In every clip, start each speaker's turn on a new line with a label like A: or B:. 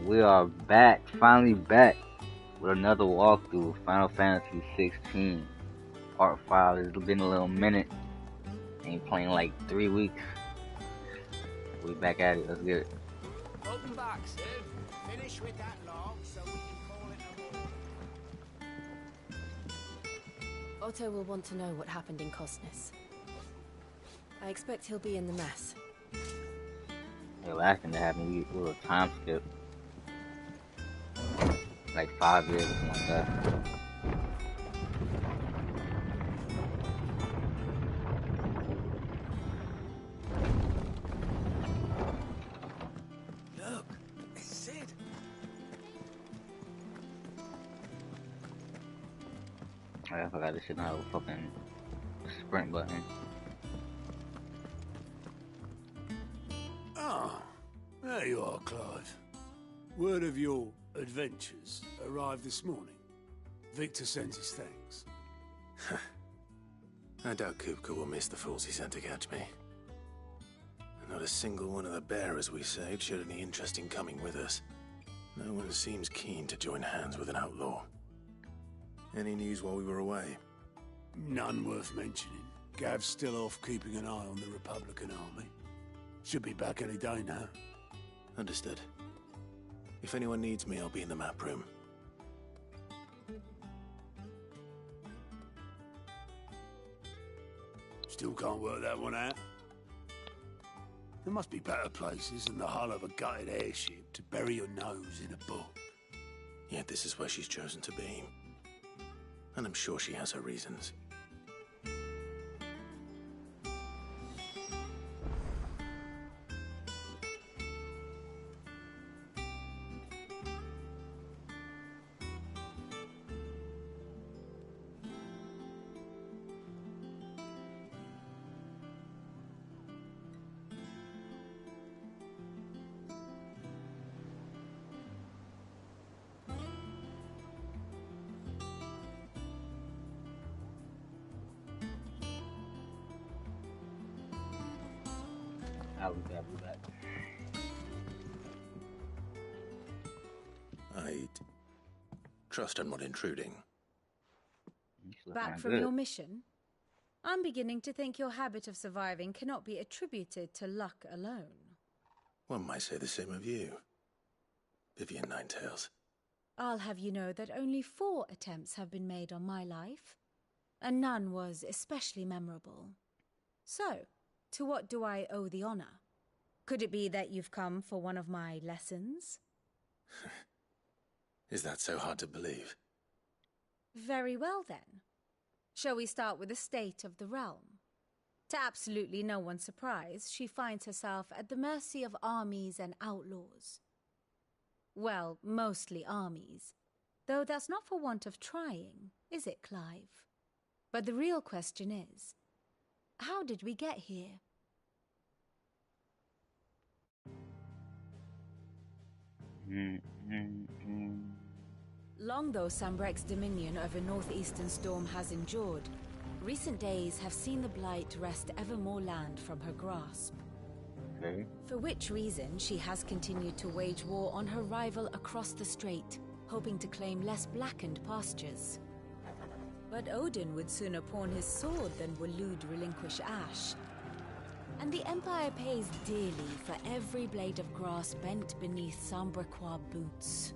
A: We are back, finally back, with another walkthrough. Final Fantasy 16, Part 5. It's been a little minute. Ain't playing like 3 weeks. We back at it. Let's get it.
B: Welcome back, Sid. Finish with that log so we can call it a war.
C: Otto will want to know what happened in Cosnes. I expect he'll be in the mess.
A: Hey, last thing that happened, we were a time skip. Like 5 years or something like that.
B: Look, it's Sid.
A: I forgot this shit now. Fucking sprint button.
D: Ah, there you are, Clive. Word of your adventures arrived this morning. Victor sends his thanks.
E: I doubt Kupka will miss the fools he sent to catch me. Not a single one of the bearers we saved showed any interest in coming with us. No one seems keen to join hands with an outlaw. Any news while we were away?
D: None worth mentioning. Gav's still off keeping an eye on the Republican army. Should be back any day now.
E: Understood. If anyone needs me, I'll be in the map room.
D: Still can't work that one out. There must be better places than the hull of a gutted airship to bury your nose in a book.
E: Yet this is where she's chosen to be. And I'm sure she has her reasons.
A: I'll be back.
E: I'd trust I'm not intruding.
C: Back from your mission? I'm beginning to think your habit of surviving cannot be attributed to luck alone.
E: One might say the same of you, Vivian Ninetails.
C: I'll have you know that only 4 attempts have been made on my life, and none was especially memorable. So, to what do I owe the honor? Could it be that you've come for one of my lessons?
E: Is that so hard to believe?
C: Very well then. Shall we start with the state of the realm? To absolutely no one's surprise, she finds herself at the mercy of armies and outlaws. Well, mostly armies. Though that's not for want of trying, is it, Clive? But the real question is, how did we get here? Long though Sambrek's dominion over northeastern Storm has endured, recent days have seen the Blight wrest ever more land from her grasp.
A: Okay.
C: For which reason she has continued to wage war on her rival across the strait, hoping to claim less blackened pastures. But Odin would sooner pawn his sword than Waloed relinquish Ash. And the Empire pays dearly for every blade of grass bent beneath Sambrequois boots.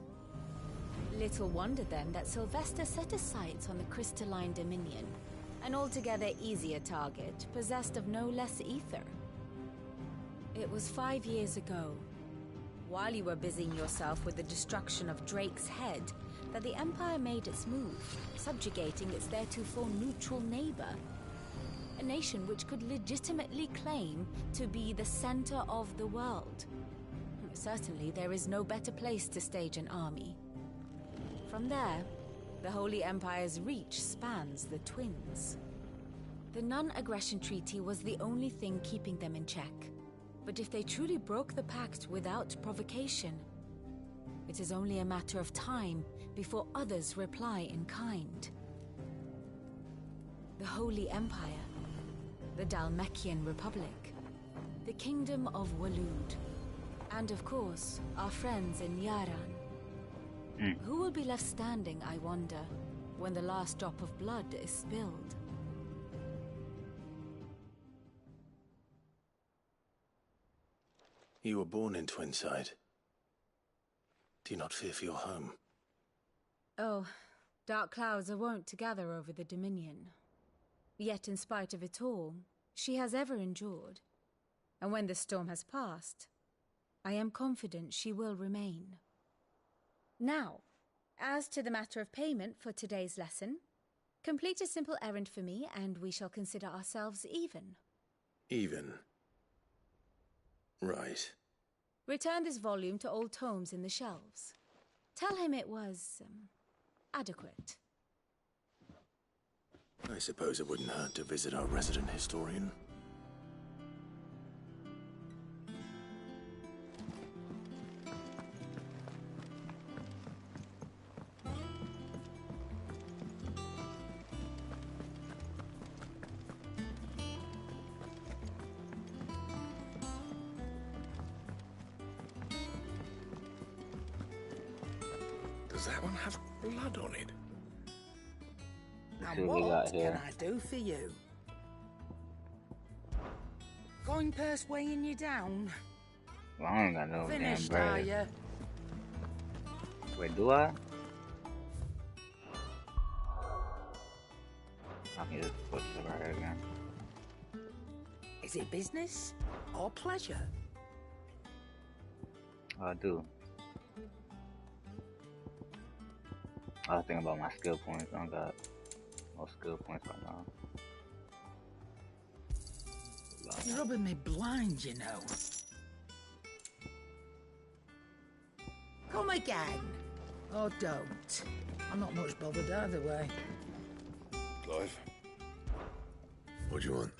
C: Little wonder then that Sylvester set his sights on the Crystalline Dominion, an altogether easier target, possessed of no less ether. It was 5 years ago, while you were busying yourself with the destruction of Drake's head, that the Empire made its move, subjugating its theretofore neutral neighbor. A nation which could legitimately claim to be the center of the world. Certainly, there is no better place to stage an army. From there, the Holy Empire's reach spans the Twins. The non-aggression treaty was the only thing keeping them in check. But if they truly broke the pact without provocation, it is only a matter of time before others reply in kind. The Holy Empire, the Dhalmekian Republic, the Kingdom of Waloed. And of course, our friends in Yaran. Who will be left standing, I wonder, when the last drop of blood is spilled?
E: You were born in Twinside. Do you not fear for your home?
C: Oh, dark clouds are wont to gather over the Dominion. Yet in spite of it all, she has ever endured. And when the storm has passed, I am confident she will remain. Now, as to the matter of payment for today's lesson, complete a simple errand for me and we shall consider ourselves even.
E: Even? Right.
C: Return this volume to old tomes in the shelves. Tell him it was, adequate.
E: I suppose it wouldn't hurt to visit our resident historian.
F: Does that one have blood on it?
A: Let's
B: And
A: see what we got
B: what can
A: here.
B: I do for you? Coin purse weighing you down?
A: Well, I ain't got no damn
B: Finished, are
A: bread.
B: you?
A: Wait, do I? I can just put it right here again.
B: Is it business or pleasure?
A: I do. I was thinking about my skill points. I don't got no skill points right now.
B: You're rubbing me blind, you know. Come again. Or don't. I'm not much bothered either way.
F: Clive? What do you want?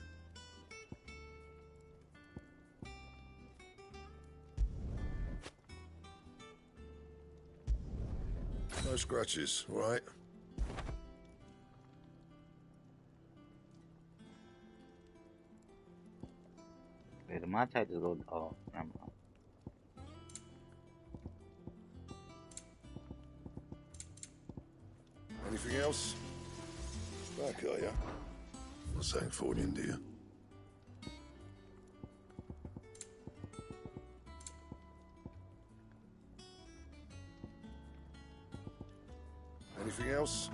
F: No scratches, all right?
A: Wait, did my type just go? Oh, never mind.
F: Anything else? Back, are ya? Not saying Fordian, do you? Anything else?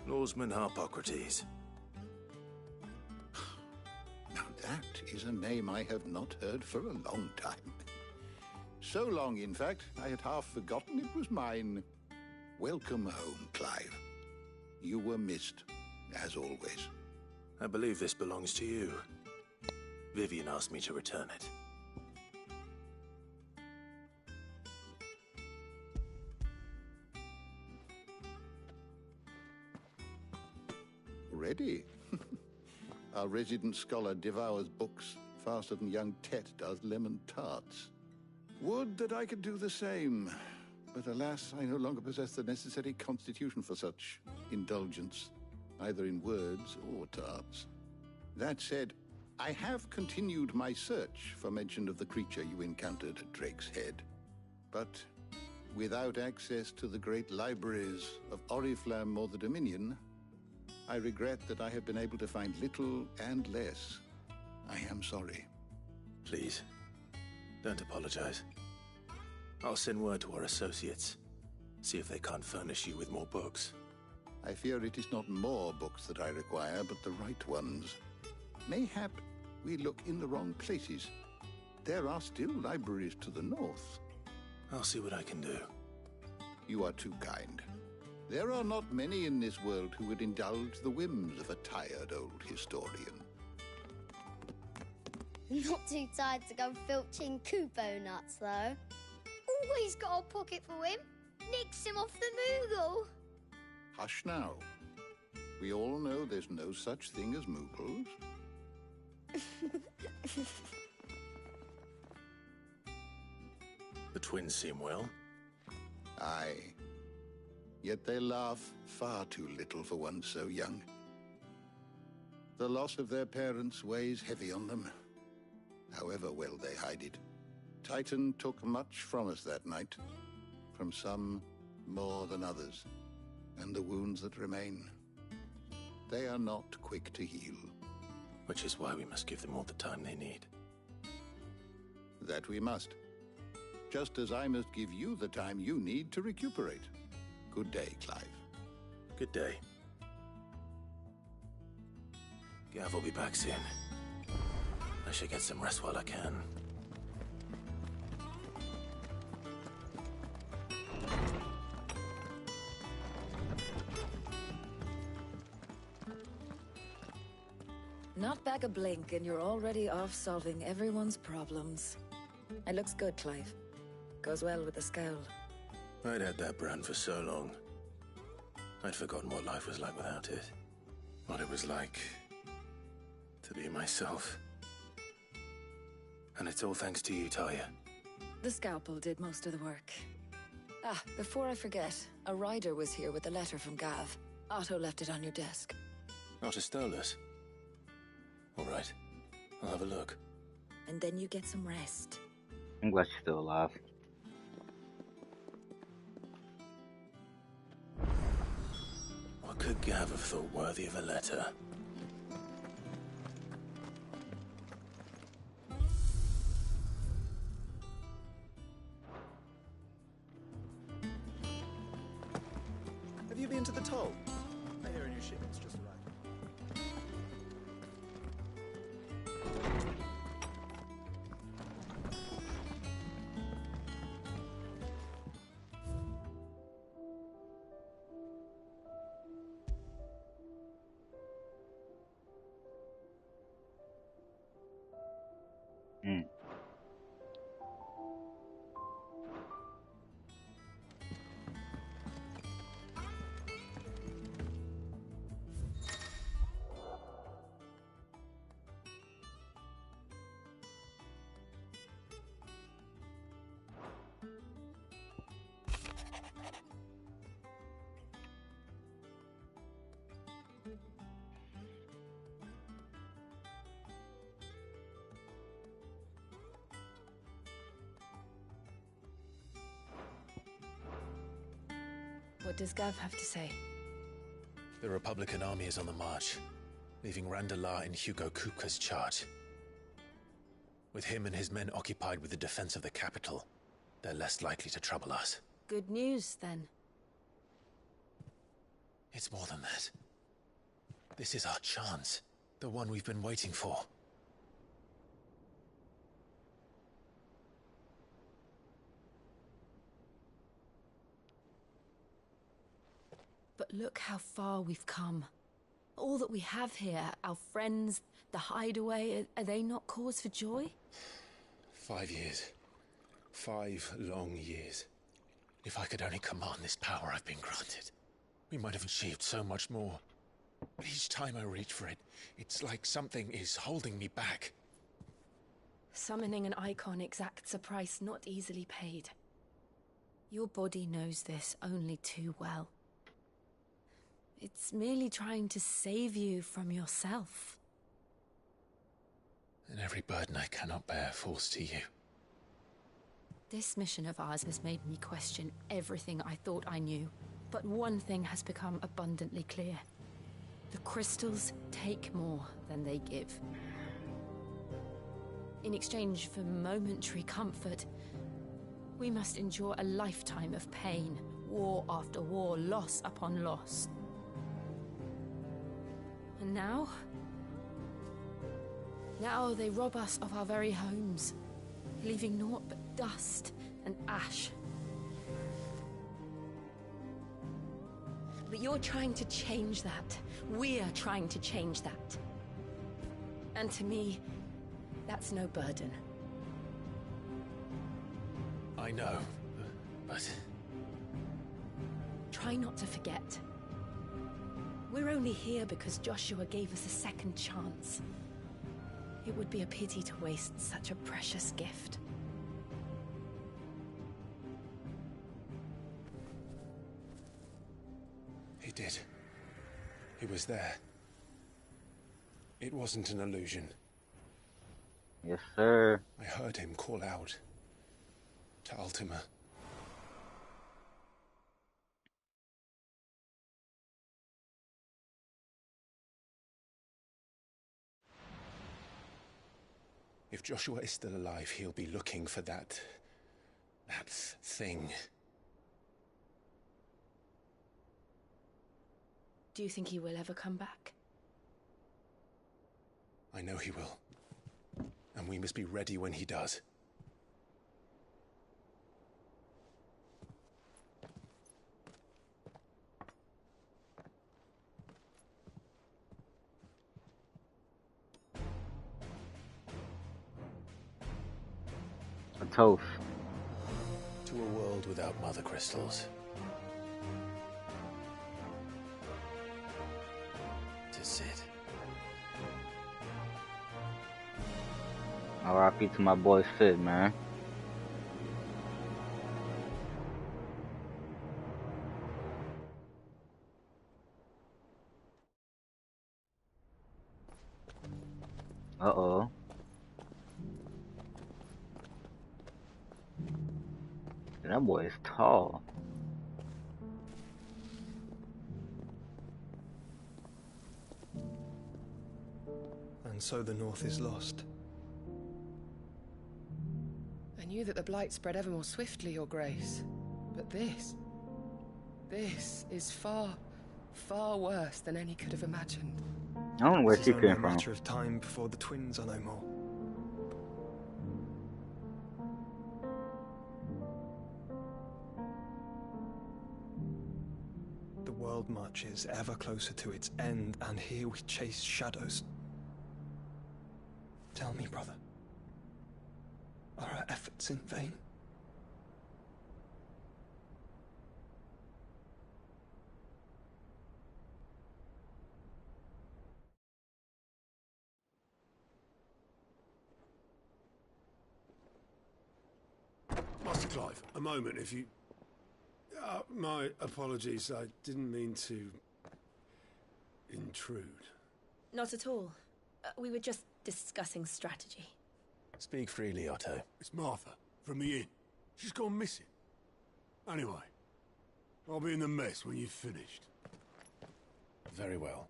E: Lawsman Harpocrates.
G: Now that is a name I have not heard for a long time. So long, in fact, I had half forgotten it was mine. Welcome home, Clive. You were missed, as always.
E: I believe this belongs to you. Vivian asked me to return it.
G: Ready? Our resident scholar devours books faster than young Tet does lemon tarts. Would that I could do the same, but alas, I no longer possess the necessary constitution for such indulgence, either in words or tarts. That said, I have continued my search for mention of the creature you encountered at Drake's Head, but without access to the great libraries of Oriflamme or the Dominion, I regret that I have been able to find little and less. I am sorry.
E: Please, don't apologize. I'll send word to our associates. See if they can't furnish you with more books.
G: I fear it is not more books that I require, but the right ones. Mayhap we look in the wrong places. There are still libraries to the north.
E: I'll see what I can do.
G: You are too kind. There are not many in this world who would indulge the whims of a tired old historian.
H: Not too tired to go filching Kupo nuts, though. Always got a pocket for him. Nicks him off the Moogle.
G: Hush now. We all know there's no such thing as Moogles.
E: The twins seem well.
G: Aye. Yet they laugh far too little for one so young. The loss of their parents weighs heavy on them, however well they hide it. Titan took much from us that night, from some more than others, and the wounds that remain, they are not quick to heal.
E: Which is why we must give them all the time they need.
G: That we must. Just as I must give you the time you need to recuperate. Good day, Clive.
E: Good day. Gav will be back soon. I should get some rest while I can.
I: Not back a blink and you're already off solving everyone's problems. It looks good, Clive. Goes well with the scowl.
E: I'd had that brand for so long. I'd forgotten what life was like without it. What it was like to be myself. And it's all thanks to you, Talia.
I: The scalpel did most of the work. Ah, before I forget, a rider was here with a letter from Gav. Otto left it on your desk.
E: Otto stole us. All right, I'll have a look.
I: And then you get some rest.
A: I'm glad she's still alive.
E: What could Gav have thought worthy of a letter?
J: Have you been to the toll? I hear a new shipment's just arrived.
I: What does Gav have to say?
E: The Republican army is on the march, leaving Randalar in Hugo Kupka's charge. With him and his men occupied with the defense of the capital, they're less likely to trouble us.
I: Good news, then.
E: It's more than that. This is our chance. The one we've been waiting for.
I: But look how far we've come. All that we have here, our friends, the hideaway, are they not cause for joy?
E: 5 years. 5 long years. If I could only command this power I've been granted, we might have achieved so much more. But each time I reach for it, it's like something is holding me back.
I: Summoning an icon exacts a price not easily paid. Your body knows this only too well. It's merely trying to save you from yourself.
E: And every burden I cannot bear falls to you.
I: This mission of ours has made me question everything I thought I knew. But one thing has become abundantly clear. The crystals take more than they give. In exchange for momentary comfort, we must endure a lifetime of pain, war after war, loss upon loss. And now? Now they rob us of our very homes, leaving naught but dust and ash. But you're trying to change that. We're trying to change that. And to me, that's no burden.
E: I know, but...
I: Try not to forget. We're only here because Joshua gave us a second chance. It would be a pity to waste such a precious gift.
K: He did. He was there. It wasn't an illusion.
A: Yes, sir.
K: I heard him call out to Ultima. If Joshua is still alive, he'll be looking for that thing.
I: Do you think he will ever come back?
K: I know he will. And we must be ready when he does.
A: A toast.
E: To a world without mother crystals. To Sid.
A: R.I.P. to my boy Sid, man. Uh-oh. That boy is tall.
K: And so the North is lost.
L: I knew that the Blight spread ever more swiftly, Your Grace. But this is far, far worse than any could have imagined.
A: I don't know where she came from.
K: It's only a matter of time before the twins are no more. The world marches ever closer to its end, and here we chase shadows. Tell me, brother, are our efforts in vain?
D: Master Clive, a moment, if you... my apologies, I didn't mean to... intrude.
I: Not at all. We were just discussing strategy.
E: Speak freely, Otto.
D: It's Martha, from the inn. She's gone missing. Anyway, I'll be in the mess when you've finished.
E: Very well.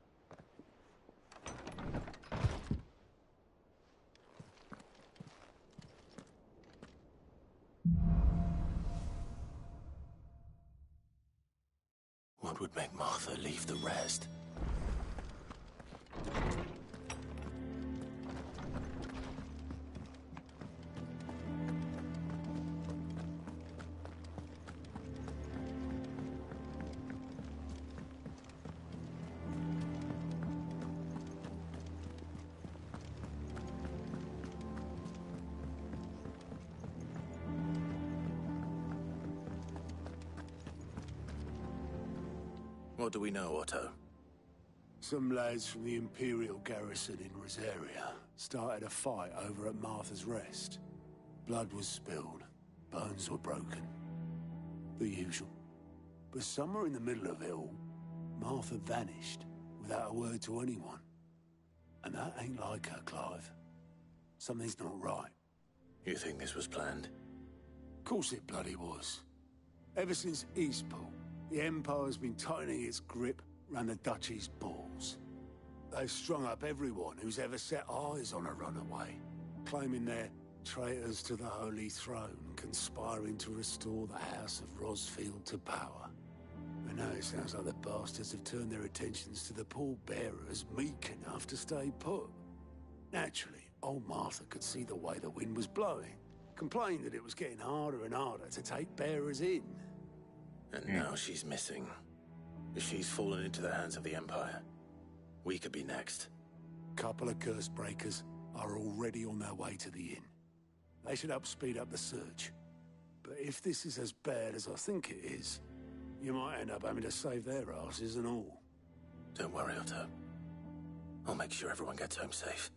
E: What would make Martha leave the rest? What do we know, Otto?
D: Some lads from the Imperial garrison in Rosaria started a fight over at Martha's Rest. Blood was spilled, bones were broken. The usual. But somewhere in the middle of it all, Martha vanished without a word to anyone. And that ain't like her, Clive. Something's not right.
E: You think this was planned?
D: Of course it bloody was. Ever since Eastpool, the Empire's been tightening its grip round the Duchy's balls. They've strung up everyone who's ever set eyes on a runaway, claiming they're traitors to the Holy Throne, conspiring to restore the House of Rosfield to power. And now it sounds like the bastards have turned their attentions to the pallbearers meek enough to stay put. Naturally, old Martha could see the way the wind was blowing, complained that it was getting harder and harder to take bearers in.
E: And now she's missing. If she's fallen into the hands of the Empire, we could be next.
D: Couple of curse breakers are already on their way to the inn. They should help speed up the search. But if this is as bad as I think it is, you might end up having to save their asses and all.
E: Don't worry, Otto. I'll make sure everyone gets home safe.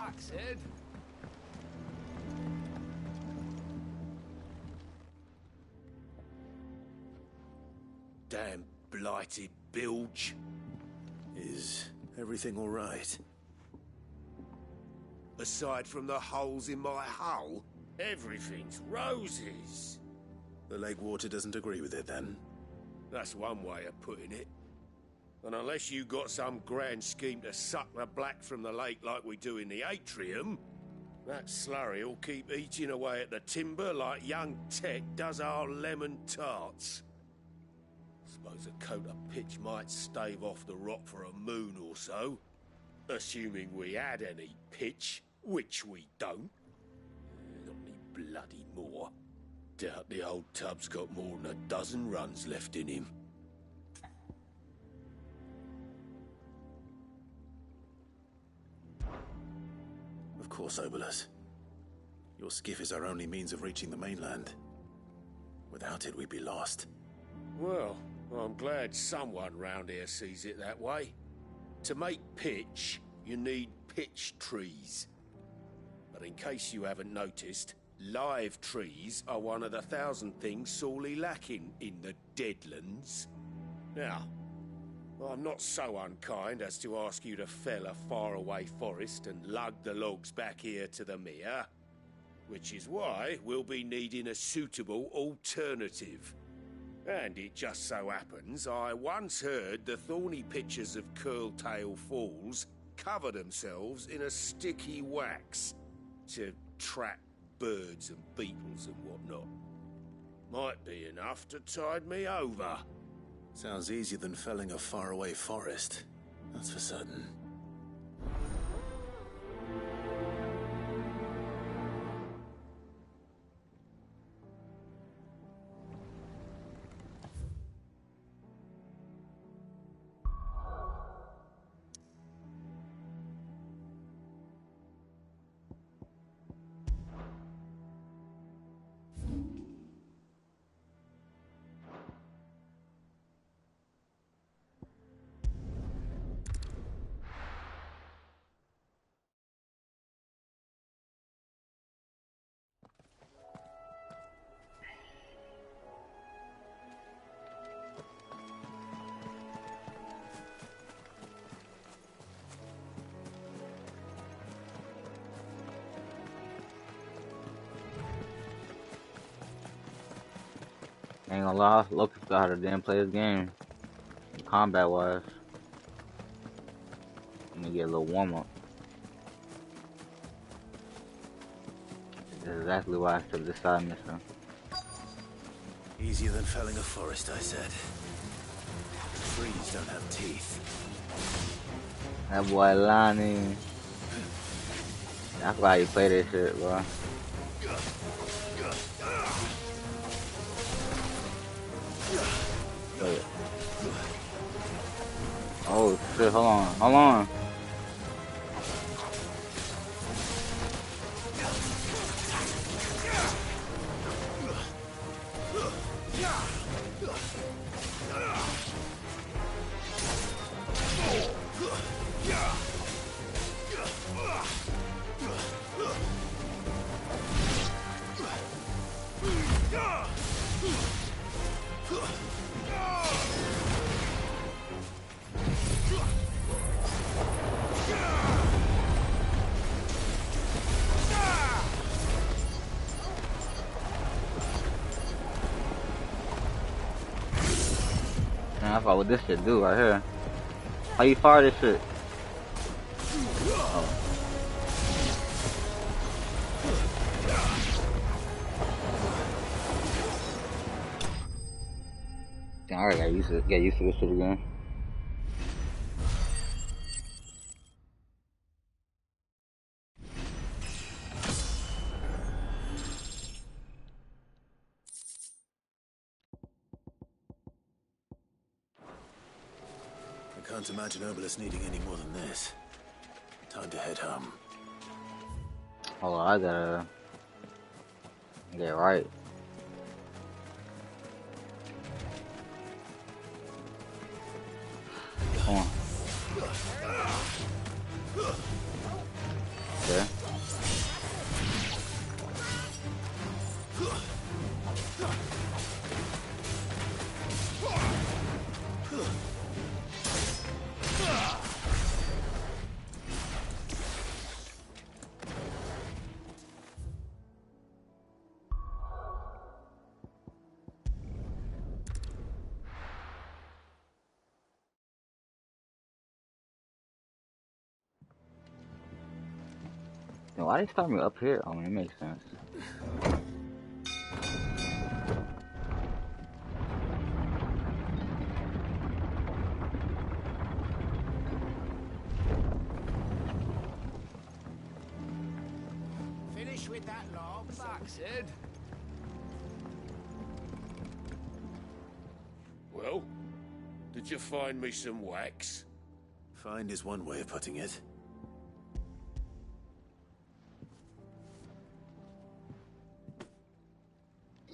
B: Axe head.
E: Damn blighted bilge. Is everything all right?
M: Aside from the holes in my hull, everything's roses.
E: The lake water doesn't agree with it, then?
M: That's one way of putting it. And unless you got some grand scheme to suck the black from the lake like we do in the atrium, that slurry'll keep eating away at the timber like young Tech does our lemon tarts. Suppose a coat of pitch might stave off the rot for a moon or so, assuming we had any pitch, which we don't. Not any bloody more. Doubt the old tub's got more than a dozen runs left in him.
E: Of course, Obolus. Your skiff is our only means of reaching the mainland. Without it, we'd be lost.
M: Well, I'm glad someone round here sees it that way. To make pitch, you need pitch trees. But in case you haven't noticed, live trees are one of the 1,000 things sorely lacking in the Deadlands. Now, I'm not so unkind as to ask you to fell a faraway forest and lug the logs back here to the mere, which is why we'll be needing a suitable alternative. And it just so happens I once heard the thorny pitchers of Curltail Falls cover themselves in a sticky wax to trap birds and beetles and whatnot. Might be enough to tide me over.
E: Sounds easier than felling a faraway forest. That's for certain.
A: Ain't gonna lie, Locust got how to damn play this game. Combat wise. Let me get a little warm up. That's exactly why I took this side mission.
E: Easier than felling a forest, I said. Trees don't have teeth.
A: That boy Lonnie. That's why you play this shit, bro. Wait. Oh shit, hold on, hold on. I forgot what this shit do right here. How you fire this shit? Oh. Damn, I already get used to this shit again.
E: I can't imagine Obolus needing any more than this. Time to head home.
A: Hold on, I gotta get right. Come on. Okay. Yo, why they start me up here? Oh, it makes sense.
B: Finish with that log. Back, Sid.
M: Well, did you find me some wax?
E: Find is one way of putting it.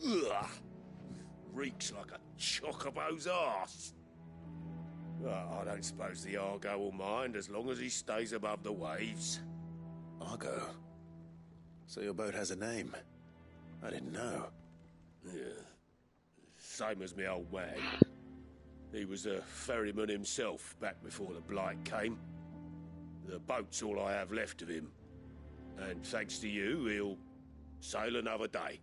M: Ugh! Reeks like a chocobo's arse. I don't suppose the Argo will mind as long as he stays above the waves.
E: Argo? So your boat has a name? I didn't know.
M: Yeah. Same as me old man. He was a ferryman himself back before the Blight came. The boat's all I have left of him. And thanks to you, he'll sail another day.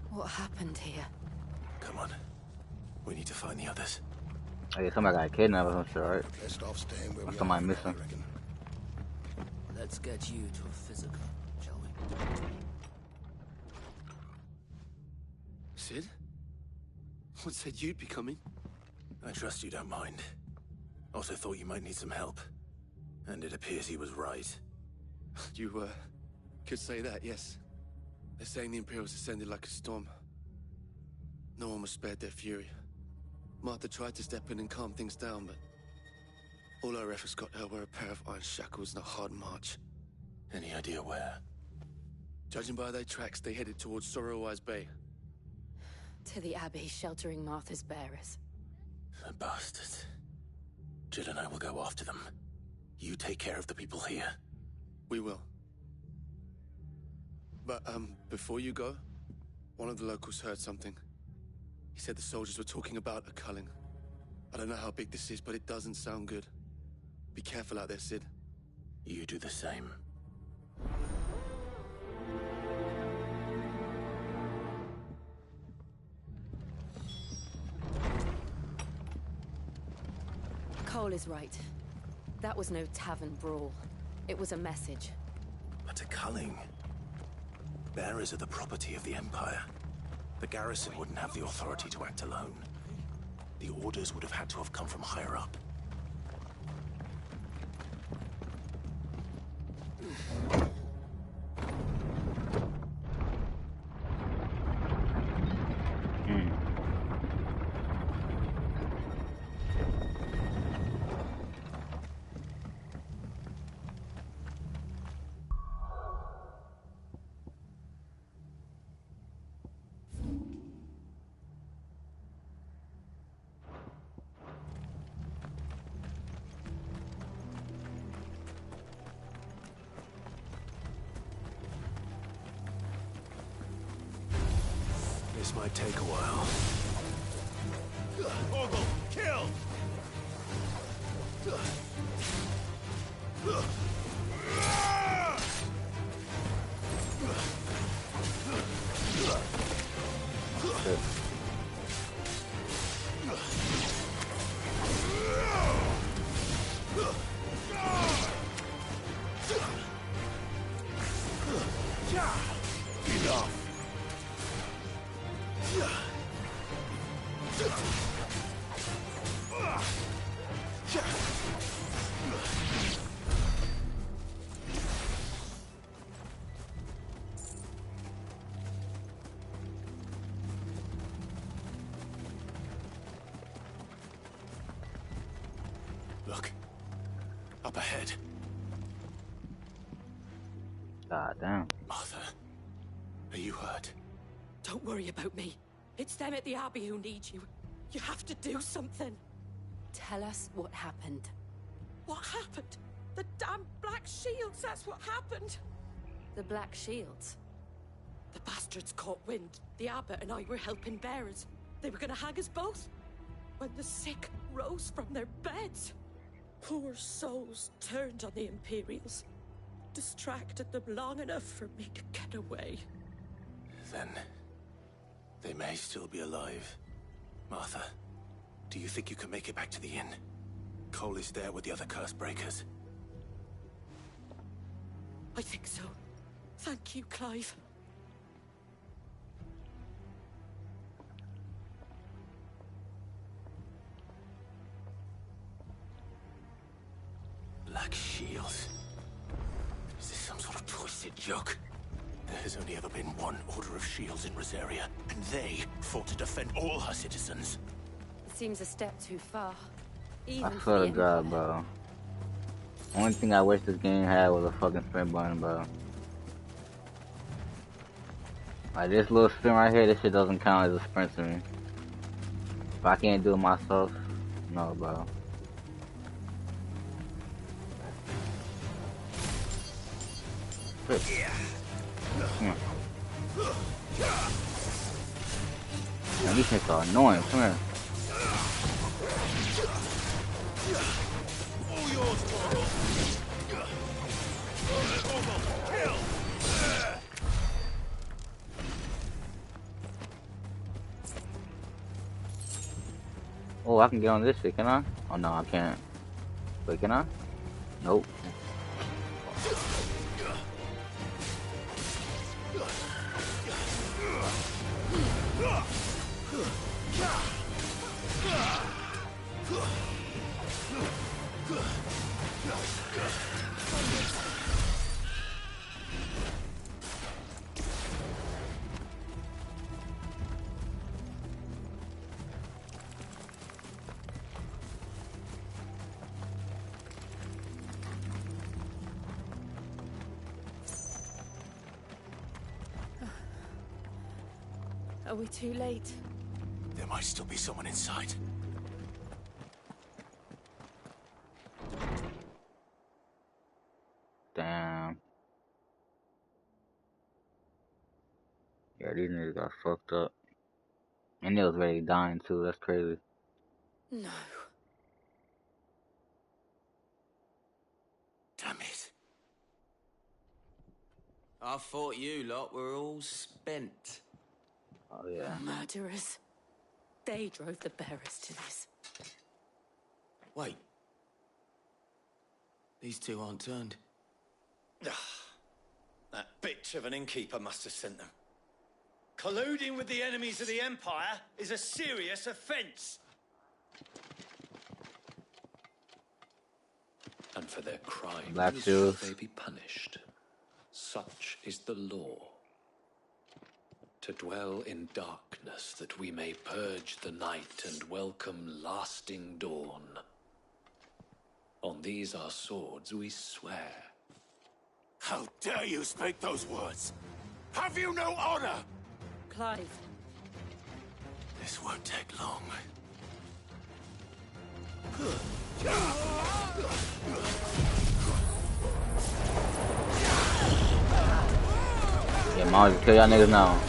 I: What happened here?
E: Come on. We need to find the others.
A: Oh, yeah, somebody got kidnapped or some shit, right?
F: Best off staying where
A: Or
F: we
A: somebody
F: are,
A: missing.
F: I reckon.
N: Let's get you to a physical, shall we?
O: Sid? What said you'd be coming?
E: I trust you don't mind. Also thought you might need some help. And it appears he was right.
O: You, could say that, yes. They're saying the Imperials ascended like a storm. No one was spared their fury. Martha tried to step in and calm things down, but all our efforts got her were a pair of iron shackles and a hard march.
E: Any idea where?
O: Judging by their tracks, they headed towards Sorrowwise Bay.
I: To the Abbey, sheltering Martha's bearers.
E: The bastards. Jill and I will go after them. You take care of the people here.
O: We will. But, before you go, one of the locals heard something. He said the soldiers were talking about a culling. I don't know how big this is, but it doesn't sound good. Be careful out there, Sid.
E: You do the same.
I: Cole is right. That was no tavern brawl. It was a message.
E: But a culling. Bearers are the property of the Empire. The garrison wouldn't have the authority to act alone. The orders would have had to have come from higher up. This might take a while.
M: Ogle, kill!
E: Look. Up ahead.
A: God damn.
E: Martha, are you hurt?
P: Don't worry about me. It's them at the Abbey who need you. You have to do something.
I: Tell us what happened.
P: What happened? The damn Black Shields, that's what happened. The Black Shields. The bastards caught wind. The abbot and I were helping bearers. They were gonna hang us both. When the sick rose from their beds, poor souls turned on the Imperials. Distracted them long enough for me to get away.
E: Then they may still be alive. Martha, do you think you can make it back to the inn? Cole is there with the other curse breakers.
P: I think so. Thank you, Clive.
E: Black Shields. Is this some sort of twisted joke? There has only ever been one Order of Shields in Rosaria, and they fought to defend all her citizens.
I: It seems a step too far. Even
A: I
I: for
A: swear
I: the
A: to God, bro. Only thing I wish this game had was a fucking sprint button, bro. Like this little sprint right here, this shit doesn't count as a sprint to me. If I can't do it myself, no, bro. Yeah. Man, these things are annoying. Come here.
B: All yours, Toro.
A: Oh, I can get on this shit, can I? Oh no, I can't. Wait, can I? Nope.
I: Are we too late?
E: There might still be someone inside.
A: Damn. Yeah, these niggas got fucked up. And they was ready dying too, that's crazy.
I: No.
E: Damn it.
N: I thought you lot were all spent.
A: Oh yeah.
P: Murderers. They drove the bearers to this.
N: Wait. These two aren't turned.
Q: That bitch of an innkeeper must have sent them. Colluding with the enemies of the Empire is a serious offense.
R: And for their crimes
A: Black
R: should
A: Shields.
R: they be punished. Such is the law. To dwell in darkness that we may purge the night and welcome lasting dawn. On these our swords we swear.
M: How dare you speak those words? Have you no honor?
P: Clive.
E: This won't take long.
A: Yeah, Mom, just kill y'all niggas now.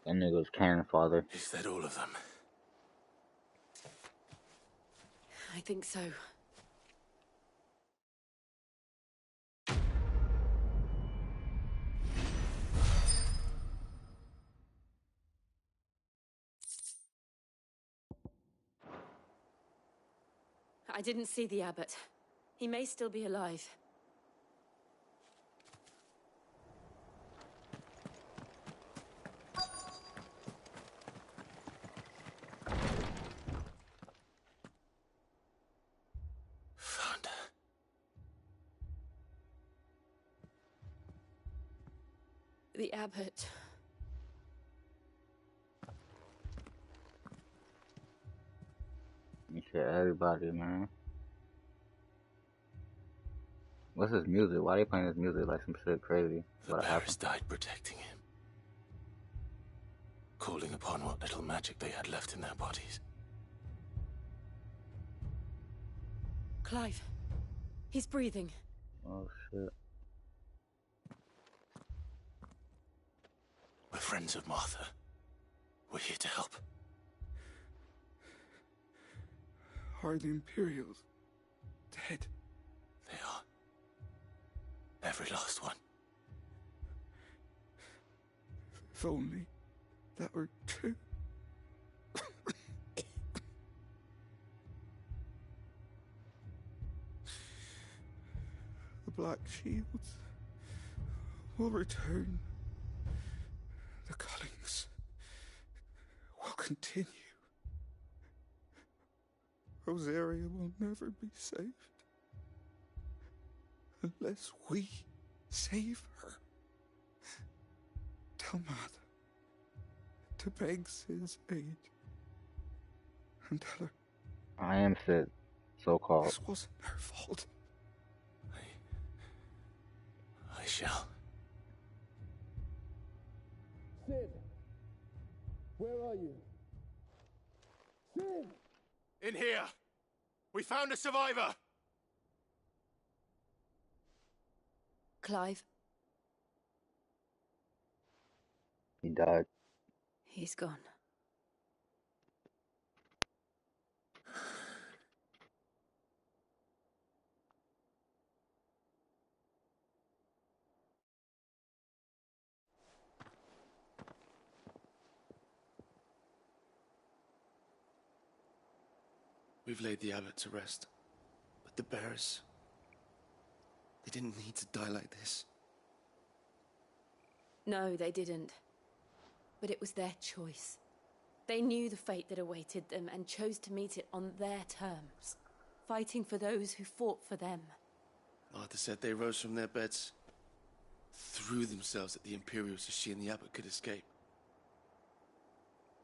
A: That nigga was cannon father.
E: Is that all of them?
I: I think so. I didn't see the abbot. He may still be alive. The abbot.
A: You said everybody, man. What's this music? Why are they playing this music like some shit crazy?
E: The bearers died protecting him, calling upon what little magic they had left in their bodies.
I: Clive. He's breathing.
A: Oh, shit.
E: We're friends of Martha. We're here to help.
F: Are the Imperials dead?
E: They are. Every last one.
F: If only that were true. The Black Shields will return. The Cullings will continue. Rosaria will never be saved unless we save her. Tell Martha to beg Cid's aid and tell her
A: I am Cid, so-called.
F: this wasn't her fault.
E: I shall.
B: Cid! Where are you? Cid!
M: In here! We found a survivor!
I: Clive.
A: He died.
I: He's gone.
O: We've laid the abbot to rest. But the bearers... they didn't need to die like this.
I: No, they didn't. But it was their choice. They knew the fate that awaited them and chose to meet it on their terms, fighting for those who fought for them.
O: Martha said they rose from their beds, threw themselves at the Imperials so she and the abbot could escape.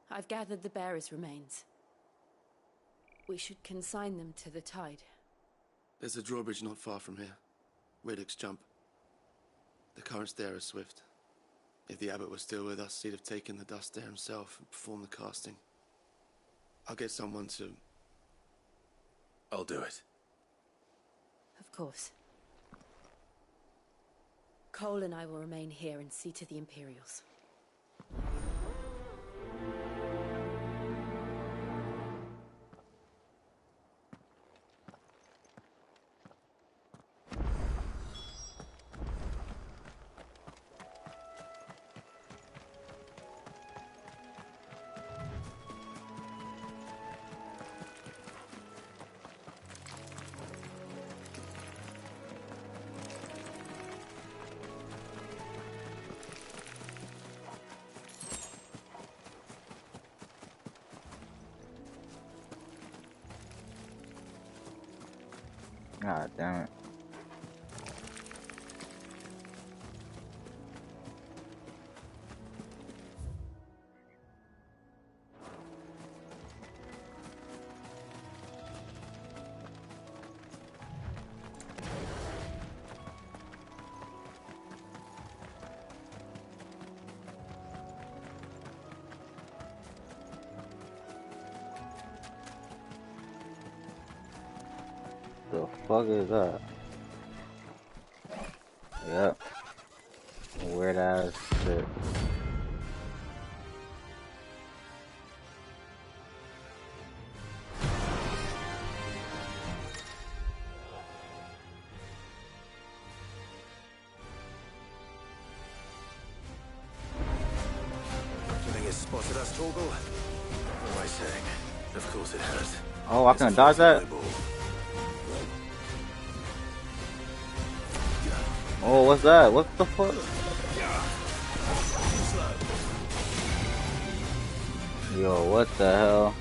I: I've gathered the bearers' remains. We should consign them to the tide.
O: There's a drawbridge not far from here. Radix Jump. The currents there are swift. If the abbot was still with us, he'd have taken the dust there himself and performed the casting. I'll get someone to...
E: I'll do it.
I: Of course. Cole and I will remain here and see to the Imperials.
A: God damn it. The fuck is that? Yep. Weird ass shit.
E: You think it's spotted us, Torgal? What am I saying? Of course it has.
A: Oh, I can dodge that? Oh, what's that? What the fuck? Yo, what the hell?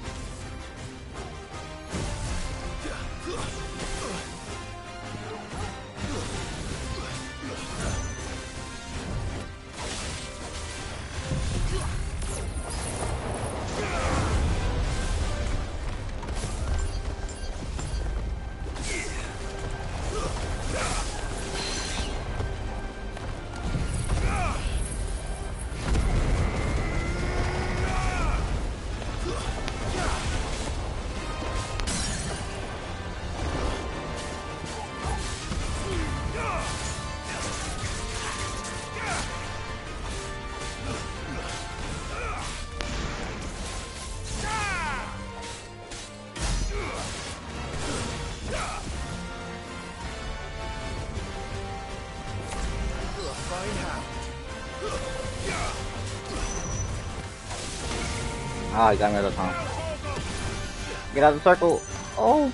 A: Ah, he got me another time. Get out of the circle. Oh.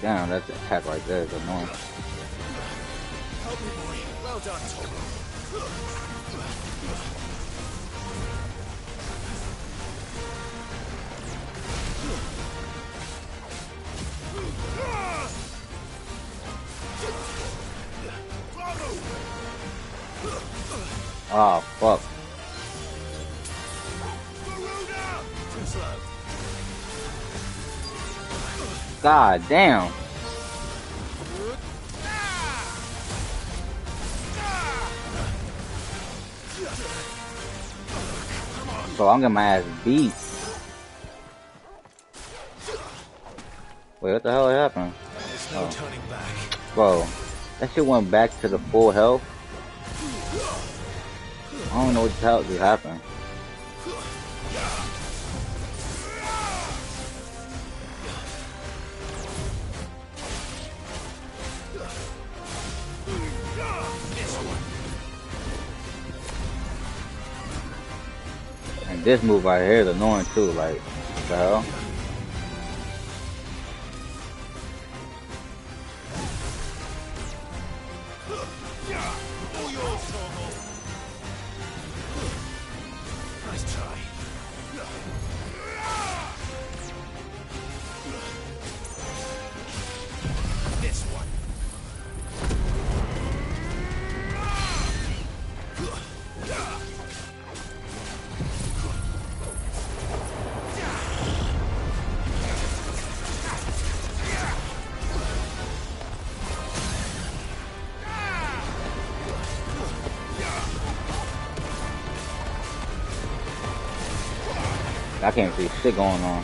A: Damn, that's an attack right there. It's annoying.
J: Help me, boy. Well done, Torgal.
A: Oh, fuck.
J: Too slow.
A: God damn. Bro, I'm getting my ass beat. Wait, what the hell happened?
J: There's no turning back.
A: Bro, that shit went back to the full health. I don't know what the hell just happened. And this move right here is annoying too, like, what the hell?
J: Nice try. This one.
A: I can't see shit going on.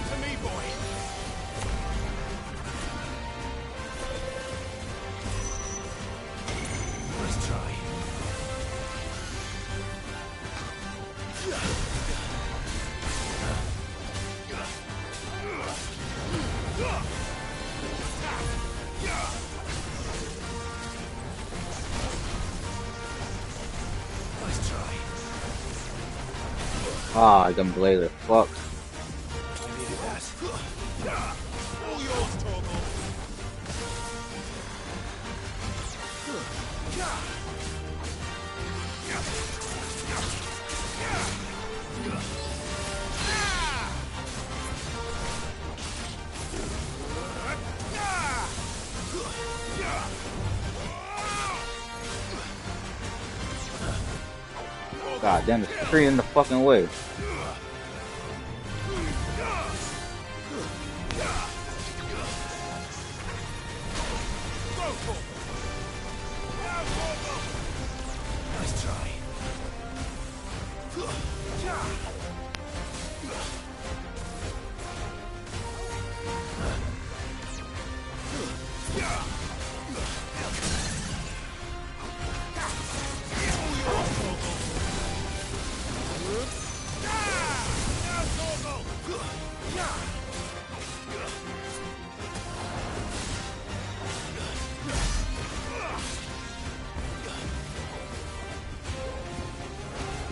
J: To me, boy. Nice try. Nice try.
A: Ah, I got bladed. Fuck.
J: I needed that. All yours, Torgal.
A: God damn, there's three in the fucking way.
J: Nice try.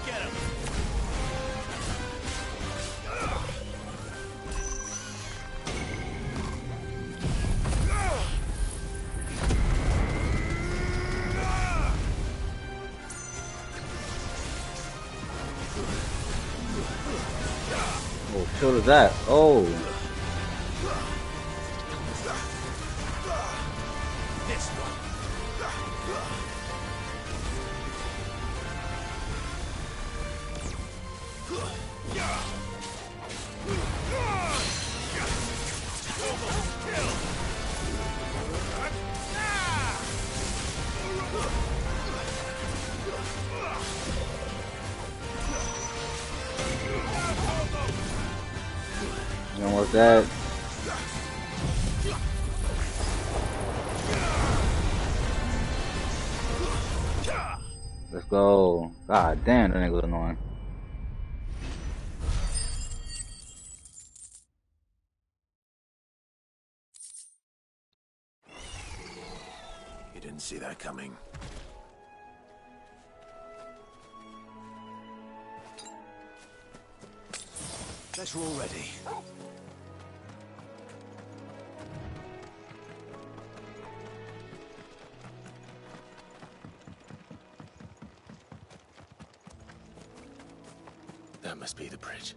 J: Get him.
A: Oh, shit is that? Oh.
J: This one.
A: You know what's that? Let's go. God damn, that nigga was annoying.
E: didn't see that coming.
J: Let's roll ready.
E: That must be the bridge.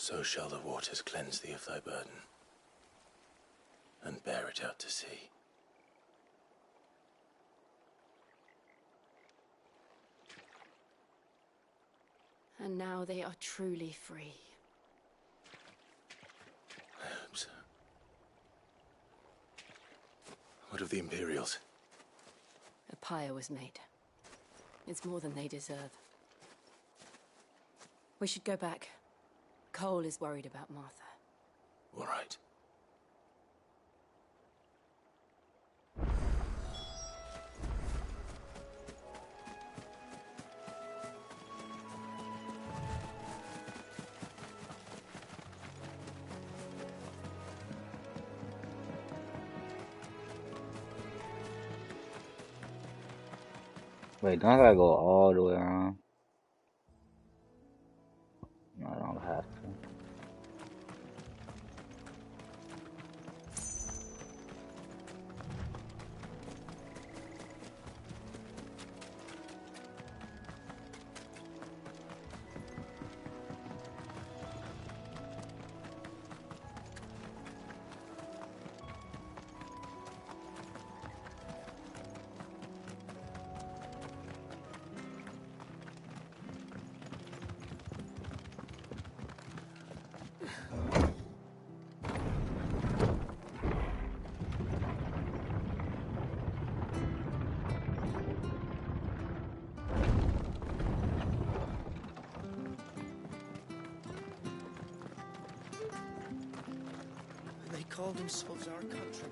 E: So shall the waters cleanse thee of thy burden, and bear it out to sea.
I: And now they are truly free.
E: I hope so. What of the Imperials?
I: A pyre was made. It's more than they deserve. We should go back. Cole is worried about Martha.
E: All right.
A: Wait, don't I gotta go all the way around? No, I don't have to.
O: They call themselves our country.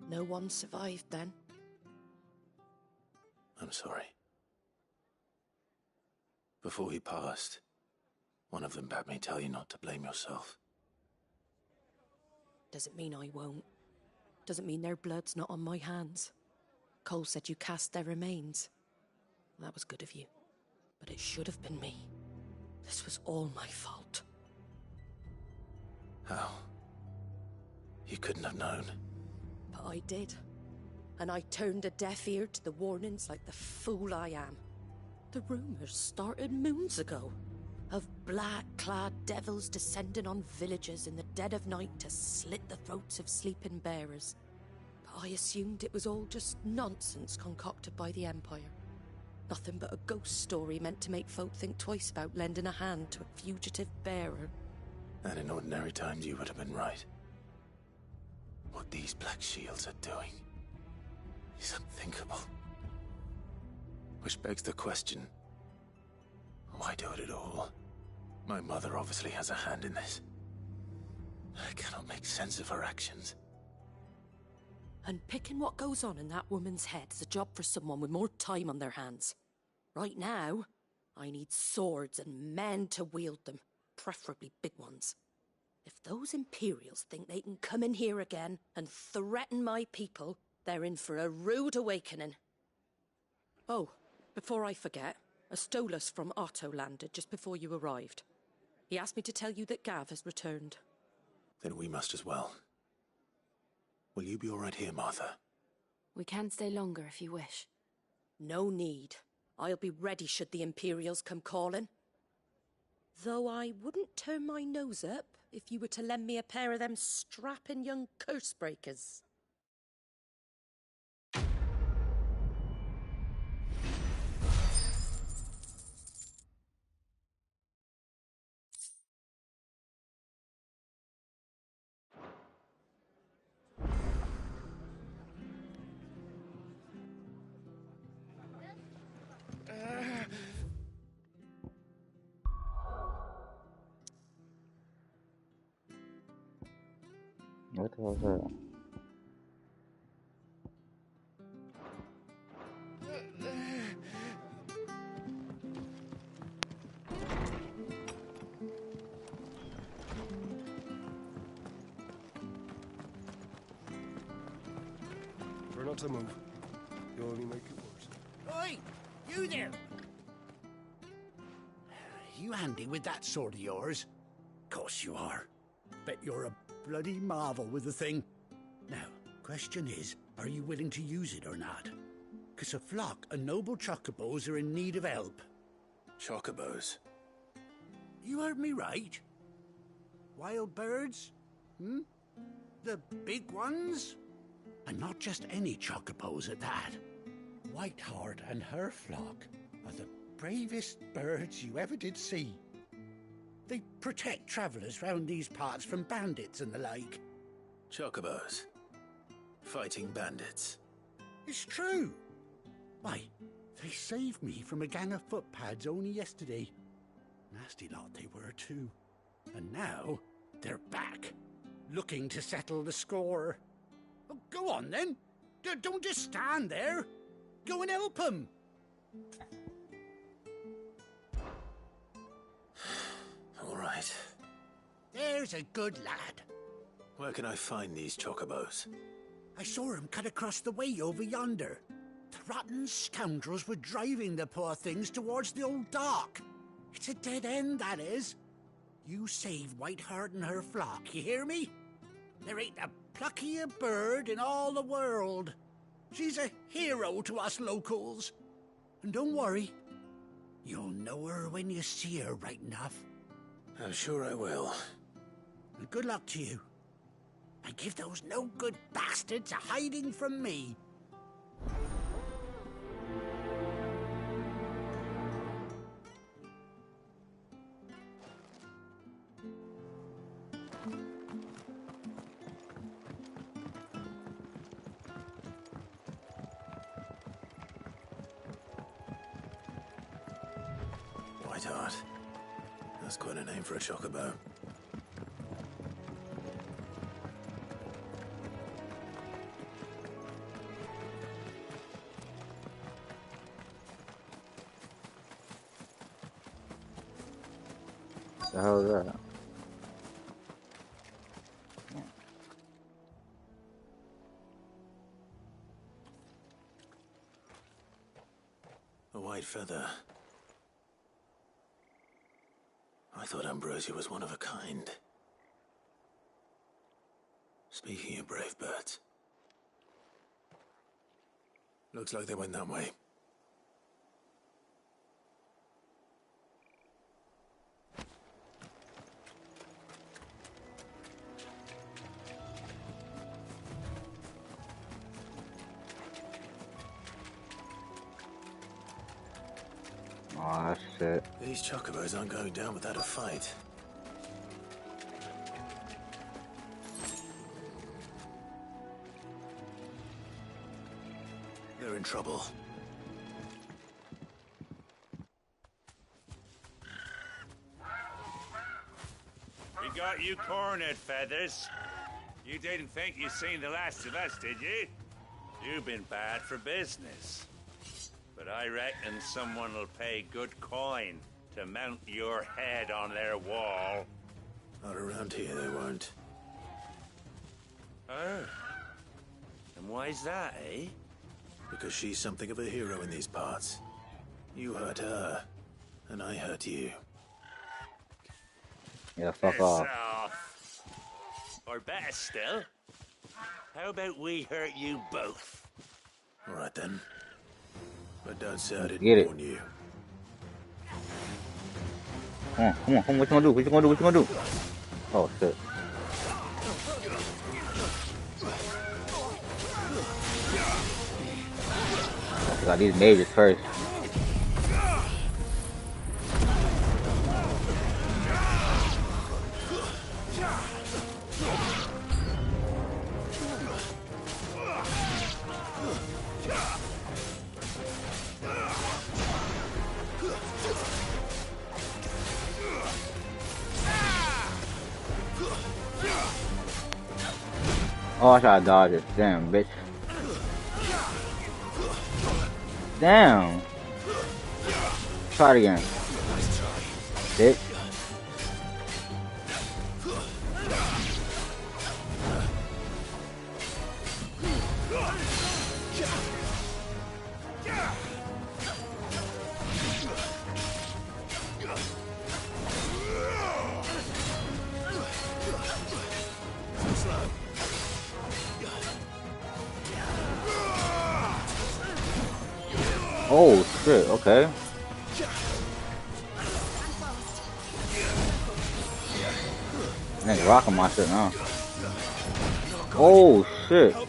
P: No one survived then?
E: I'm sorry. Before he passed, one of them bade me tell you not to blame yourself.
P: Doesn't mean I won't. Doesn't mean their blood's not on my hands. Cole said you cast their remains. That was good of you. But it should have been me. This was all my fault.
E: How? You couldn't have known.
P: But I did. And I turned a deaf ear to the warnings like the fool I am. The rumors started moons ago. Of black-clad devils descending on villages in the dead of night to slit the throats of sleeping bearers. But I assumed it was all just nonsense concocted by the Empire. Nothing but a ghost story meant to make folk think twice about lending a hand to a fugitive bearer.
E: And in ordinary times you would have been right. What these Black Shields are doing is unthinkable. Which begs the question, why do it at all? My mother obviously has a hand in this. I cannot make sense of her actions.
P: And picking what goes on in that woman's head is a job for someone with more time on their hands. Right now, I need swords and men to wield them, preferably big ones. If those Imperials think they can come in here again and threaten my people, they're in for a rude awakening. Oh, before I forget, a Stolas from Otto landed just before you arrived. He asked me to tell you that Gav has returned.
E: Then we must as well. Will you be all right here, Martha?
I: We can stay longer if you wish.
P: No need. I'll be ready should the Imperials come calling. Though I wouldn't turn my nose up if you were to lend me a pair of them strapping young curse breakers.
A: What the hell is that?
K: Try not to move. You'll only make it worse.
S: Oi! You there! You handy with that sword of yours? Course you are. Bet you're a bloody marvel with the thing. Now, question is, are you willing to use it or not? 'Cause a flock of noble chocobos are in need of help.
E: Chocobos?
S: You heard me right. Wild birds? Hmm? The big ones? And not just any chocobos at that. Whiteheart and her flock are the bravest birds you ever did see. They protect travellers round these parts from bandits and the like.
E: Chocobos? Fighting bandits?
S: It's true. Why, they saved me from a gang of footpads only yesterday. Nasty lot they were too. And now they're back, looking to settle the score. Oh, go on then. Don't just stand there. Go and help them.
E: All right.
S: There's a good lad.
E: Where can I find these chocobos?
S: I saw him cut across the way over yonder. The rotten scoundrels were driving the poor things towards the old dock. It's a dead end, that is. You save Whiteheart and her flock, you hear me? There ain't a pluckier bird in all the world. She's a hero to us locals. And don't worry, you'll know her when you see her right enough.
E: I'm sure I will.
S: And good luck to you. And give those no-good bastards a hiding from me.
E: Whiteheart. That's quite a name for a chocobo.
A: The hell is that?
E: A white feather. I thought Ambrosia was one of a kind. Speaking of brave birds. Looks like they went that way.
A: Oh shit.
E: These chocobos aren't going down without a fight. They're in trouble.
T: We got you cornered, Feathers. You didn't think you'd seen the last of us, did you? You've been bad for business. But I reckon someone will pay good coin to mount your head on their wall.
E: Not around here, they won't.
T: Oh. And why's that, eh?
E: Because she's something of a hero in these parts. You hurt her, and I hurt you.
A: Yeah, fuck
T: Piss
A: off.
T: Or better still, how about we hurt you both?
E: All right then. But don't say I
A: Get
E: didn't
A: it.
E: warn you.
A: Come on, come on, come on. What you gonna do? What you gonna do? What you gonna do? Oh shit. I got these mages first. Oh, I tried to dodge it. Damn, bitch. Damn. Try it again. Bitch. Oh shit, okay. Nigga rocking my shit now. Oh shit.
M: To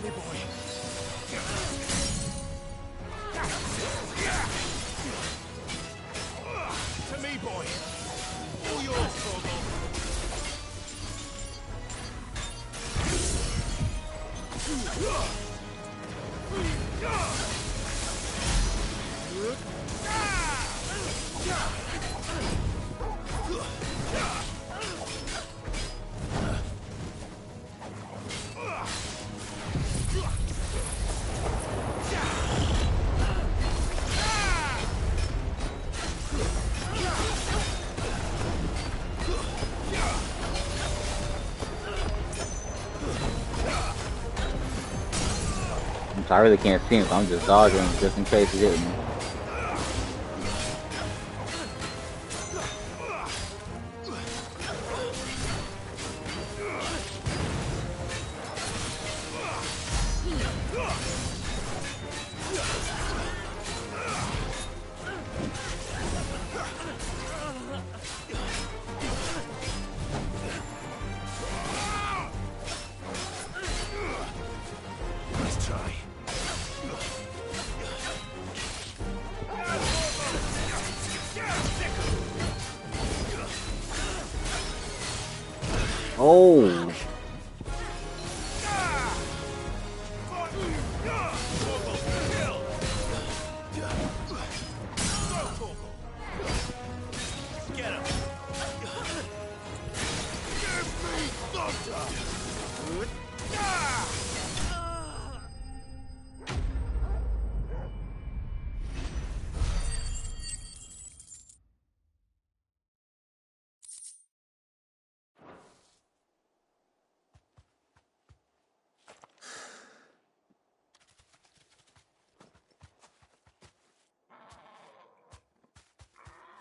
M: me, boy. All yours, Torgal.
A: I really can't see him, so I'm just dodging just in case he hit me.
M: Let's try.
A: Oh.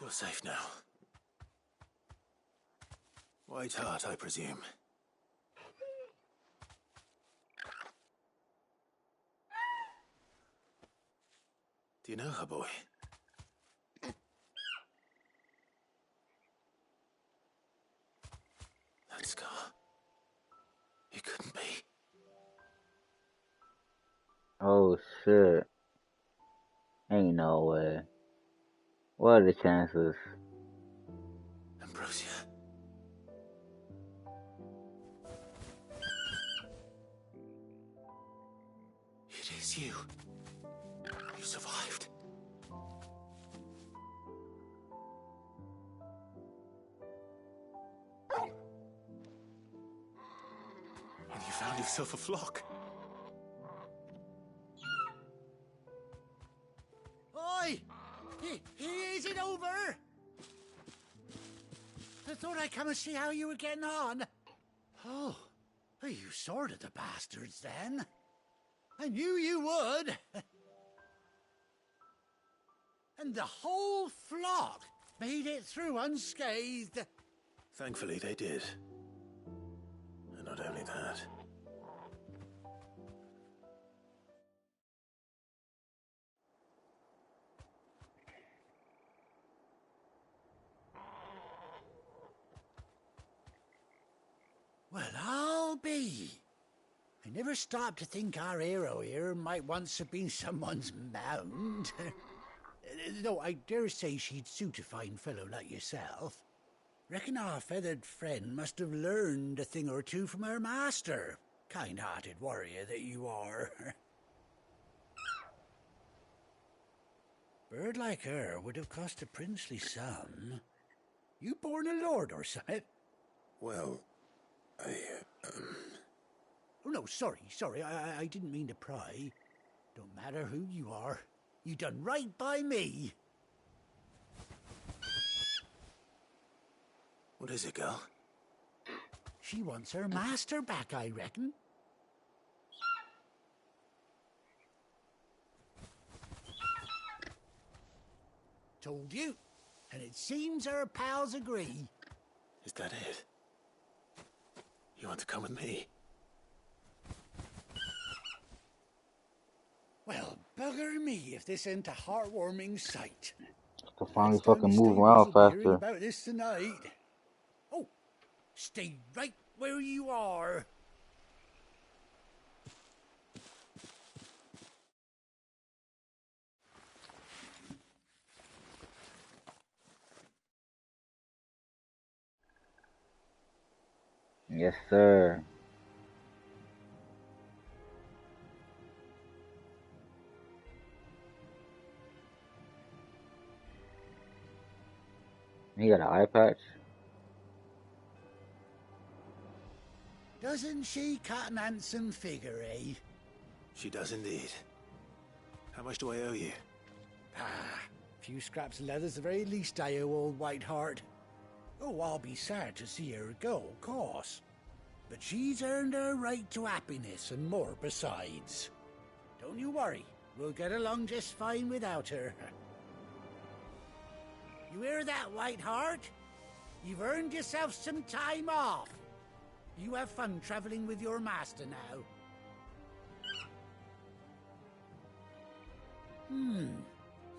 E: You're safe now. White Hart, I presume. Do you know her, boy? That scar. It couldn't be.
A: Oh shit. Ain't no way. What are the chances?
E: Ambrosia. It is you. You survived. And you found yourself a flock.
S: Oi! Is it over? I thought I'd come and see how you were getting on. Oh, you sorted the bastards then. I knew you would. And the whole flock made it through unscathed.
E: Thankfully, they did. And not only that.
S: Well, I'll be. I never stopped to think our hero here might once have been someone's mount. Though I dare say she'd suit a fine fellow like yourself. Reckon our feathered friend must have learned a thing or two from her master. Kind-hearted warrior that you are. Bird like her would have cost a princely sum. You born a lord or something?
E: Well,
S: Oh, no, sorry. I didn't mean to pry. Don't matter who you are. You done right by me.
E: What is it, girl?
S: She wants her master back, I reckon. Told you. And it seems her pals agree.
E: Is that it? You want to come with me?
S: Well, bugger me if this ain't a heartwarming sight.
A: To finally
S: Next time
A: fucking
S: we
A: move
S: stay,
A: around
S: we'll be hearing
A: faster.
S: about this tonight. Oh, stay right where you are.
A: Yes, sir. He got an eye patch.
S: Doesn't she cut an handsome figure, eh?
E: She does indeed. How much do I owe you?
S: A few scraps of leather's the very least I owe old Whiteheart. Oh, I'll be sad to see her go, of course. But she's earned her right to happiness and more besides. Don't you worry, we'll get along just fine without her. You hear that, Whiteheart? You've earned yourself some time off. You have fun traveling with your master now.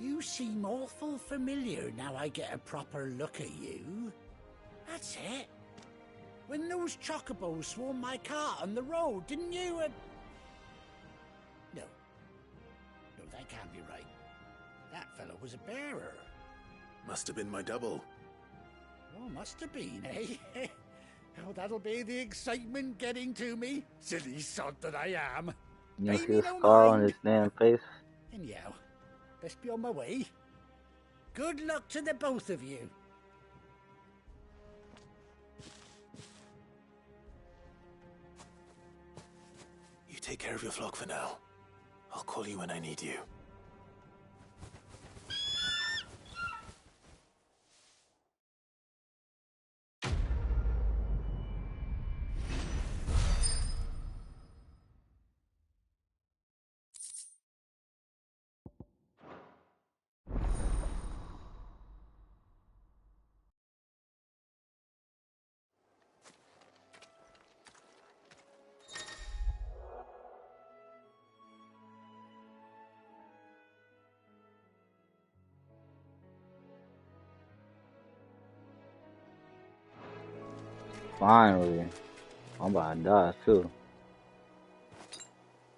S: You seem awful familiar now I get a proper look at you. That's it. When those chocobos swarmed my car on the road, didn't you? No, that can't be right. That fellow was a bearer.
E: Must have been my double.
S: Oh, must have been, eh? Oh, that'll be the excitement getting to me. Silly sod that I am.
A: You see the scar on his damn face?
S: Anyhow, best be on my way. Good luck to the both of you.
E: You take care of your flock for now. I'll call you when I need you.
A: Finally. I'm about to die too.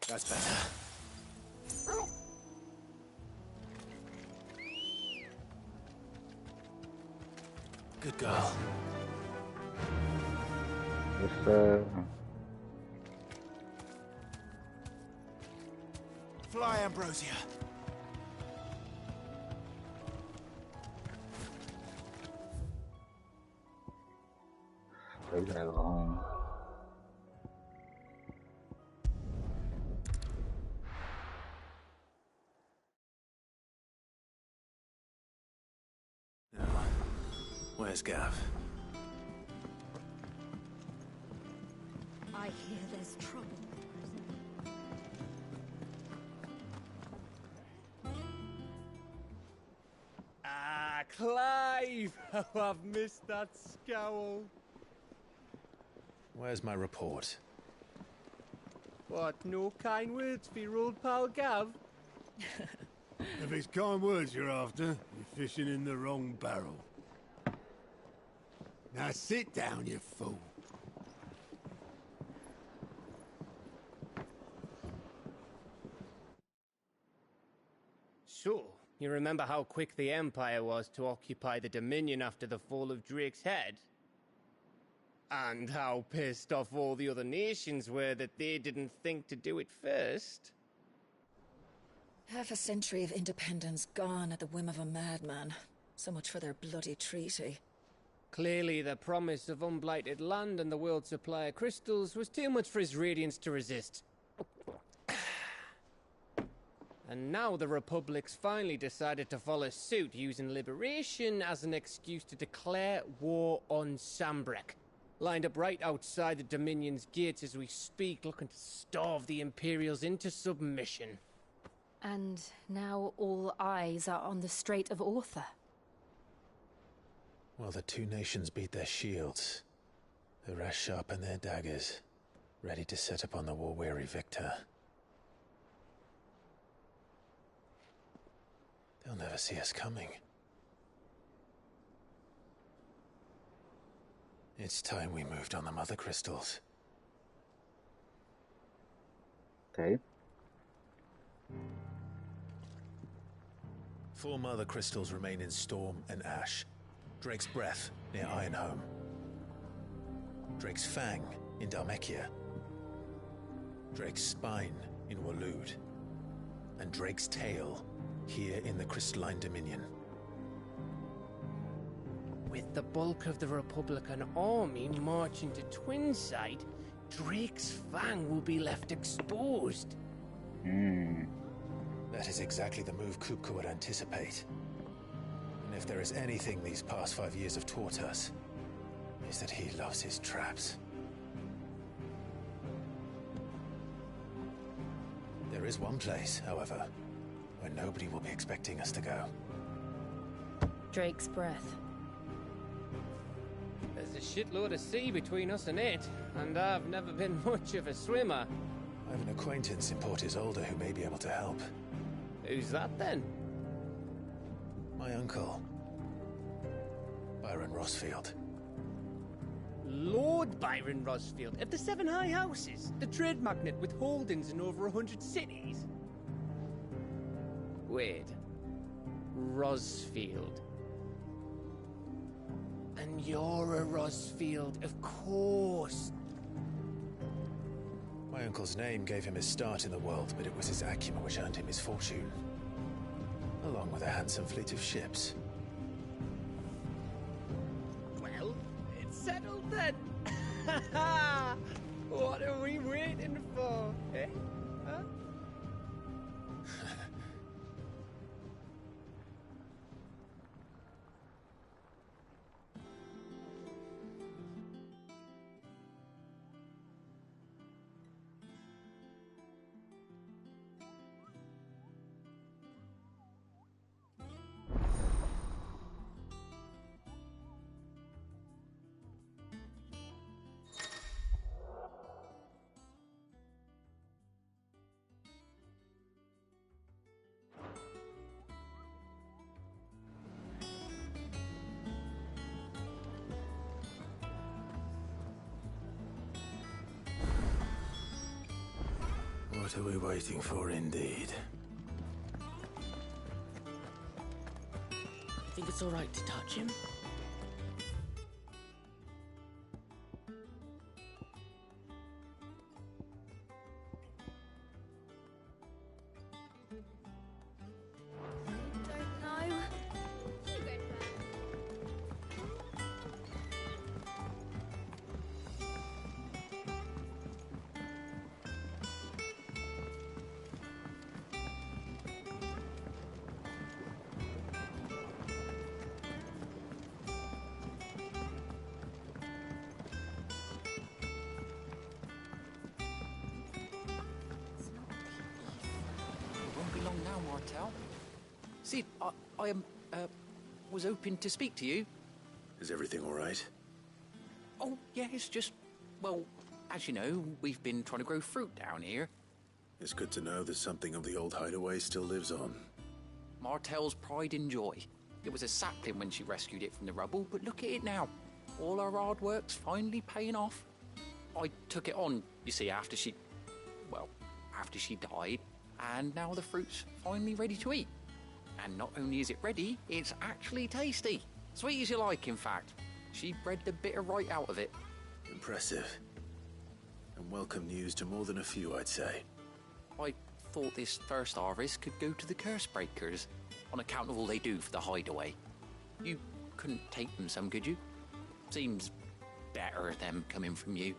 E: That's better. Good girl.
A: Yes, sir.
J: Fly, Ambrosia.
A: We gotta go home.
E: Now, where's Gav?
C: I hear there's trouble.
U: Ah, Clive! Oh, I've missed that scowl.
E: Where's my report?
U: What, no kind words for your old pal Gav?
D: If it's kind words you're after, you're fishing in the wrong barrel. Now sit down, you fool.
U: So, you remember how quick the Empire was to occupy the Dominion after the fall of Drake's Head? And how pissed off all the other nations were that they didn't think to do it first?
I: Half a century of independence gone at the whim of a madman. So much for their bloody treaty.
U: Clearly, the promise of unblighted land and the world's supply of crystals was too much for his radiance to resist. And now the Republic's finally decided to follow suit, using liberation as an excuse to declare war on Sambrek. Lined up right outside the Dominion's gates as we speak, looking to starve the Imperials into submission.
I: And now all eyes are on the Strait of Author.
E: While the two nations beat their shields, the rest sharpen their daggers, ready to set upon the war-weary victor. They'll never see us coming. It's time we moved on the Mother Crystals.
A: Okay.
E: 4 Mother Crystals remain in Storm and Ash. Drake's Breath near Ironhome. Drake's Fang in Dhalmekia. Drake's Spine in Waloed. And Drake's Tail here in the Crystalline Dominion.
U: With the bulk of the Republican army marching to Twinside, Drake's Fang will be left exposed.
E: That is exactly the move Kupka would anticipate. And if there is anything these past 5 years have taught us, is that he loves his traps. There is one place, however, where nobody will be expecting us to go.
I: Drake's Breath.
U: There's a shitload of sea between us and it, and I've never been much of a swimmer.
E: I have an acquaintance in Port Isolde who may be able to help.
U: Who's that then?
E: My uncle, Byron Rosfield.
U: Lord Byron Rosfield of the Seven High Houses, the trade magnate with holdings in over 100 cities. Wait, Rosfield. And you're a Rosfield, of course.
E: My uncle's name gave him his start in the world, but it was his acumen which earned him his fortune. Along with a handsome fleet of ships.
U: Well, it's settled then. What are we waiting for, eh? Huh?
E: What are we waiting for, indeed?
N: Think it's all right to touch him?
H: Sid, I was hoping to speak to you.
E: Is everything all right?
H: Oh, yeah, it's just, well, as you know, we've been trying to grow fruit down here.
E: It's good to know that something of the old hideaway still lives on.
H: Martel's pride and joy. It was a sapling when she rescued it from the rubble, but look at it now. All our hard work's finally paying off. I took it on, you see, after she died, and now the fruit's finally ready to eat. And not only is it ready, it's actually tasty. Sweet as you like, in fact. She bred the bitter right out of it.
E: Impressive. And welcome news to more than a few, I'd say.
H: I thought this first harvest could go to the curse breakers, on account of all they do for the hideaway. You couldn't take them some, could you? Seems better them coming from you.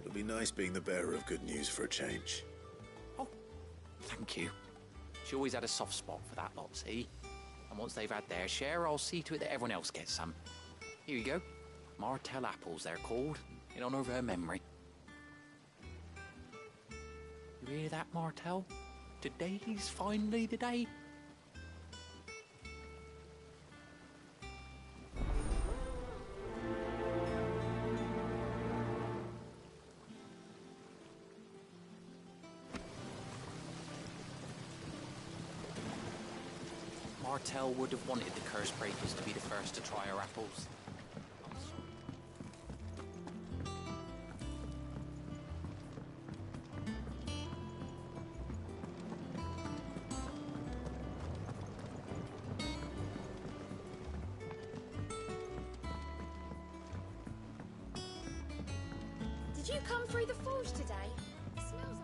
E: It'll be nice being the bearer of good news for a change.
H: Thank you. She always had a soft spot for that lot, see? And once they've had their share, I'll see to it that everyone else gets some. Here you go. Martell apples, they're called, in honor of her memory. You hear that, Martell? Today's finally the day. Martell would have wanted the Curse Breakers to be the first to try her apples.
G: Did you come through the forge today? It smells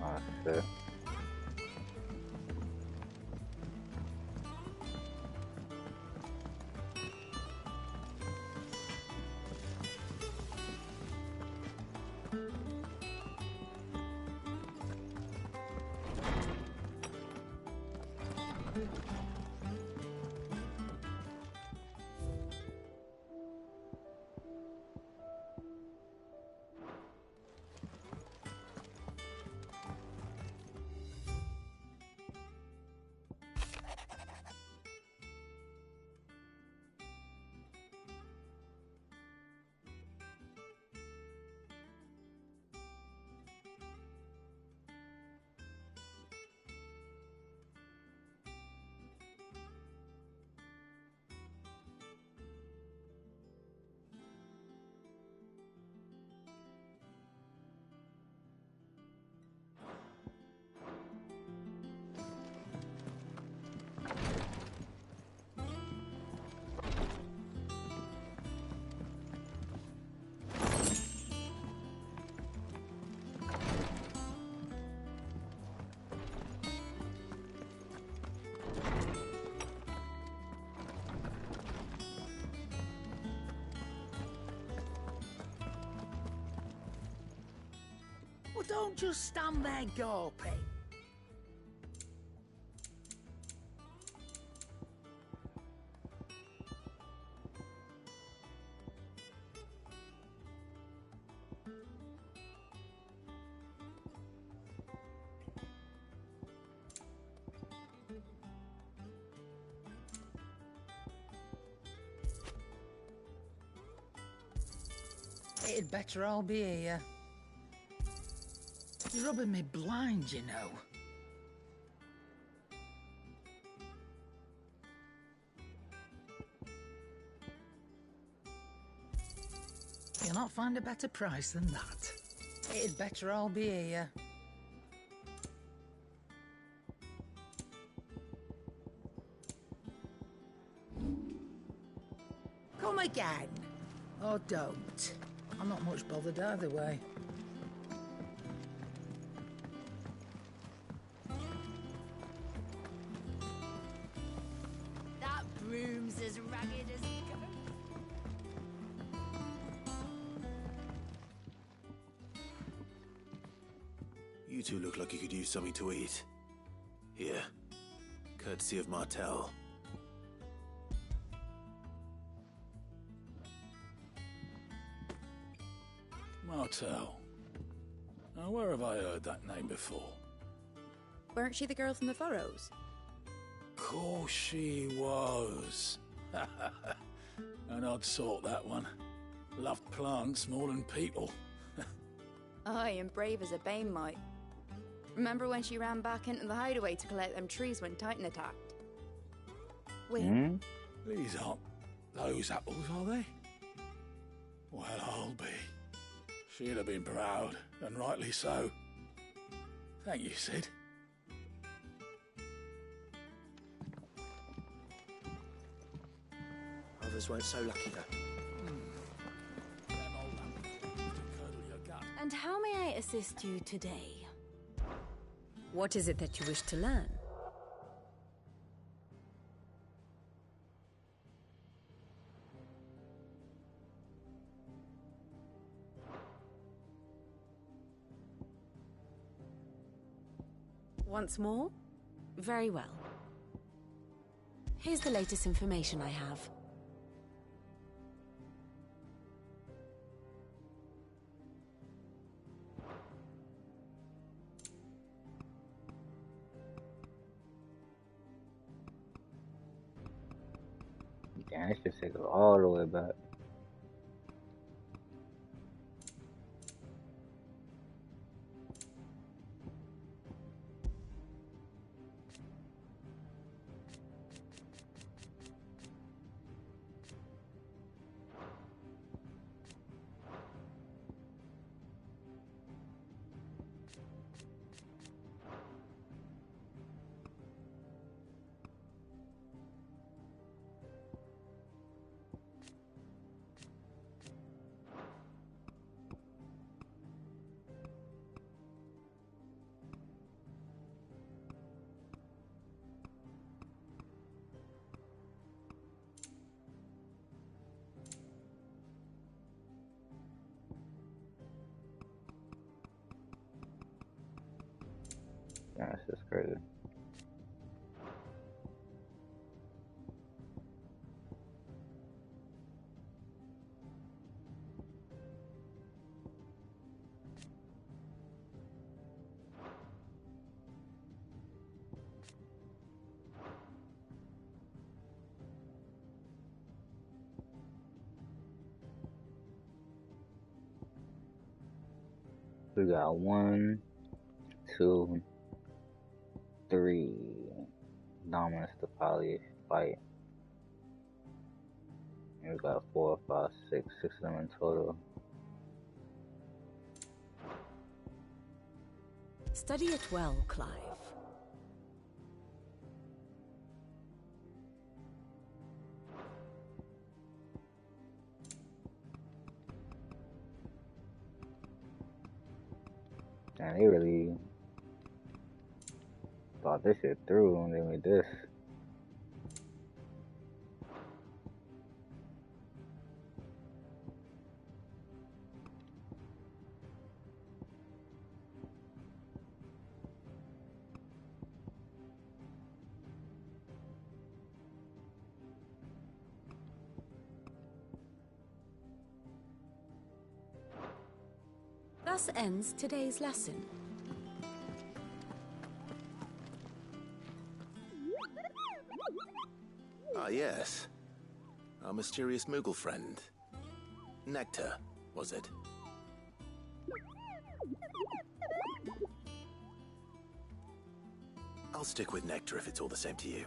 A: Oh, shit.
S: Well, don't just stand there gawping. It'd better all be here. You're rubbing me blind, you know. You'll not find a better price than that. It'd better all be here. Come again. Or don't. I'm not much bothered either way.
G: That broom's as ragged as it goes.
E: You two look like you could use something to eat. Here. Courtesy of Martell.
D: Martell. Now, where have I heard that name before?
V: Weren't she the girl from the Furrows?
D: Course she was. An odd sort, that one. Loved plants more than people.
V: Aye, and brave as a bane might. Remember when she ran back into the hideaway to collect them trees when Titan attacked? Wait.
D: These aren't those apples, are they? Well, I'll be. She'd have been proud, and rightly so. Thank you, Sid.
J: Others weren't so lucky, though.
C: And how may I assist you today?
I: What is it that you wish to learn?
C: Once more? Very well. Here's the latest information I have.
A: Damn, this just takes us all the way back. Yeah, that's just crazy. We got 1, 2, 3 dominance to probably fight. And we got 4, 5, 6 of them in total.
C: Study it well, Clive.
A: And they really thought this shit through when they made this.
C: Thus ends today's lesson.
E: Ah, yes. Our mysterious Moogle friend. Nectar, was it? I'll stick with Nectar if it's all the same to you.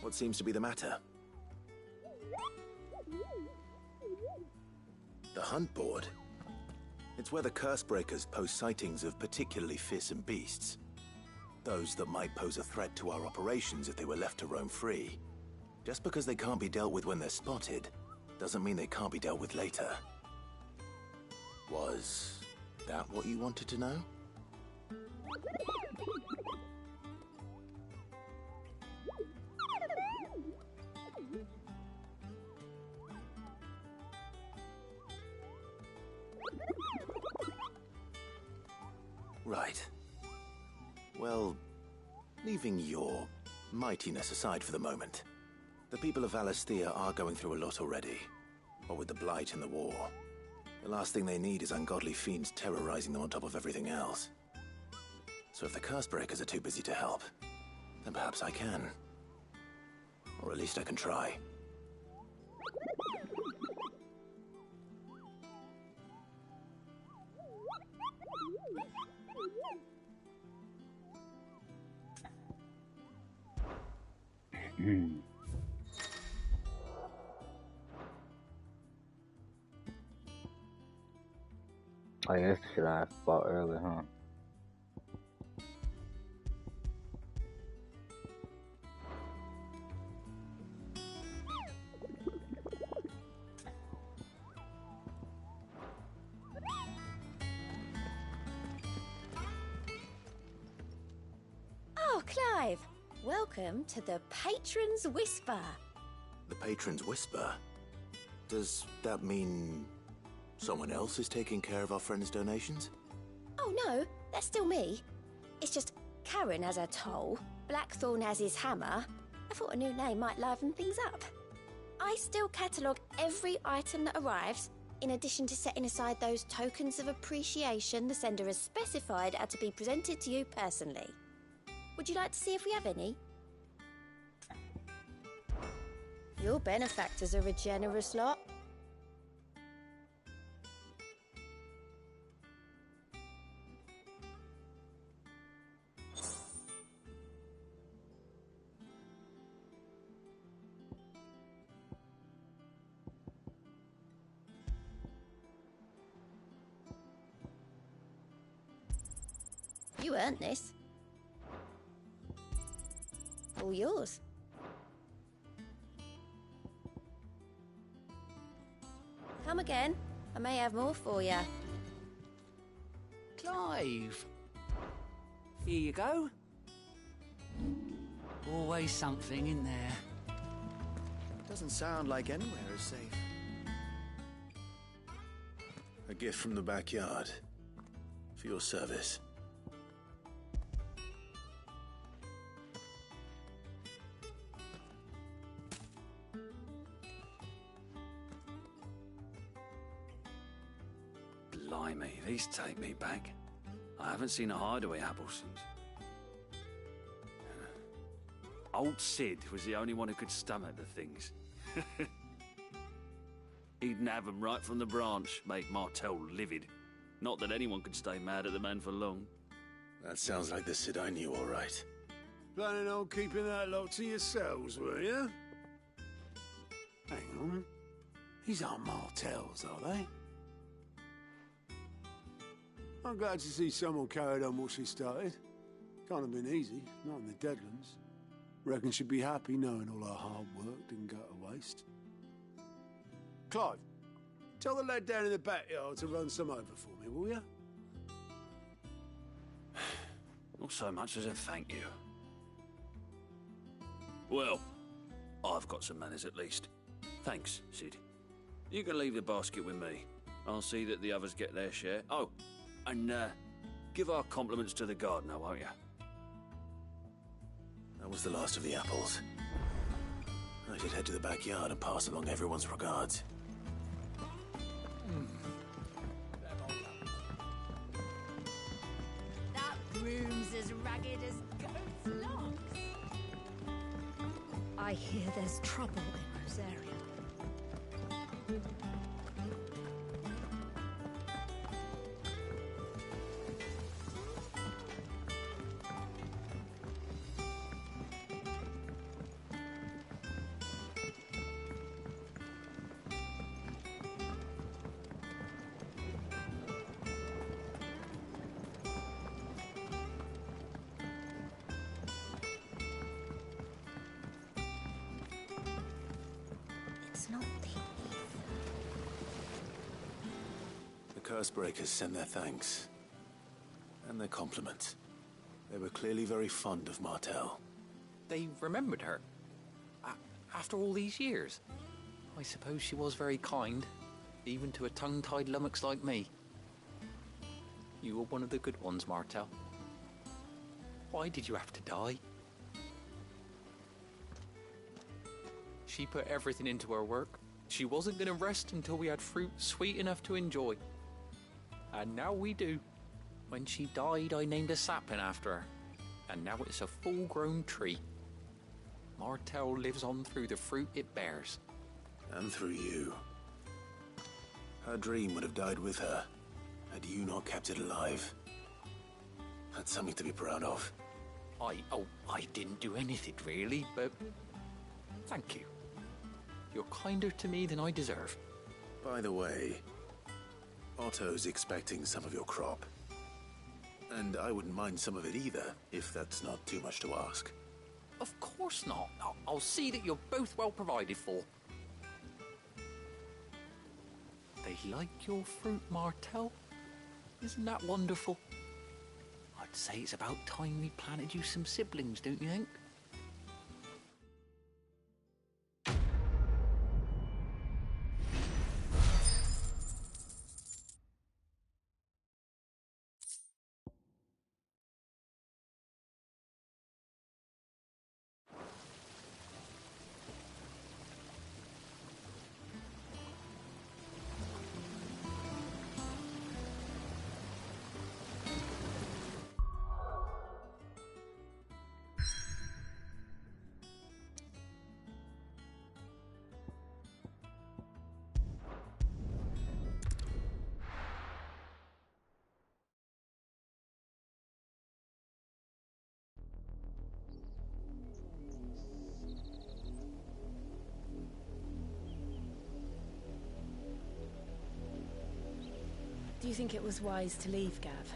E: What seems to be the matter? The hunt board? It's where the Cursebreakers post sightings of particularly fearsome beasts. Those that might pose a threat to our operations if they were left to roam free. Just because they can't be dealt with when they're spotted, doesn't mean they can't be dealt with later. Was that what you wanted to know? Right. Well, leaving your mightiness aside for the moment, the people of Valisthea are going through a lot already. What with the Blight and the war. The last thing they need is ungodly fiends terrorizing them on top of everything else. So if the Cursebreakers are too busy to help, then perhaps I can. Or at least I can try.
A: Oh, yeah, that's the shit I fought earlier, huh?
V: Oh, Clive! Welcome to the Patron's Whisper.
E: The Patron's Whisper? Does that mean someone else is taking care of our friend's donations?
V: Oh no, that's still me. It's just,
L: Karen has her toll, Blackthorn has his hammer. I thought a new name might liven things up. I still catalogue every item that arrives, in addition to setting aside those tokens of appreciation the sender has specified are to be presented to you personally. Would you like to see if we have any? Your benefactors are a generous lot. You earned this. All yours. Come again. I may have more for you.
N: Clive! Here you go. Always something in there.
J: Doesn't sound like anywhere is safe.
E: A gift from the backyard. For your service.
N: Blimey, these take me back. I haven't seen a hideaway apple since. Old Sid was the only one who could stomach the things. He'd nab 'em right from the branch, make Martell livid. Not that anyone could stay mad at the man for long.
E: That sounds like the Sid I knew, all right.
D: Planning on keeping that lot to yourselves, were you? Hang on. These aren't Martells, are they? I'm glad to see someone carried on what she started. Can't have been easy, not in the Deadlands. Reckon she'd be happy knowing all her hard work didn't go to waste. Clive, tell the lad down in the backyard to run some over for me, will you?
N: Not so much as a thank you. Well, I've got some manners at least. Thanks, Sid. You can leave the basket with me. I'll see that the others get their share. Oh, and give our compliments to the gardener, won't you?
E: That was the last of the apples. I should head to the backyard and pass along everyone's regards.
C: That broom's as ragged as goat's locks. I hear there's trouble in Rosaria.
L: It's not the
E: The Cursebreakers send their thanks. And their compliments. They were clearly very fond of Martell.
H: They remembered her. After all these years. I suppose she was very kind, even to a tongue-tied lummox like me. You were one of the good ones, Martell. Why did you have to die? She put everything into her work. She wasn't going to rest until we had fruit sweet enough to enjoy. And now we do. When she died, I named a sapling after her. And now it's a full-grown tree. Martell lives on through the fruit it bears.
E: And through you. Her dream would have died with her, had you not kept it alive. That's something to be proud of.
H: I didn't do anything really, but thank you. You're kinder to me than I deserve.
E: By the way, Otto's expecting some of your crop. And I wouldn't mind some of it either, if that's not too much to ask.
H: Of course not. I'll see that you're both well provided for. They like your fruit, Martell. Isn't that wonderful? I'd say it's about time we planted you some siblings, don't you think?
I: Do you think it was wise to leave, Gav?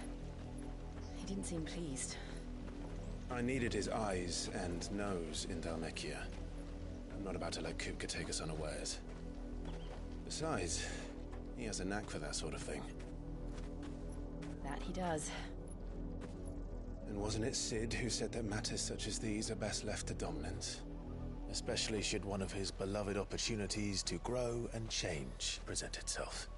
I: He didn't seem pleased.
K: I needed his eyes and nose in Dhalmekia. I'm not about to let Kupka take us unawares. Besides, he has a knack for that sort of thing.
I: That he does.
K: And wasn't it Cid who said that matters such as these are best left to dominance? Especially should one of his beloved opportunities to grow and change present itself.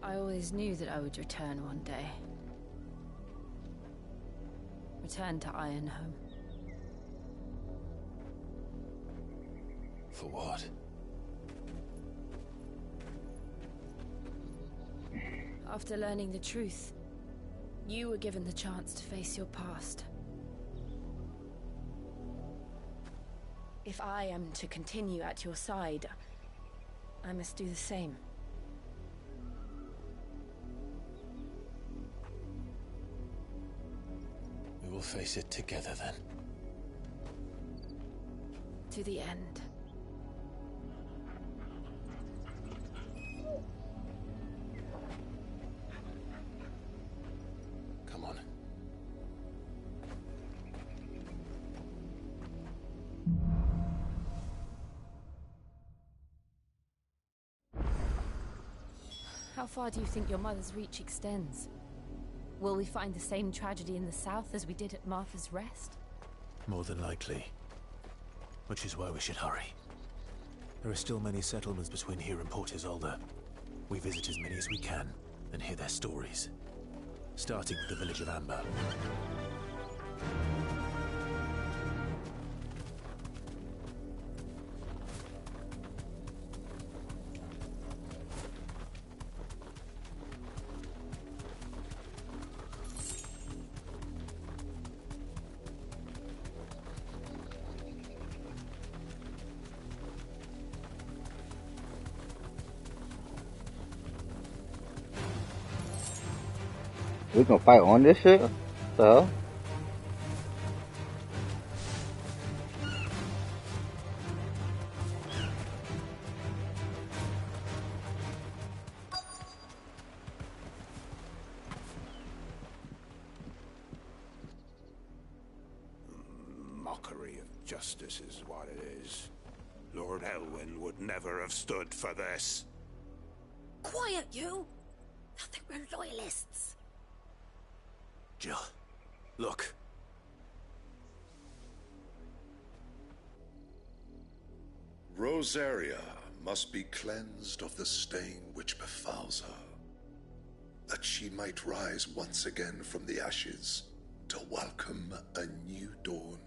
I: I always knew that I would return one day. Return to Ironhome.
K: For what?
I: After learning the truth, you were given the chance to face your past. If I am to continue at your side, I must do the same.
K: We will face it together then.
I: To the end.
K: Come on.
I: How far do you think your mother's reach extends? Will we find the same tragedy in the south as we did at Martha's Rest?
E: More than likely. Which is why we should hurry. There are still many settlements between here and Port Isolde. We visit as many as we can and hear their stories. Starting with the village of Amber.
A: We gonna fight on this shit? What the hell?
D: Mockery of justice is what it is. Lord Elwyn would never have stood for this.
L: Quiet, you! Thought they were loyalists.
E: Jill, look.
F: Rosaria must be cleansed of the stain which befouls her, that she might rise once again from the ashes to welcome a new dawn.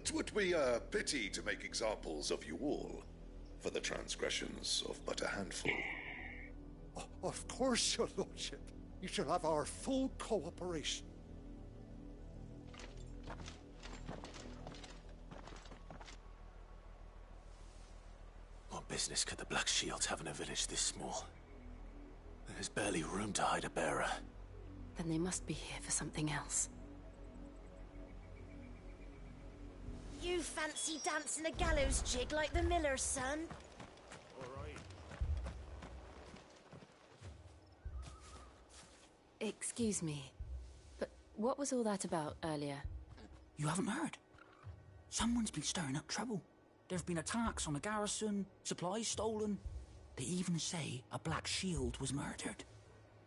F: 'Twould be a pity to make examples of you all, for the transgressions of but a handful.
S: Of course, your lordship. You shall have our full cooperation.
E: What business could the Black Shields have in a village this small? There's barely room to hide a bearer.
I: Then they must be here for something else.
L: You fancy dancing a gallows jig like the miller's son?
I: Excuse me, but what was all that about earlier?
Q: You haven't heard? Someone's been stirring up trouble. There have been attacks on the garrison, supplies stolen. They even say a Black Shield was murdered.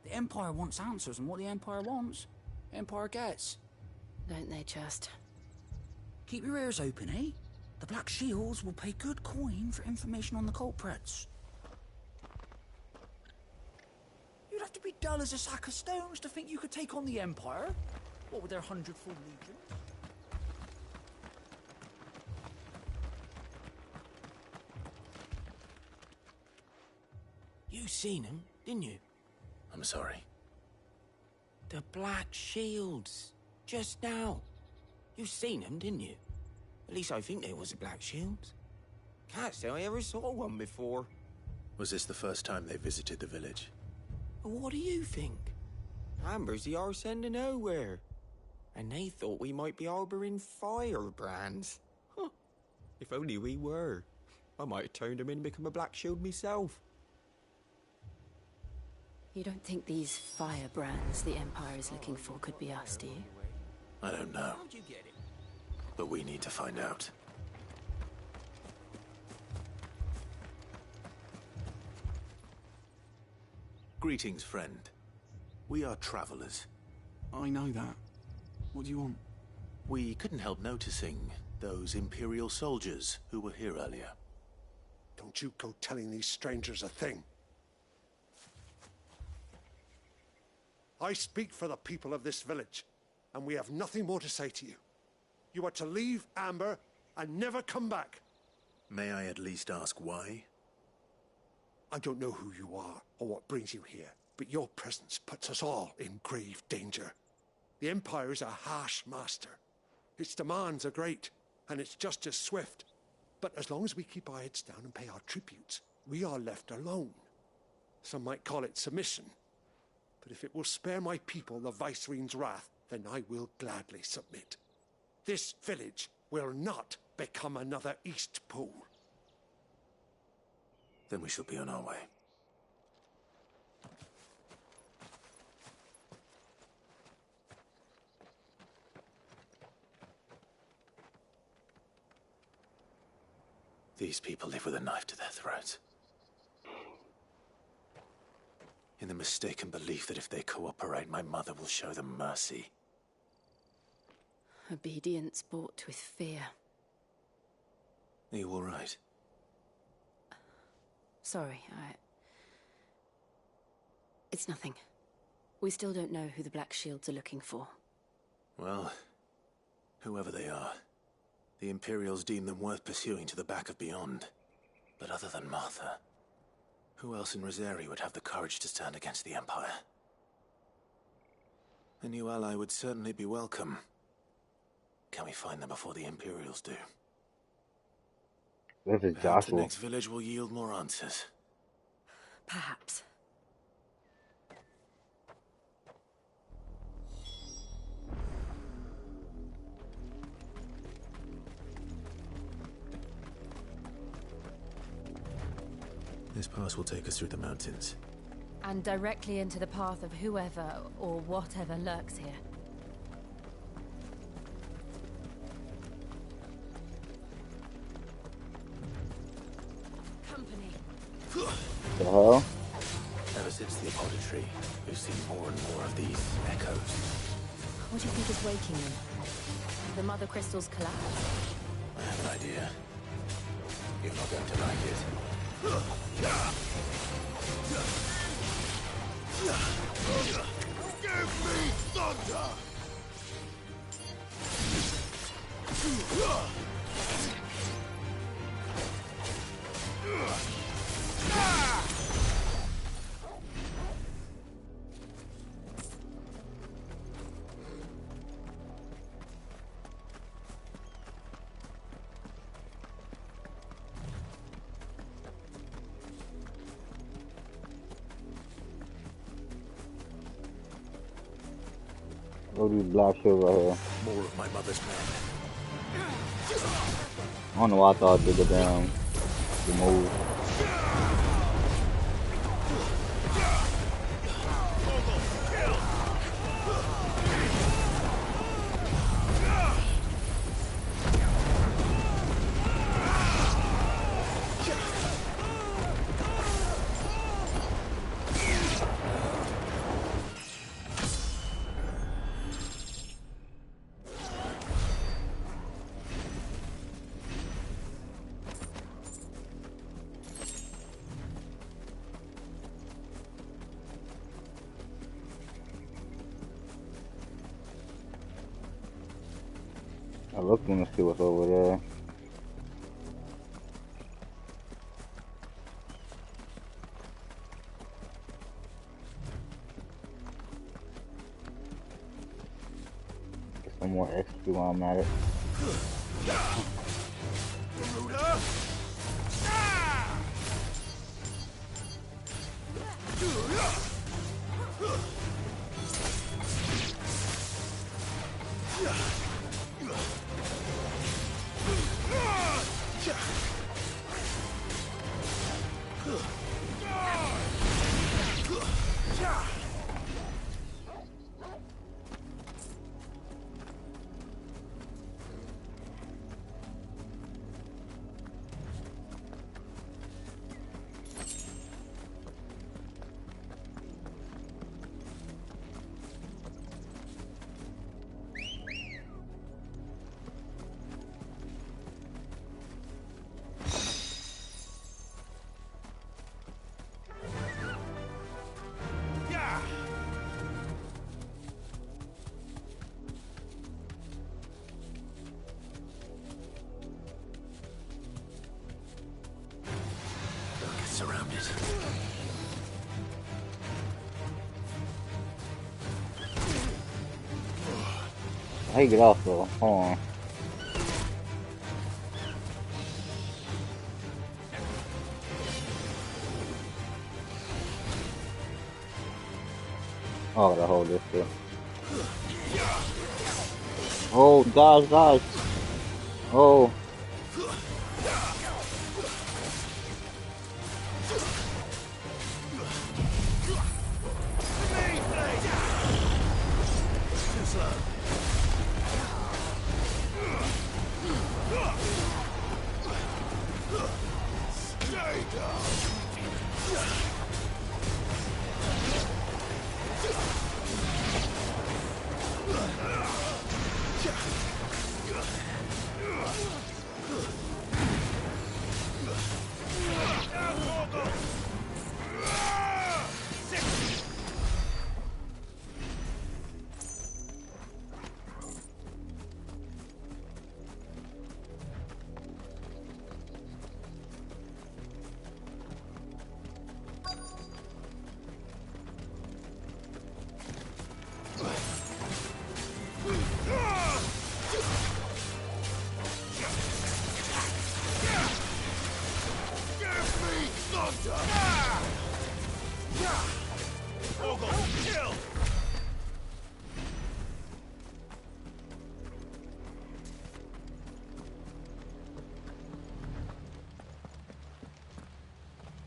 Q: The Empire wants answers, and what the Empire wants, the Empire gets.
I: Don't they just?
Q: Keep your ears open, eh? The Black Shields will pay good coin for information on the culprits. You'd have to be dull as a sack of stones to think you could take on the Empire. What with their 100-fold legion?
R: You seen him, didn't you?
E: I'm sorry.
R: The Black Shields. Just now. You seen him, didn't you? At least I think there was a Black Shield. Can't say I ever saw one before.
E: Was this the first time they visited the village?
R: What do you think? Amber's the arse end of nowhere. And they thought we might be harboring firebrands. Huh. If only we were. I might have turned them in and become a Black Shield myself.
I: You don't think these firebrands the Empire is looking for could be us, do you?
E: I don't know. But we need to find out. Greetings, friend. We are travelers.
B: I know that. What do you want?
E: We couldn't help noticing those Imperial soldiers who were here earlier.
D: Don't you go telling these strangers a thing. I speak for the people of this village, and we have nothing more to say to you. You are to leave Amber and never come back.
E: May I at least ask why?
D: I don't know who you are or what brings you here, but your presence puts us all in grave danger. The Empire is a harsh master. Its demands are great, and its justice swift. But as long as we keep our heads down and pay our tributes, we are left alone. Some might call it submission. But if it will spare my people the Viceroy's wrath, then I will gladly submit. This village will not become another Eastpool.
E: Then we shall be on our way. These people live with a knife to their throats. In the mistaken belief that if they cooperate, my mother will show them mercy.
I: Obedience bought with fear.
E: Are you all right?
I: Sorry, It's nothing. We still don't know who the Black Shields are looking for.
E: Well, whoever they are, the Imperials deem them worth pursuing to the back of beyond. But other than Martha, who else in Rosari would have the courage to stand against the Empire? A new ally would certainly be welcome. Can we find them before the Imperials do?
A: This is
E: Perhaps the
A: Joshua.
E: next village will yield more answers.
I: Perhaps.
E: This pass will take us through the mountains.
I: And directly into the path of whoever or whatever lurks here. Company.
A: The hell?
E: Ever since the apothecary, we've seen more and more of these echoes.
I: What do you think is waking them? The Mother Crystal's collapse?
E: I have an idea. You're not going to like it.
M: Give me thunder!
A: Look at these Black Shields right here.
E: More of my mother's men.
A: I don't know why I thought I did the damn the move. I look want to see what's over there. Get some more XP while I'm at it.
E: Surrounded.
A: How you get off though? Hold on. Oh, I gotta hold this shit. Oh, dodge. Oh.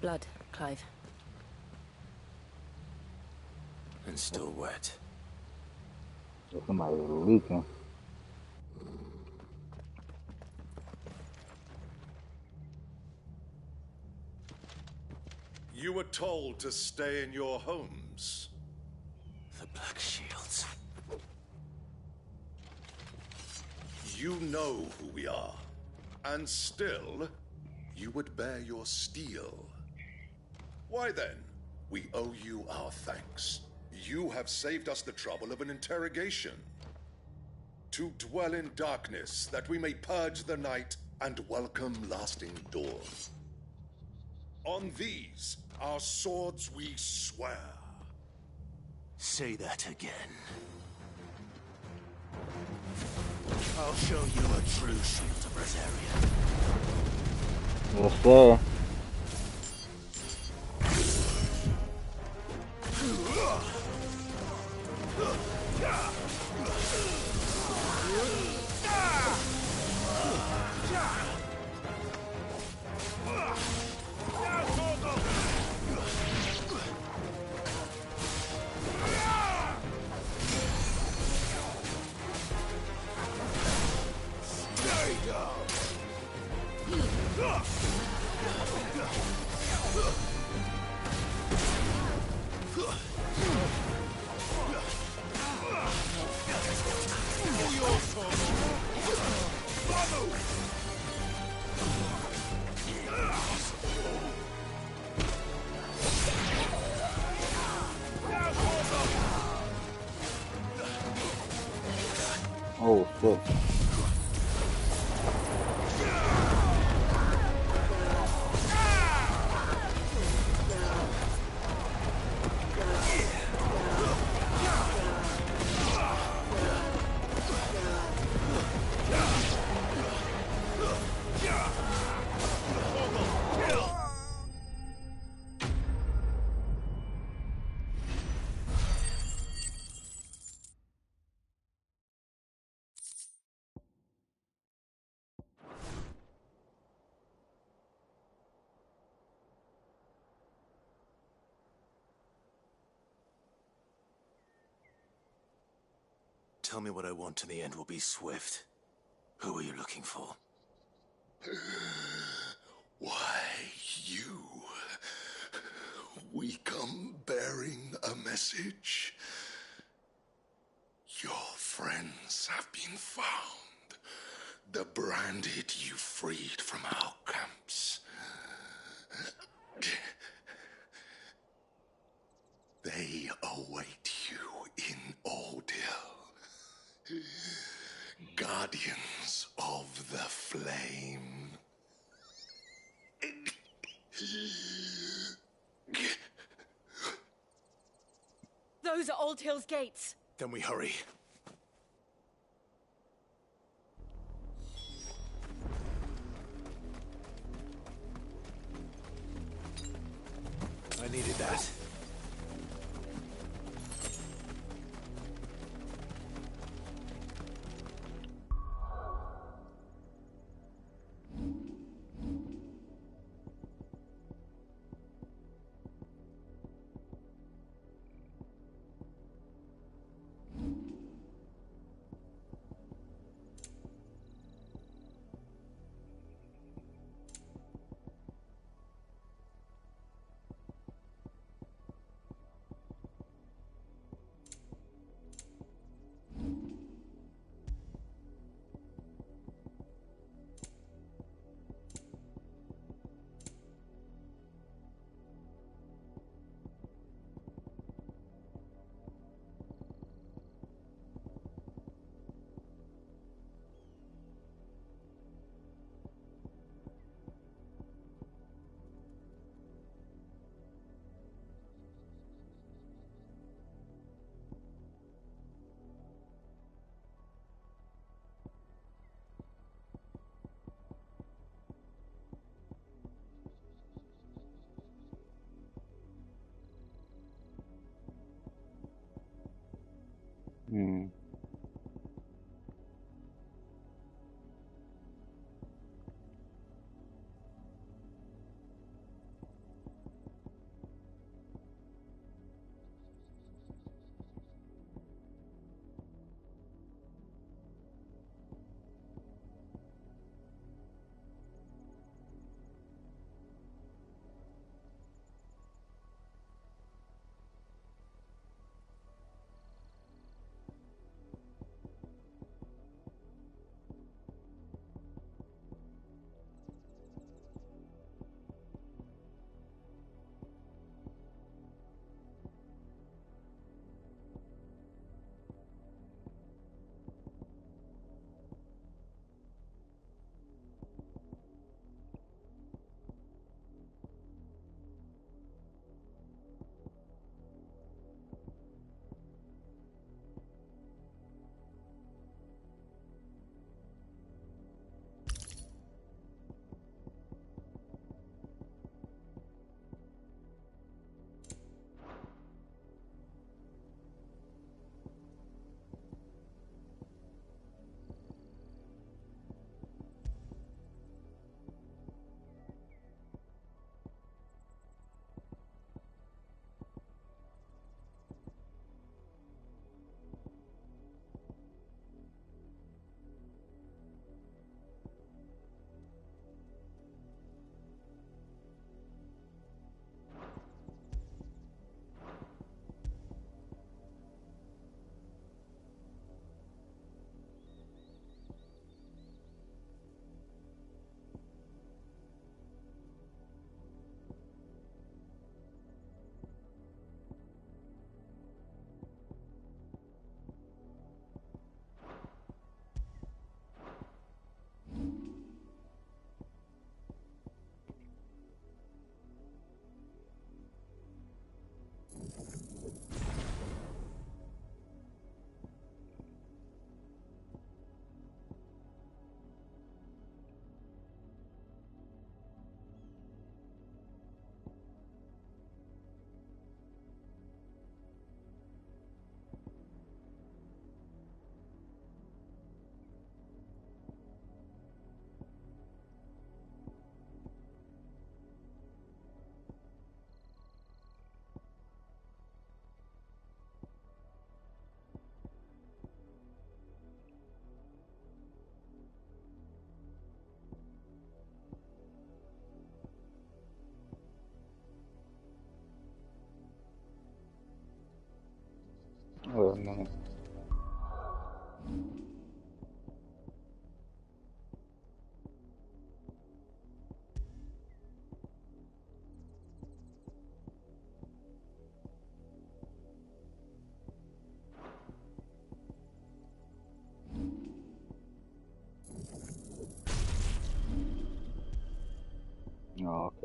I: Blood, Clive.
E: And still wet.
A: Somebody's leaking.
F: You were told to stay in your homes.
E: The Black Shields.
F: You know who we are. And still, you would bear your steel. Why then, we owe you our thanks. You have saved us the trouble of an interrogation. To dwell in darkness, that we may purge the night and welcome lasting dawn. On these, our swords we swear.
E: Say that again. I'll show you a true shield of Rosaria.
A: Yes, sir. Oh, shit.
E: Tell me what I want and the end will be swift. Who are you looking for?
F: Why, you. We come bearing a message. Your friends have been found. The branded you freed from our camps. They await you in Ordil. Guardians of the Flame.
I: Those are Old Hill's gates.
E: Then we hurry. I needed that.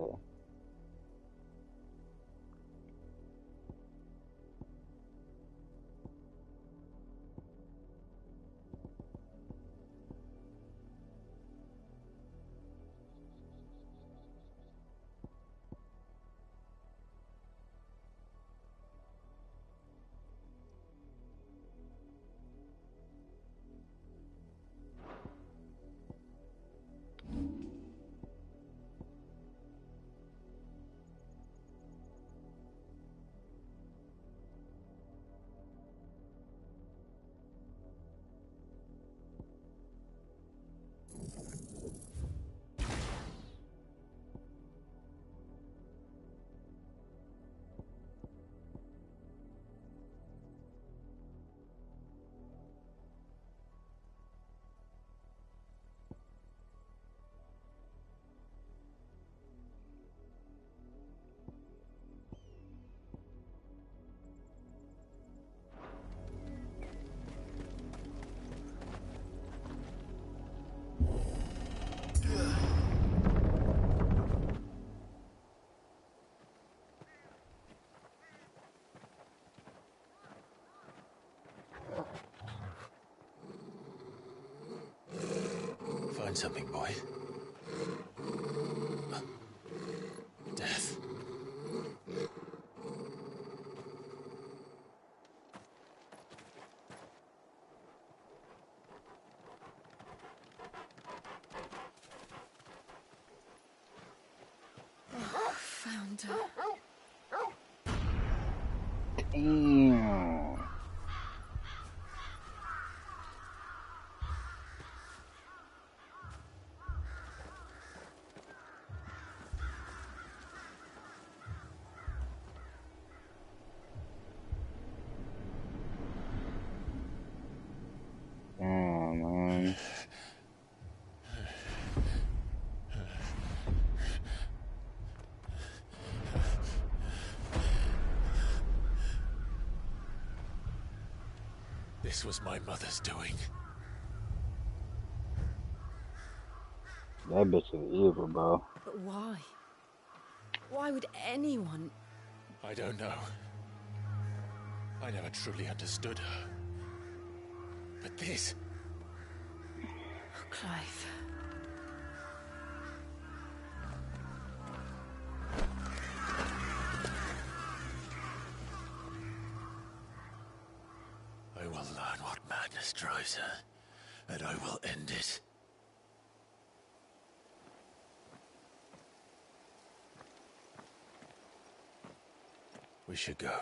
A: Okay.
K: Find something, boy. Death.
I: Oh, found her.
A: Damn. Damn, man.
K: This was my mother's doing.
A: That bitch is evil, bro.
I: But why? Why would anyone...
K: I don't know. I never truly understood her. But this...
I: Oh, Clive.
K: I will learn what madness drives her, and I will end it. We should go.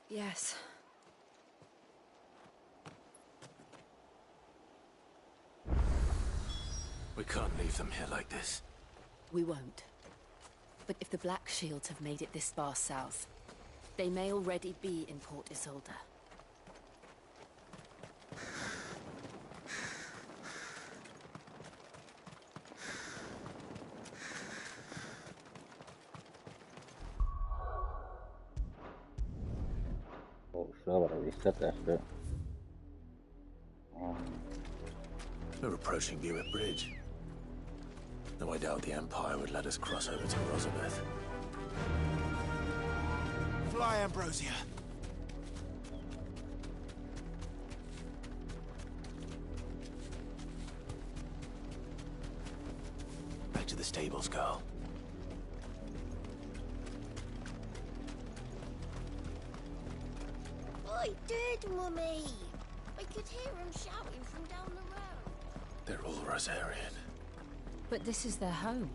I: Yes.
K: We can't leave them here like this.
I: We won't. But if the Black Shields have made it this far south, they may already be in Port Isolde.
A: Oh, so I gotta reset that shit.
K: We're approaching Buick Bridge. Though I doubt the Empire would let us cross over to Rosabeth.
S: Fly, Ambrosia.
K: Back to the stables, Carl.
L: I did, Mummy. I could hear him shouting from down the road.
K: They're all Rosarian.
I: But this is their home.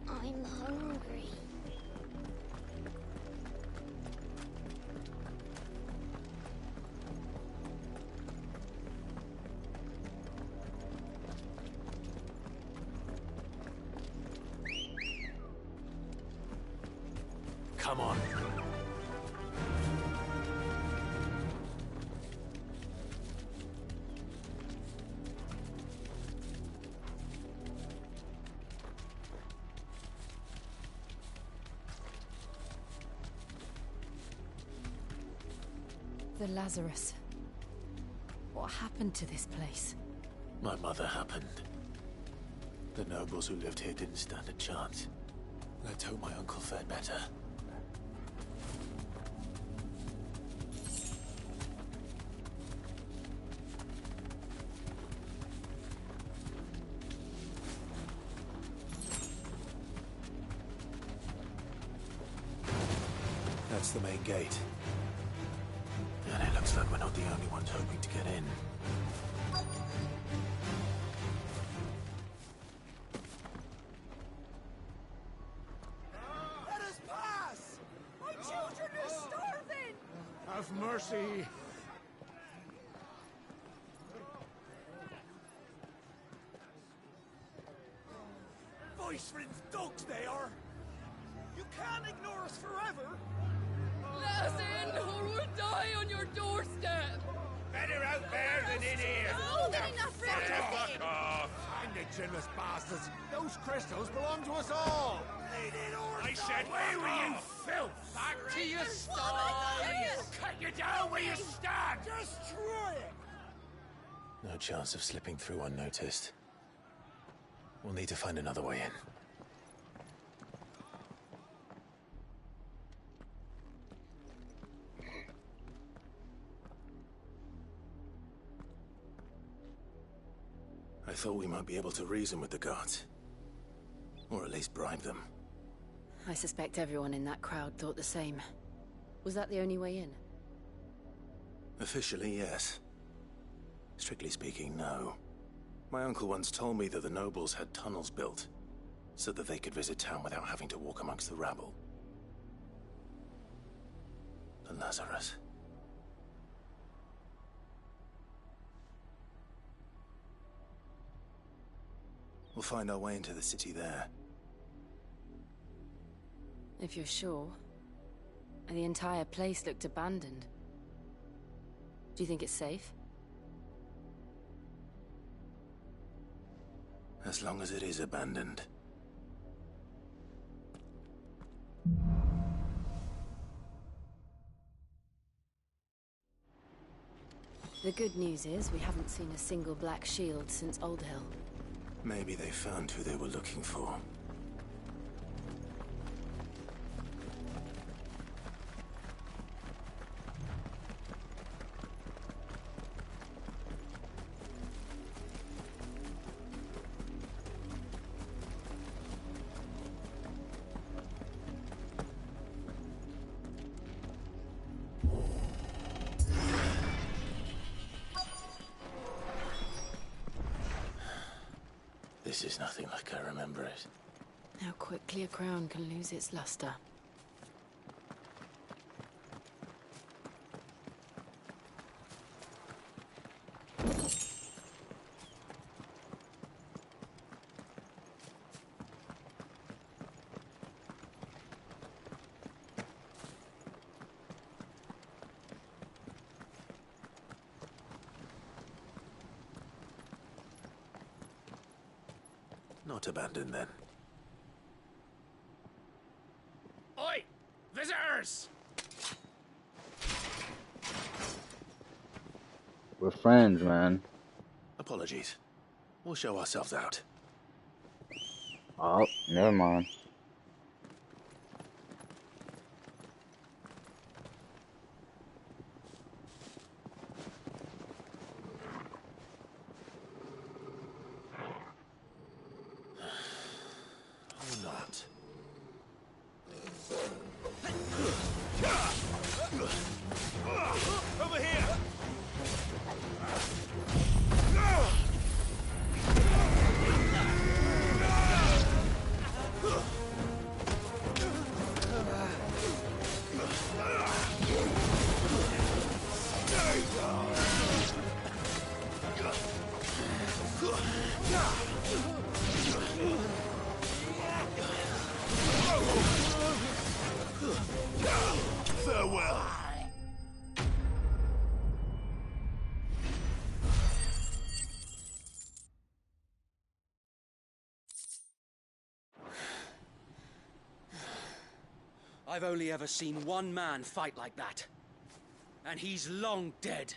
L: I'm hungry.
K: Come on.
I: The Lazarus. What happened to this place?
E: My mother happened. The nobles who lived here didn't stand a chance. Let's hope my uncle fared better. That's the main gate. And it looks like we're not the only ones hoping to get in.
S: Let us pass! My children are starving! Have mercy! Voice-friends dogs they are! You can't ignore us forever!
O: Let us in, or we'll die on your doorstep!
T: Better out there than in here!
L: More than enough for everything!
T: Fuck off!
S: Indigenous bastards! Those crystals belong to us all!
T: I said, away with you, filth! Back to your sties! Cut you down where you stand!
S: Destroy it!
E: No chance of slipping through unnoticed. We'll need to find another way in. I thought we might be able to reason with the guards. Or at least bribe them.
I: I suspect everyone in that crowd thought the same. Was that the only way in?
E: Officially, yes. Strictly speaking, no. My uncle once told me that the nobles had tunnels built, so that they could visit town without having to walk amongst the rabble. The Lazarus. We'll find our way into the city there.
I: If you're sure. The entire place looked abandoned. Do you think it's safe?
E: As long as it is abandoned.
I: The good news is we haven't seen a single black shield since Old Hill.
E: Maybe they found who they were looking for. This is nothing like I remember it.
I: How quickly a crown can lose its luster.
E: Not abandoned, then.
M: Oi! Visitors!
A: We're friends, man.
E: Apologies. We'll show ourselves out.
A: Oh, never mind.
E: Not.
M: Over here!
E: Farewell.
Q: I've only ever seen one man fight like that. And he's long dead.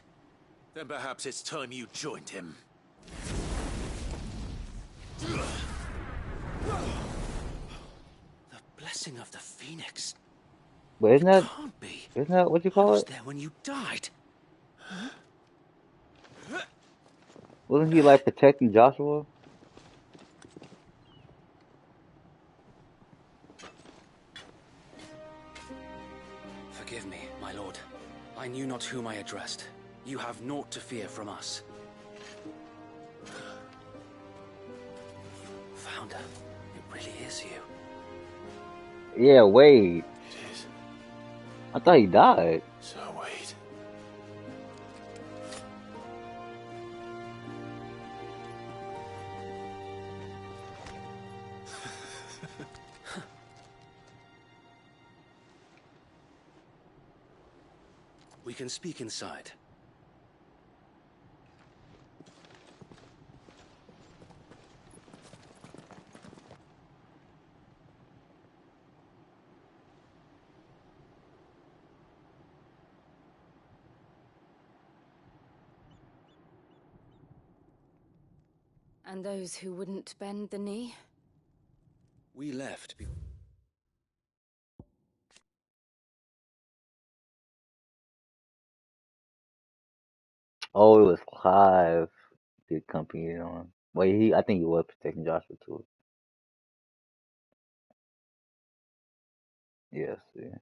E: Then perhaps it's time you joined him.
Q: The blessing of the Phoenix.
A: But isn't that what you
Q: I
A: call
Q: was
A: it?
Q: there when you died.
A: Wasn't he like protecting Joshua?
Q: Forgive me, my lord. I knew not whom I addressed. You have naught to fear from us. Founder, it really is you.
A: Yeah, Wade.
K: It is.
A: I thought he died.
K: So Wade.
Q: We can speak inside.
I: And those who wouldn't bend the knee?
Q: We left.
A: Oh, it was Clive. Did company on. Well, I think he was protecting Joshua too. Yes, yeah.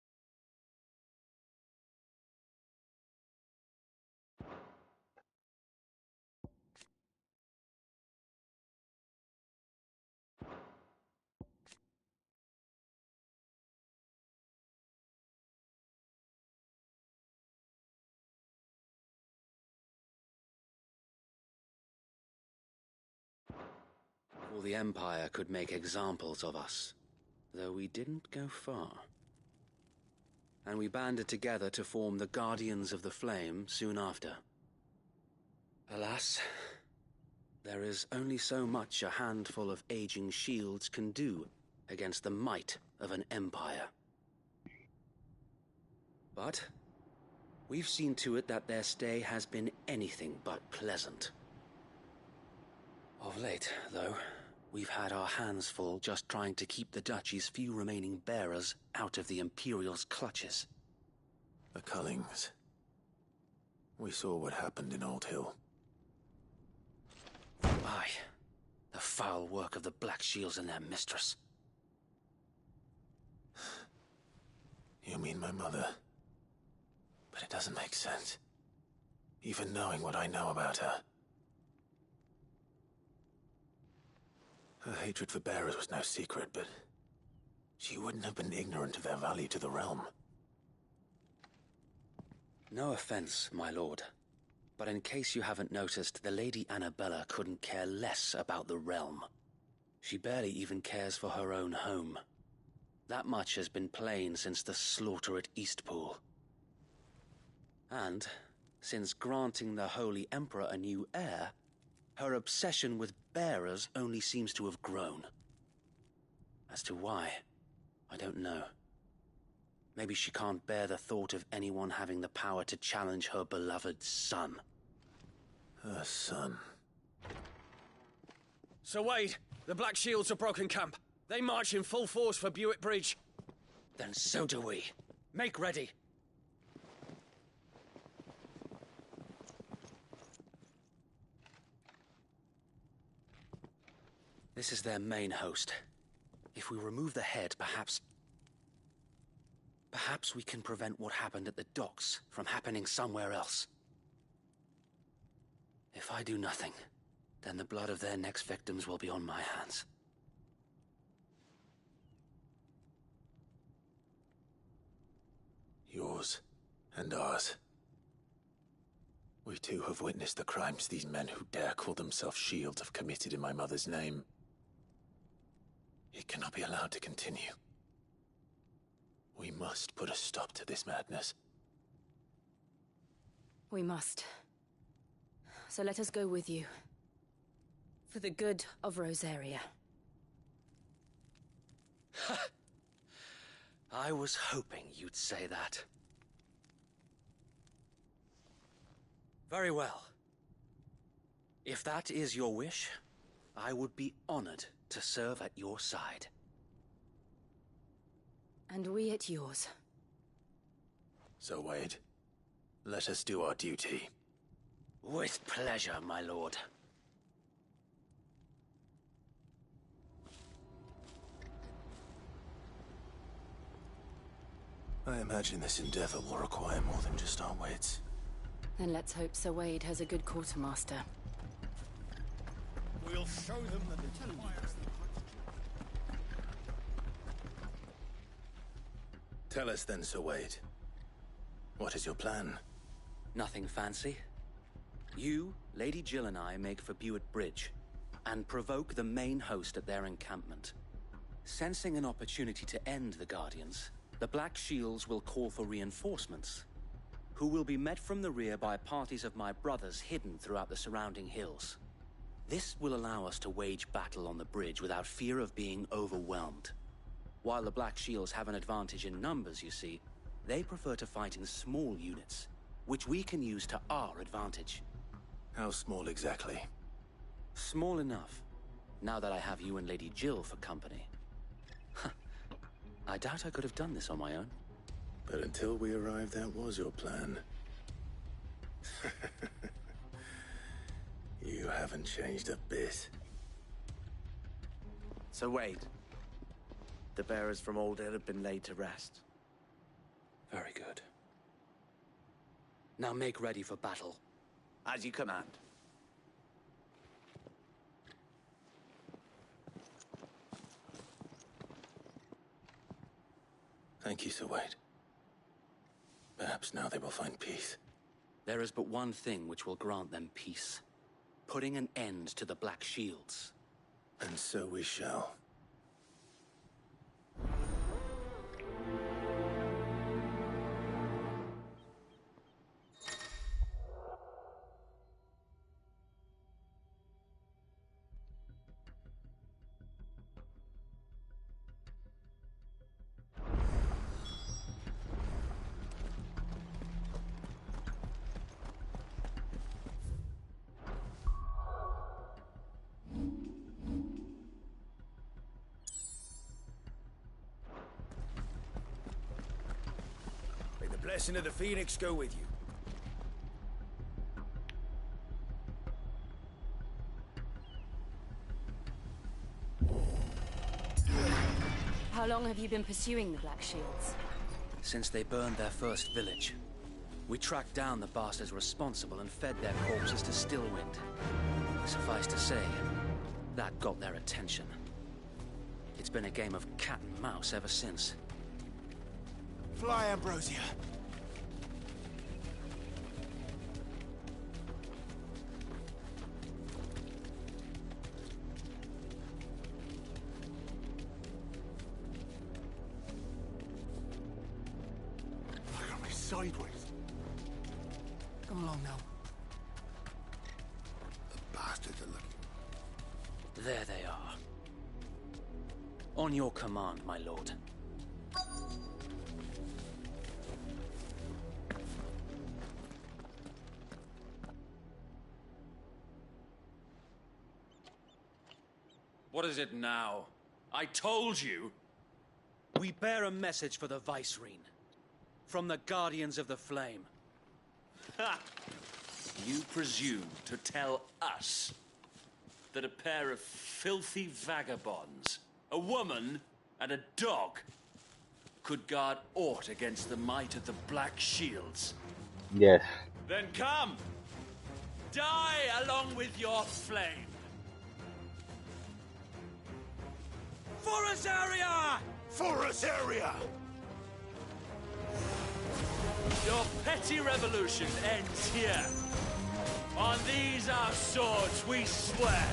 Q: For the Empire could make examples of us, though we didn't go far. And we banded together to form the Guardians of the Flame soon after. Alas, there is only so much a handful of aging shields can do against the might of an empire. But we've seen to it that their stay has been anything but pleasant. Of late, though, we've had our hands full just trying to keep the Duchy's few remaining bearers out of the Imperial's clutches.
K: The Cullings. We saw what happened in Old Hill.
Q: Aye, the foul work of the Black Shields and their mistress.
K: You mean my mother? But it doesn't make sense. Even knowing what I know about her. Her hatred for bearers was no secret, but she wouldn't have been ignorant of their value to the realm.
Q: No offense, my lord, but in case you haven't noticed, the Lady Annabella couldn't care less about the realm. She barely even cares for her own home. That much has been plain since the slaughter at Eastpool. And, since granting the Holy Emperor a new heir, her obsession with bearers only seems to have grown. As to why, I don't know. Maybe she can't bear the thought of anyone having the power to challenge her beloved son.
K: Her son.
P: Sir Wade, the Black Shields have broken camp. They march in full force for Buick Bridge.
Q: Then so do we.
P: Make ready.
Q: This is their main host. If we remove the head, perhaps we can prevent what happened at the docks from happening somewhere else. If I do nothing, then the blood of their next victims will be on my hands.
K: Yours and ours. We too have witnessed the crimes these men who dare call themselves Shields have committed in my mother's name. It cannot be allowed to continue. We must put a stop to this madness.
I: We must. So let us go with you. For the good of Rosaria.
Q: I was hoping you'd say that. Very well. If that is your wish,
G: I would be honored to serve at your side.
I: And we at yours.
E: So, Wade, let us do our duty.
G: With pleasure, my lord.
E: I imagine this endeavor will require more than just our wits.
I: Then let's hope Sir Wade has a good quartermaster.
M: We'll show them that the
E: Tell us then, Sir Wade. What is your plan?
G: Nothing fancy. You, Lady Jill and I make for Buett Bridge, and provoke the main host at their encampment. Sensing an opportunity to end the Guardians, the Black Shields will call for reinforcements, who will be met from the rear by parties of my brothers hidden throughout the surrounding hills. This will allow us to wage battle on the bridge without fear of being overwhelmed. While the Black Shields have an advantage in numbers, you see, they prefer to fight in small units, which we can use to our advantage.
E: How small exactly?
G: Small enough, now that I have you and Lady Jill for company. I doubt I could have done this on my own.
E: But until we arrived, that was your plan. You haven't changed a bit.
G: So Wade, the bearers from Old Ed have been laid to rest. Very good. Now make ready for battle. As you command.
E: Thank you, Sir Wade. Perhaps now they will find peace.
G: There is but one thing which will grant them peace. Putting an end to the Black Shields.
E: And so we shall.
M: May the blessing of the Phoenix go with you.
I: How long have you been pursuing the Black Shields?
G: Since they burned their first village. We tracked down the bastards responsible and fed their corpses to Stillwind. Suffice to say, that got their attention. It's been a game of cat and mouse ever since.
J: Fly, Ambrosia.
D: Look at me sideways.
J: Come along now.
D: The bastards are looking.
G: There they are. On your command, my lord.
N: What is it now? I told you!
G: We bear a message for the Vicereine. From the Guardians of the Flame.
N: Ha! You presume to tell us that a pair of filthy vagabonds, a woman and a dog, could guard aught against the might of the Black Shields?
A: Yes.
N: Then come! Die along with your flame! For Azaria!
M: For Azaria!
N: Your petty revolution ends here. On these our swords we swear.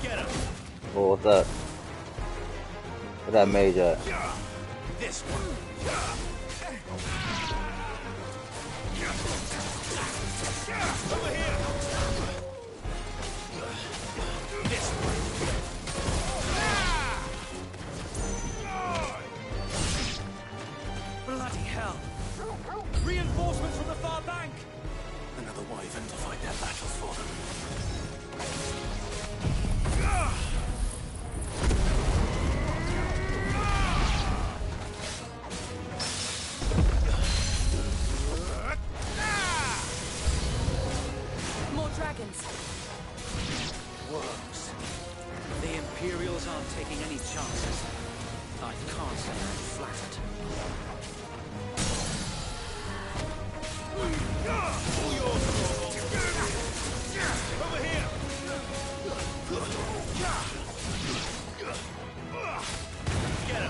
N: Get him.
A: Oh, what's up? What's that Major?
M: This one. Over here. This one.
G: Bloody hell!
P: Reinforcements from the far bank!
E: Another wyvern to fight their battles for them.
I: More dragons.
G: Worms. The Imperials aren't taking any chances. I can't say I'm flattered.
P: Over here! Get him!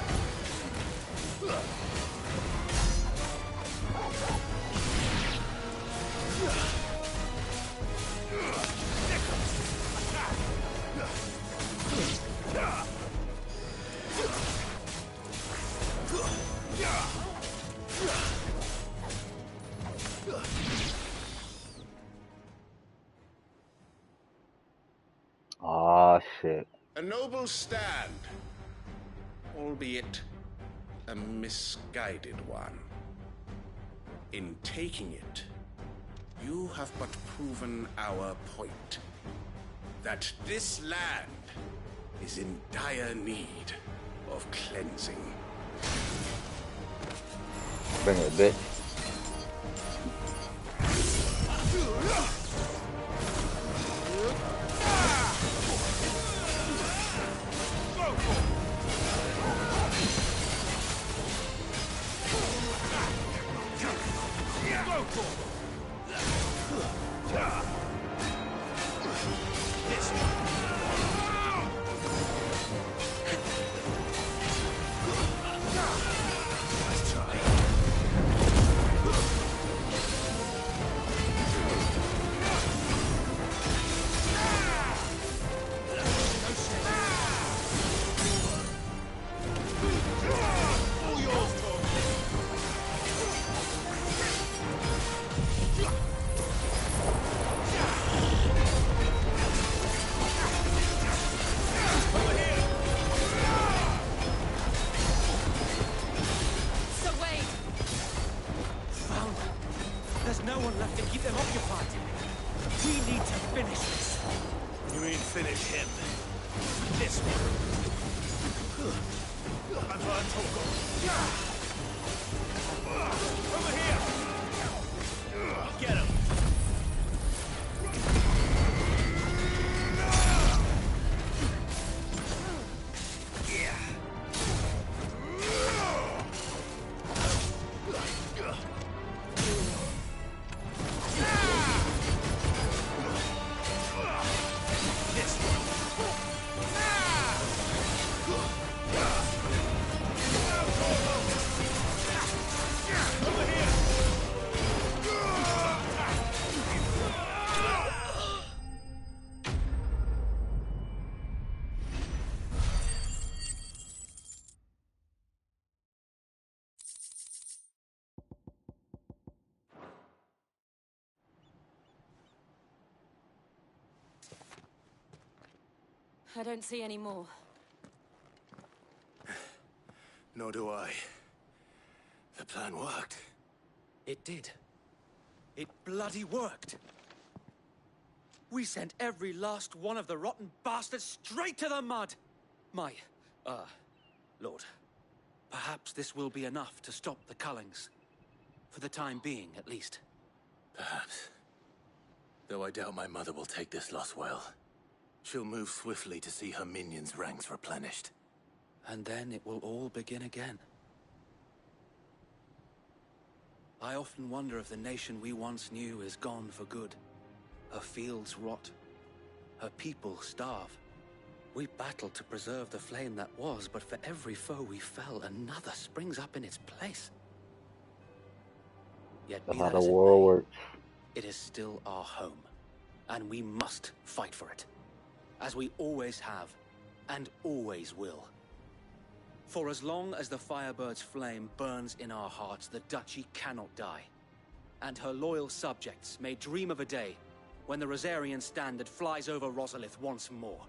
A: Oh shit.
F: A noble stand, albeit a misguided one. In taking it, you have but proven our point. That this land is in dire need of cleansing.
A: Bring it, bitch.
I: I don't see any more.
E: Nor do I. The plan worked.
G: It did. It bloody worked. We sent every last one of the rotten bastards straight to the mud! My, Lord, perhaps this will be enough to stop the Cullings. For the time being, at least.
E: Perhaps. Though I doubt my mother will take this loss well. She'll move swiftly to see her minions' ranks replenished.
G: And then it will all begin again. I often wonder if the nation we once knew is gone for good. Her fields rot. Her people starve. We battled to preserve the flame that was, but for every foe we fell, another springs up in its place. Yet
A: That's
G: be
A: how
G: that
A: the
G: as it
A: world
G: may,
A: works.
G: it is still our home, and we must fight for it. As we always have, and always will. For as long as the Firebird's flame burns in our hearts, the Duchy cannot die. And her loyal subjects may dream of a day when the Rosarian standard flies over Rosalith once more.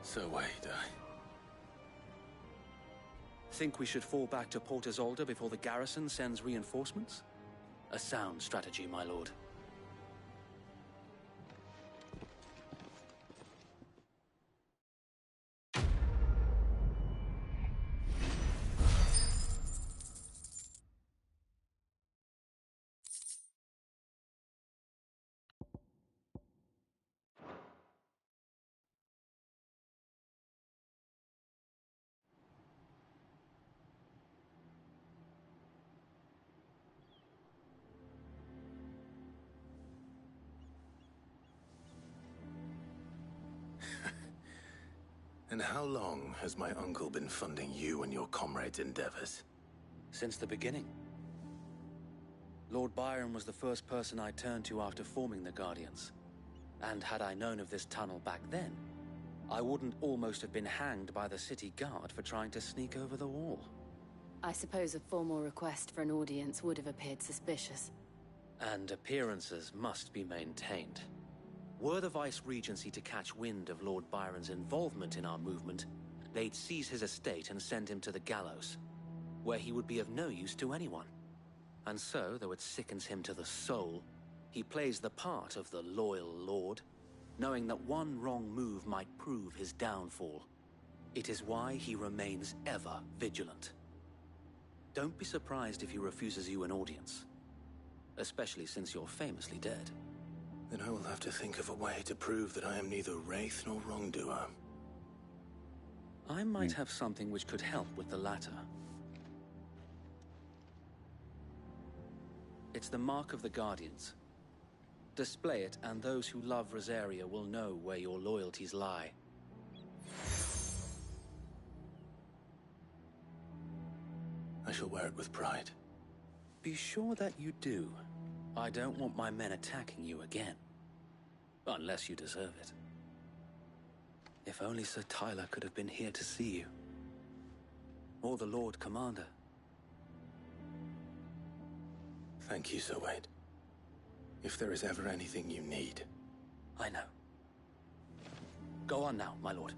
E: So wait,
G: Think we should fall back to Port Isolde before the garrison sends reinforcements? A sound strategy, my lord.
E: And how long has my uncle been funding you and your comrades' endeavors?
G: Since the beginning. Lord Byron was the first person I turned to after forming the Guardians. And had I known of this tunnel back then, I wouldn't almost have been hanged by the city guard for trying to sneak over the wall.
I: I suppose a formal request for an audience would have appeared suspicious.
G: And appearances must be maintained. Were the Vice-Regency to catch wind of Lord Byron's involvement in our movement, they'd seize his estate and send him to the gallows, where he would be of no use to anyone. And so, though it sickens him to the soul, he plays the part of the loyal lord, knowing that one wrong move might prove his downfall. It is why he remains ever vigilant. Don't be surprised if he refuses you an audience, especially since you're famously dead.
E: Then I will have to think of a way to prove that I am neither wraith nor wrongdoer.
G: I might have something which could help with the latter. It's the Mark of the Guardians. Display it, and those who love Rosaria will know where your loyalties lie.
E: I shall wear it with pride.
G: Be sure that you do. I don't want my men attacking you again. Unless you deserve it. If only Sir Tyler could have been here to see you. Or the Lord Commander.
E: Thank you, Sir Wade. If there is ever anything you need.
G: I know. Go on now, my lord.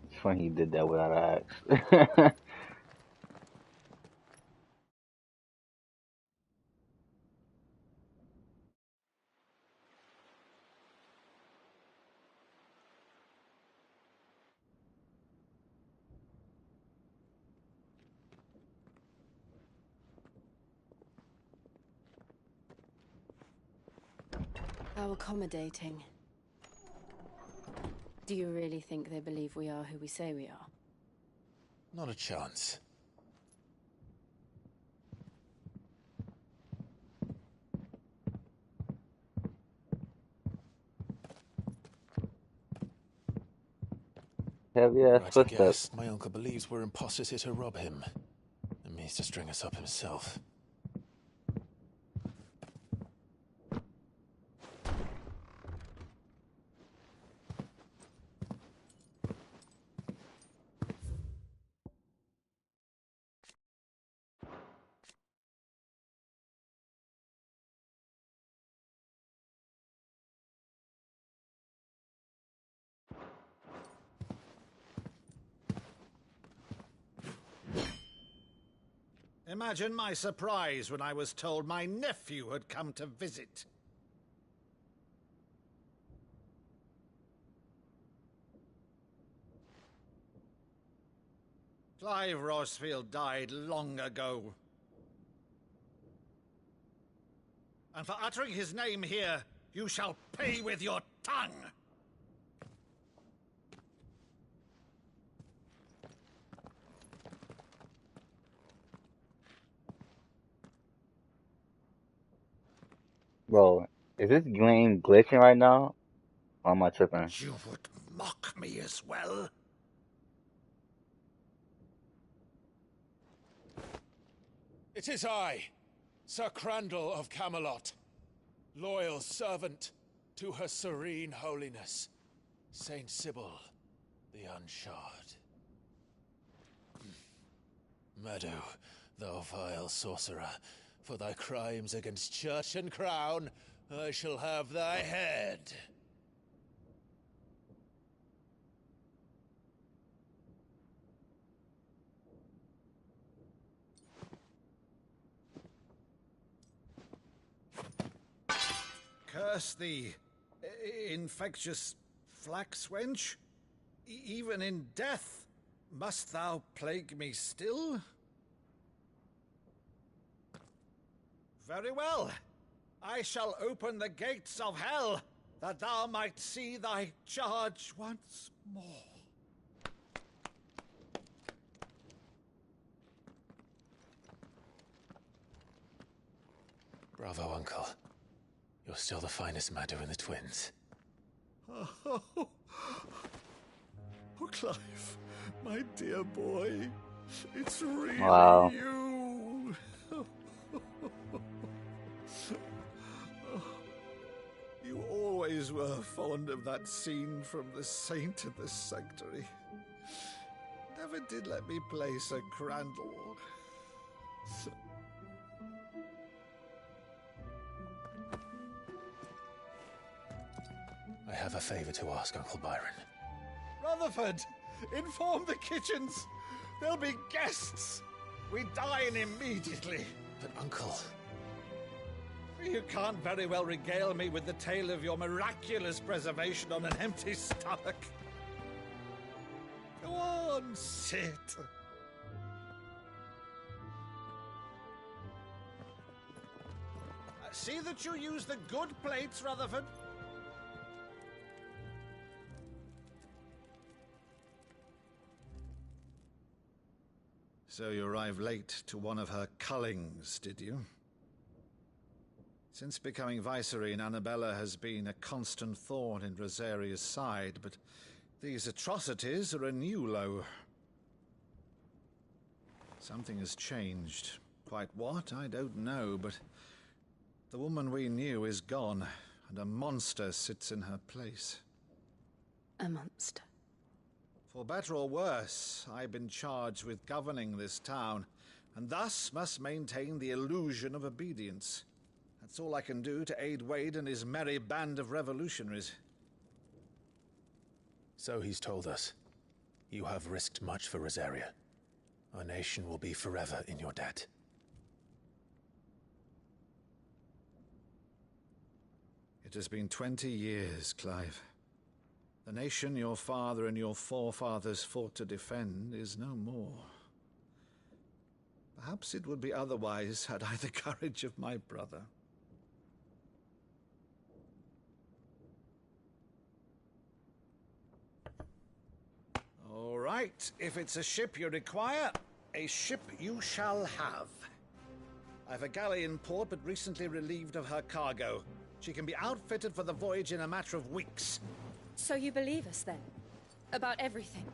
A: It's funny he did that without an axe.
I: How accommodating. Do you really think they believe we are who we say we are?
K: Not a chance.
A: Heavy ass
K: Right, I
A: footsteps.
K: guess my uncle believes we're imposters here to rob him, and means to string us up himself.
S: Imagine my surprise when I was told my nephew had come to visit. Clive Rosfield died long ago. And for uttering his name here, you shall pay with your tongue!
A: Bro, is this game glitching right now? Or am I tripping?
S: You would mock me as well?
K: It is I, Sir Crandall of Camelot, loyal servant to Her Serene Holiness, Saint Sybil the Unshod. Meadow, thou vile sorcerer, for thy crimes against church and crown, I shall have thy head.
U: curse thee, infectious flax wench? Even in death, must thou plague me still? Very well. I shall open the gates of hell, that thou might see thy charge once more.
K: Bravo, Uncle. You're still the finest Maddu in the twins.
U: Oh, Clive, my dear boy, it's really you. You always were fond of that scene from The Saint in the Sanctuary. Never did let me play Sir Crandall.
K: I have a favor to ask, Uncle Byron.
U: Rutherford, inform the kitchens. There'll be guests. We dine immediately.
K: But, Uncle...
U: You can't very well regale me with the tale of your miraculous preservation on an empty stomach. Go on, sit. See that you use the good plates, Rutherford. So you arrived late to one of her cullings, did you? Since becoming Vicereine, Annabella has been a constant thorn in Rosaria's side, but these atrocities are a new low. Something has changed. Quite what, I don't know, but the woman we knew is gone, and a monster sits in her place.
I: A monster?
U: For better or worse, I've been charged with governing this town, and thus must maintain the illusion of obedience. That's all I can do to aid Wade and his merry band of revolutionaries.
K: So he's told us. You have risked much for Rosaria. Our nation will be forever in your debt.
U: It has been 20 years, Clive. The nation your father and your forefathers fought to defend is no more. Perhaps it would be otherwise had I the courage of my brother. All right, if it's a ship you require, a ship you shall have. I've a galley in port, but recently relieved of her cargo. She can be outfitted for the voyage in a matter of weeks.
I: So you believe us, then? About everything?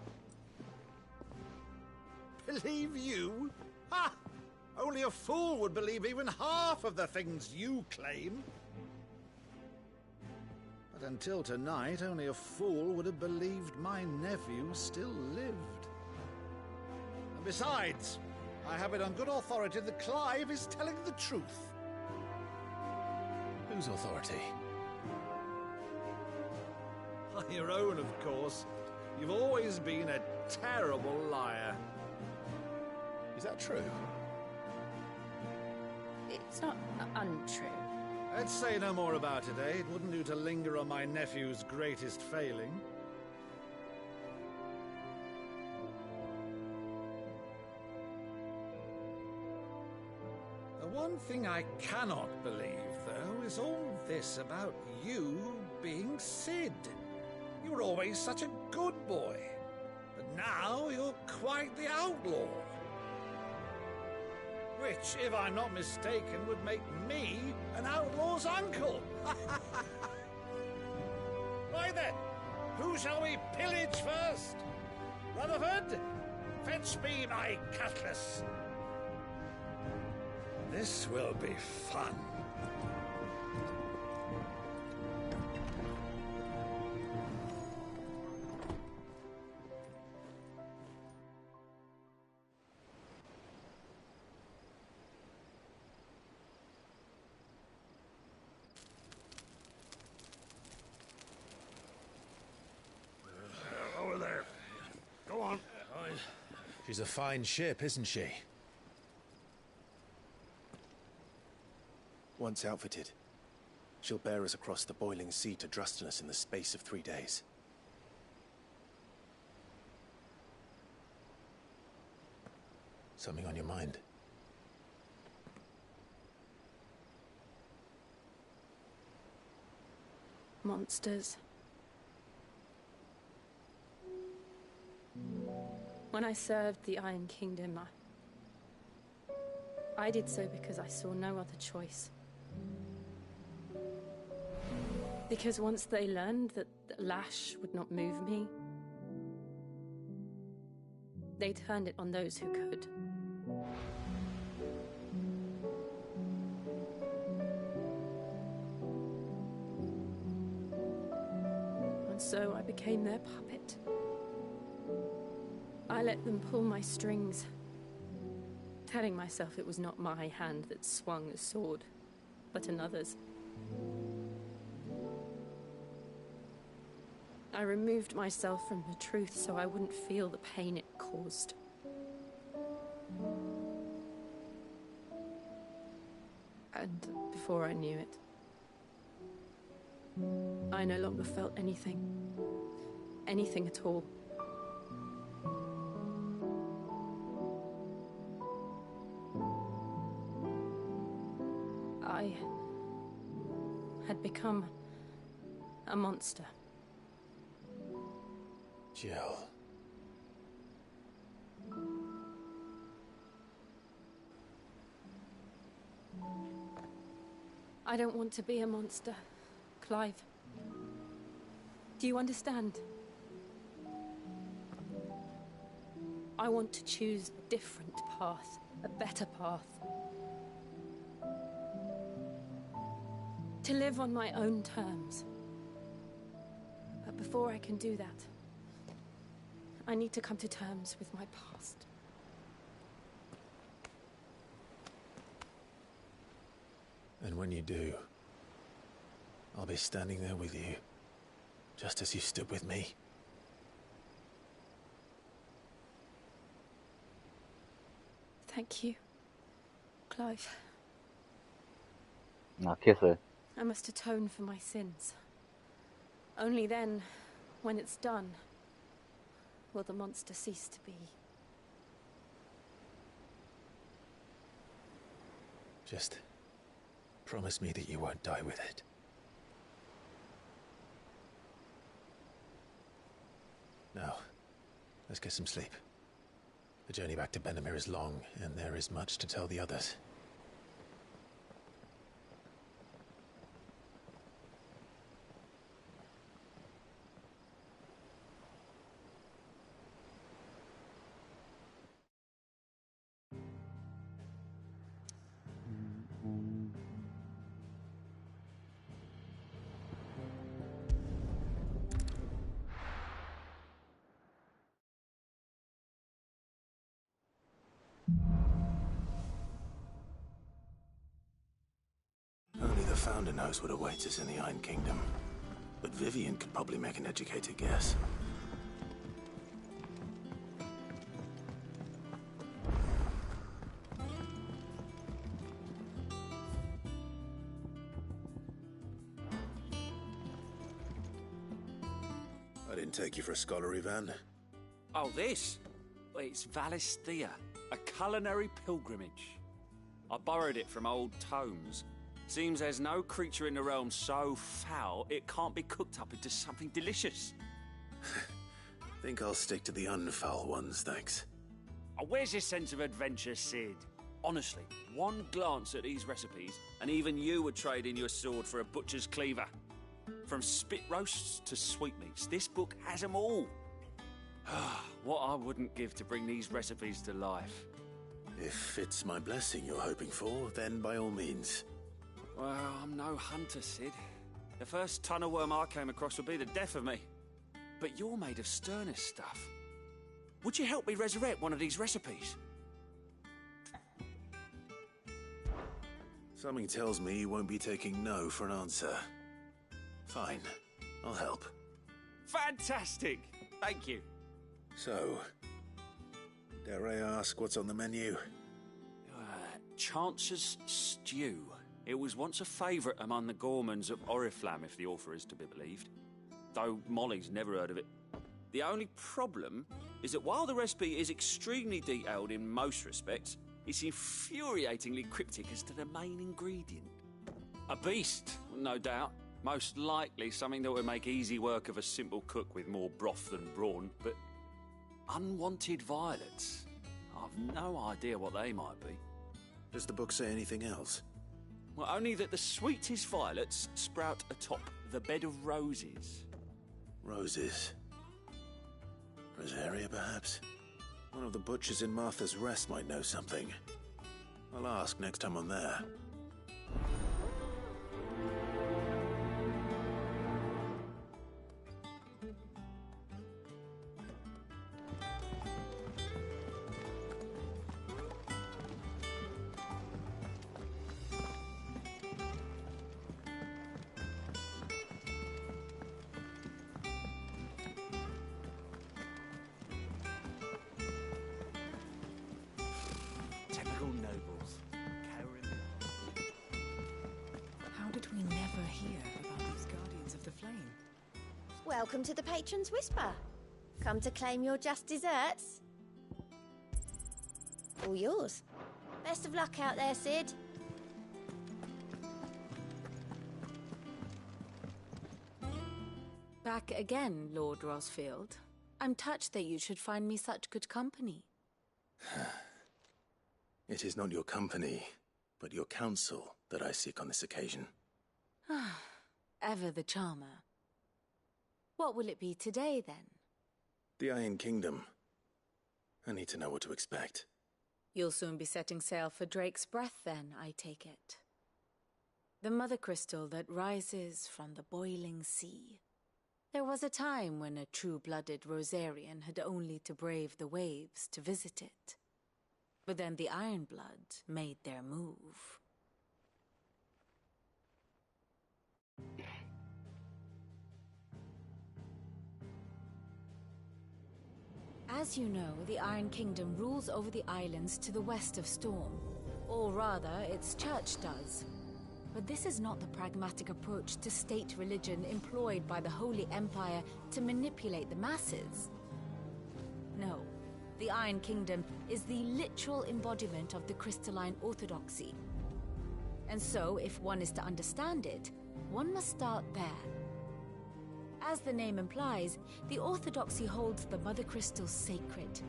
U: Believe you? Ha! Only a fool would believe even half of the things you claim. But until tonight, only a fool would have believed my nephew still lived. And besides, I have it on good authority that Clive is telling the truth.
K: Whose authority?
U: Your own, of course. You've always been a terrible liar.
K: Is that true?
I: It's not untrue.
U: Let's say no more about it, eh? It wouldn't do to linger on my nephew's greatest failing. The one thing I cannot believe, though, is all this about you being Cid. You were always such a good boy, but now you're quite the outlaw. Which, if I'm not mistaken, would make me an outlaw's uncle. Right then, who shall we pillage first? Rutherford, fetch me my cutlass. This will be fun.
M: Over there. Go on.
K: She's a fine ship, isn't she?
E: Once outfitted, She'll bear us across the boiling sea to Drustinus in the space of 3 days. Something on your mind?
I: Monsters. When I served the Iron Kingdom, I did so because I saw no other choice. Because once they learned that the lash would not move me, they turned it on those who could. And so I became their puppet. I let them pull my strings, telling myself it was not my hand that swung a sword, but another's. I removed myself from the truth so I wouldn't feel the pain it caused. And before I knew it, I no longer felt anything. Anything at all. I had become a monster.
E: Jill.
I: I don't want to be a monster, Clive. Do you understand? I want to choose a different path, a better path. To live on my own terms. But before I can do that, I need to come to terms with my past.
E: And when you do, I'll be standing there with you, just as you stood with me.
I: Thank you, Clive.
A: Now kiss her.
I: I must atone for my sins. Only then, when it's done, will the monster cease to be.
E: Just promise me that you won't die with it. Now, let's get some sleep. The journey back to Benamir is long, and there is much to tell the others. Only the Founder knows what awaits us in the Iron Kingdom. But Vivian could probably make an educated guess. I didn't take you for a scholar, Ivan.
N: Oh, this? Well, it's Valisthea, a culinary pilgrimage. I borrowed it from old tomes. Seems there's no creature in the realm so foul it can't be cooked up into something delicious.
E: Think I'll stick to the unfoul ones, thanks.
N: Oh, where's your sense of adventure, Sid? Honestly, one glance at these recipes, and even you would trade in your sword for a butcher's cleaver. From spit roasts to sweetmeats, this book has them all. What I wouldn't give to bring these recipes to life.
E: If it's my blessing you're hoping for, then by all means.
N: Well, I'm no hunter, Sid. The first tunnel worm I came across would be the death of me. But you're made of sterner stuff. Would you help me resurrect one of these recipes?
E: Something tells me you won't be taking no for an answer. Fine, I'll help.
N: Fantastic! Thank you.
E: So, dare I ask what's on the menu?
N: Chancer's stew. It was once a favourite among the Gormans of Oriflamme, if the author is to be believed. Though Molly's never heard of it. The only problem is that while the recipe is extremely detailed in most respects, it's infuriatingly cryptic as to the main ingredient. A beast, no doubt. Most likely something that would make easy work of a simple cook with more broth than brawn, but unwanted violets. I've no idea what they might be.
E: Does the book say anything else?
N: Well, only that the sweetest violets sprout atop the bed of roses.
E: Roses. Rosaria, perhaps? One of the butchers in Martha's Rest might know something. I'll ask next time I'm there.
Q: Typical nobles.
I: How did we never hear about these Guardians of the Flame?
L: Welcome to the Patron's Whisper. Come to claim your just desserts? All yours. Best of luck out there, Sid.
I: Back again, Lord Rosfield. I'm touched that you should find me such good company.
E: It is not your company, but your counsel that I seek on this occasion.
I: Ever the charmer. What will it be today, then?
E: The Iron Kingdom. I need to know what to expect.
I: You'll soon be setting sail for Drake's Breath, then, I take it. The mother crystal that rises from the boiling sea. There was a time when a true-blooded Rosarian had only to brave the waves to visit it. But then the Ironblood made their move. As you know, the Iron Kingdom rules over the islands to the west of Storm. Or rather, its church does. But this is not the pragmatic approach to state religion employed by the Holy Empire to manipulate the masses. No, the Iron Kingdom is the literal embodiment of the crystalline orthodoxy. And so, if one is to understand it, one must start there. As the name implies, the orthodoxy holds the Mother Crystals sacred,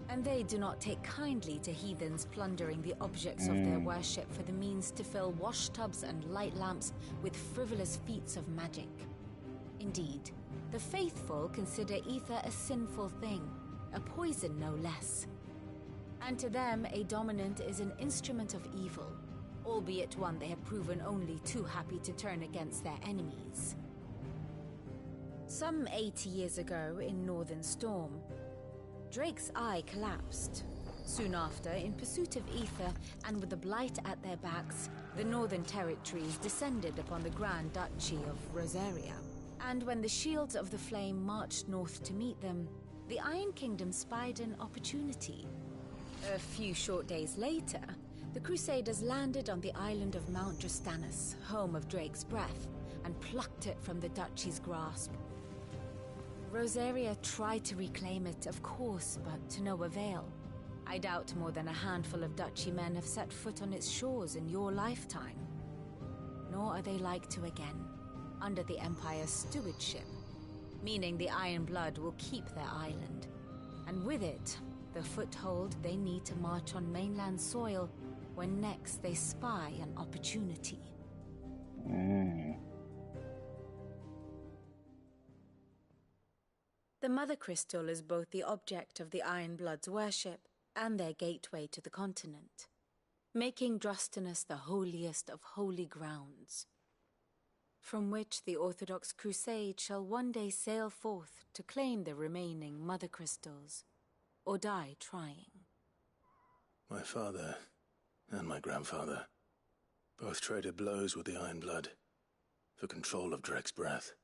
I: and they do not take kindly to heathens plundering the objects of their worship for the means to fill washtubs and light lamps with frivolous feats of magic. Indeed, the faithful consider ether a sinful thing, a poison no less. And to them, a dominant is an instrument of evil, albeit one they have proven only too happy to turn against their enemies. Some 80 years ago in Northern Storm, Drake's Eye collapsed. Soon after, in pursuit of ether and with the Blight at their backs, the Northern Territories descended upon the Grand Duchy of Rosaria. And when the Shields of the Flame marched north to meet them, the Iron Kingdom spied an opportunity. A few short days later, the Crusaders landed on the island of Mount Drastanus, home of Drake's Breath, and plucked it from the Duchy's grasp. Rosaria tried to reclaim it, of course, but to no avail. I doubt more than a handful of Duchy men have set foot on its shores in your lifetime. Nor are they like to again, under the Empire's stewardship, meaning the Iron Blood will keep their island, and with it, the foothold they need to march on mainland soil when next they spy an opportunity. The Mother Crystal is both the object of the Iron Blood's worship and their gateway to the continent, making Drastanus the holiest of holy grounds, from which the Orthodox Crusade shall one day sail forth to claim the remaining Mother Crystals, or die trying.
E: My father and my grandfather both traded blows with the Iron Blood for control of Drake's Breath.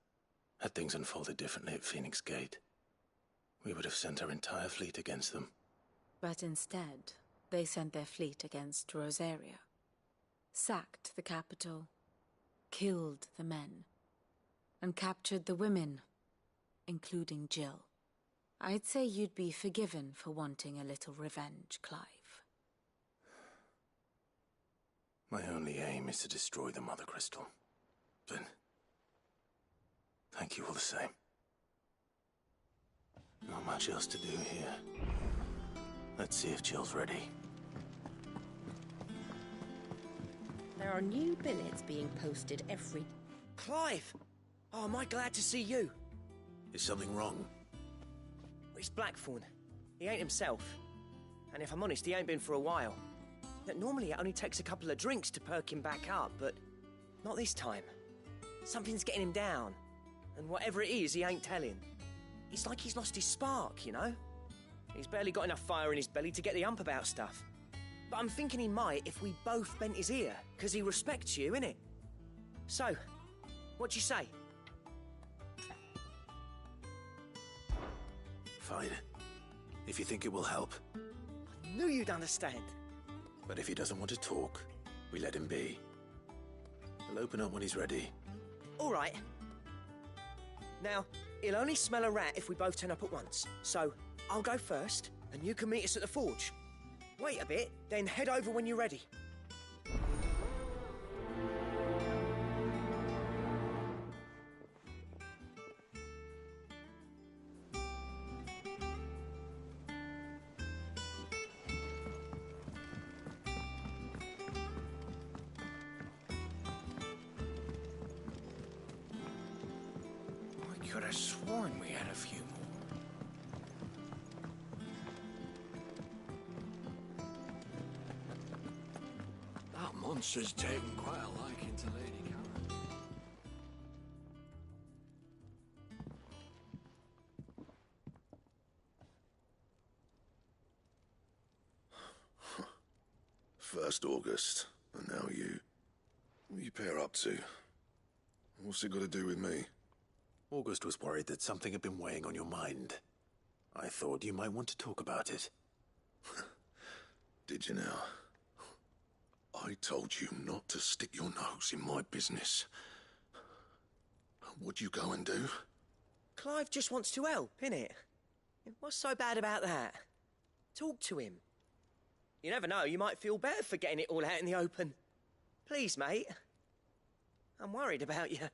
E: Had things unfolded differently at Phoenix Gate, we would have sent our entire fleet against them.
I: But instead, they sent their fleet against Rosaria. sacked the capital, killed the men, and captured the women, including Jill. I'd say you'd be forgiven for wanting a little revenge, Clive.
E: My only aim is to destroy the Mother Crystal. But thank you all the same. Not much else to do here. Let's see if Jill's ready.
C: There are new billets being posted every...
P: Clive! Oh, am I glad to see you?
E: Is something wrong?
P: It's Blackthorn. He ain't himself. And if I'm honest, he ain't been for a while. Look, normally it only takes a couple of drinks to perk him back up, but not this time. Something's getting him down. And whatever it is, he ain't telling. It's like he's lost his spark, you know? He's barely got enough fire in his belly to get the ump about stuff. But I'm thinking he might if we both bent his ear, because he respects you, innit? So, what you say?
E: Fine. If you think it will help.
P: I knew you'd understand.
E: But if he doesn't want to talk, we let him be. He'll open up when he's ready.
P: All right. Now, he'll only smell a rat if we both turn up at once. So, I'll go first, and you can meet us at the forge. Wait a bit, then head over when you're ready.
R: I could have sworn we had a few more.
B: That monster's taken quite a liking to Lady Karen.
F: First August, and now you. What are you pair up to? What's it got to do with me?
E: August was worried that something had been weighing on your mind. I thought you might want to talk about it.
F: Did you now? I told you not to stick your nose in my business. What'd you go and do?
P: Clive just wants to help, innit? What's so bad about that? Talk to him. You never know, you might feel better for getting it all out in the open. Please, mate. I'm worried about you.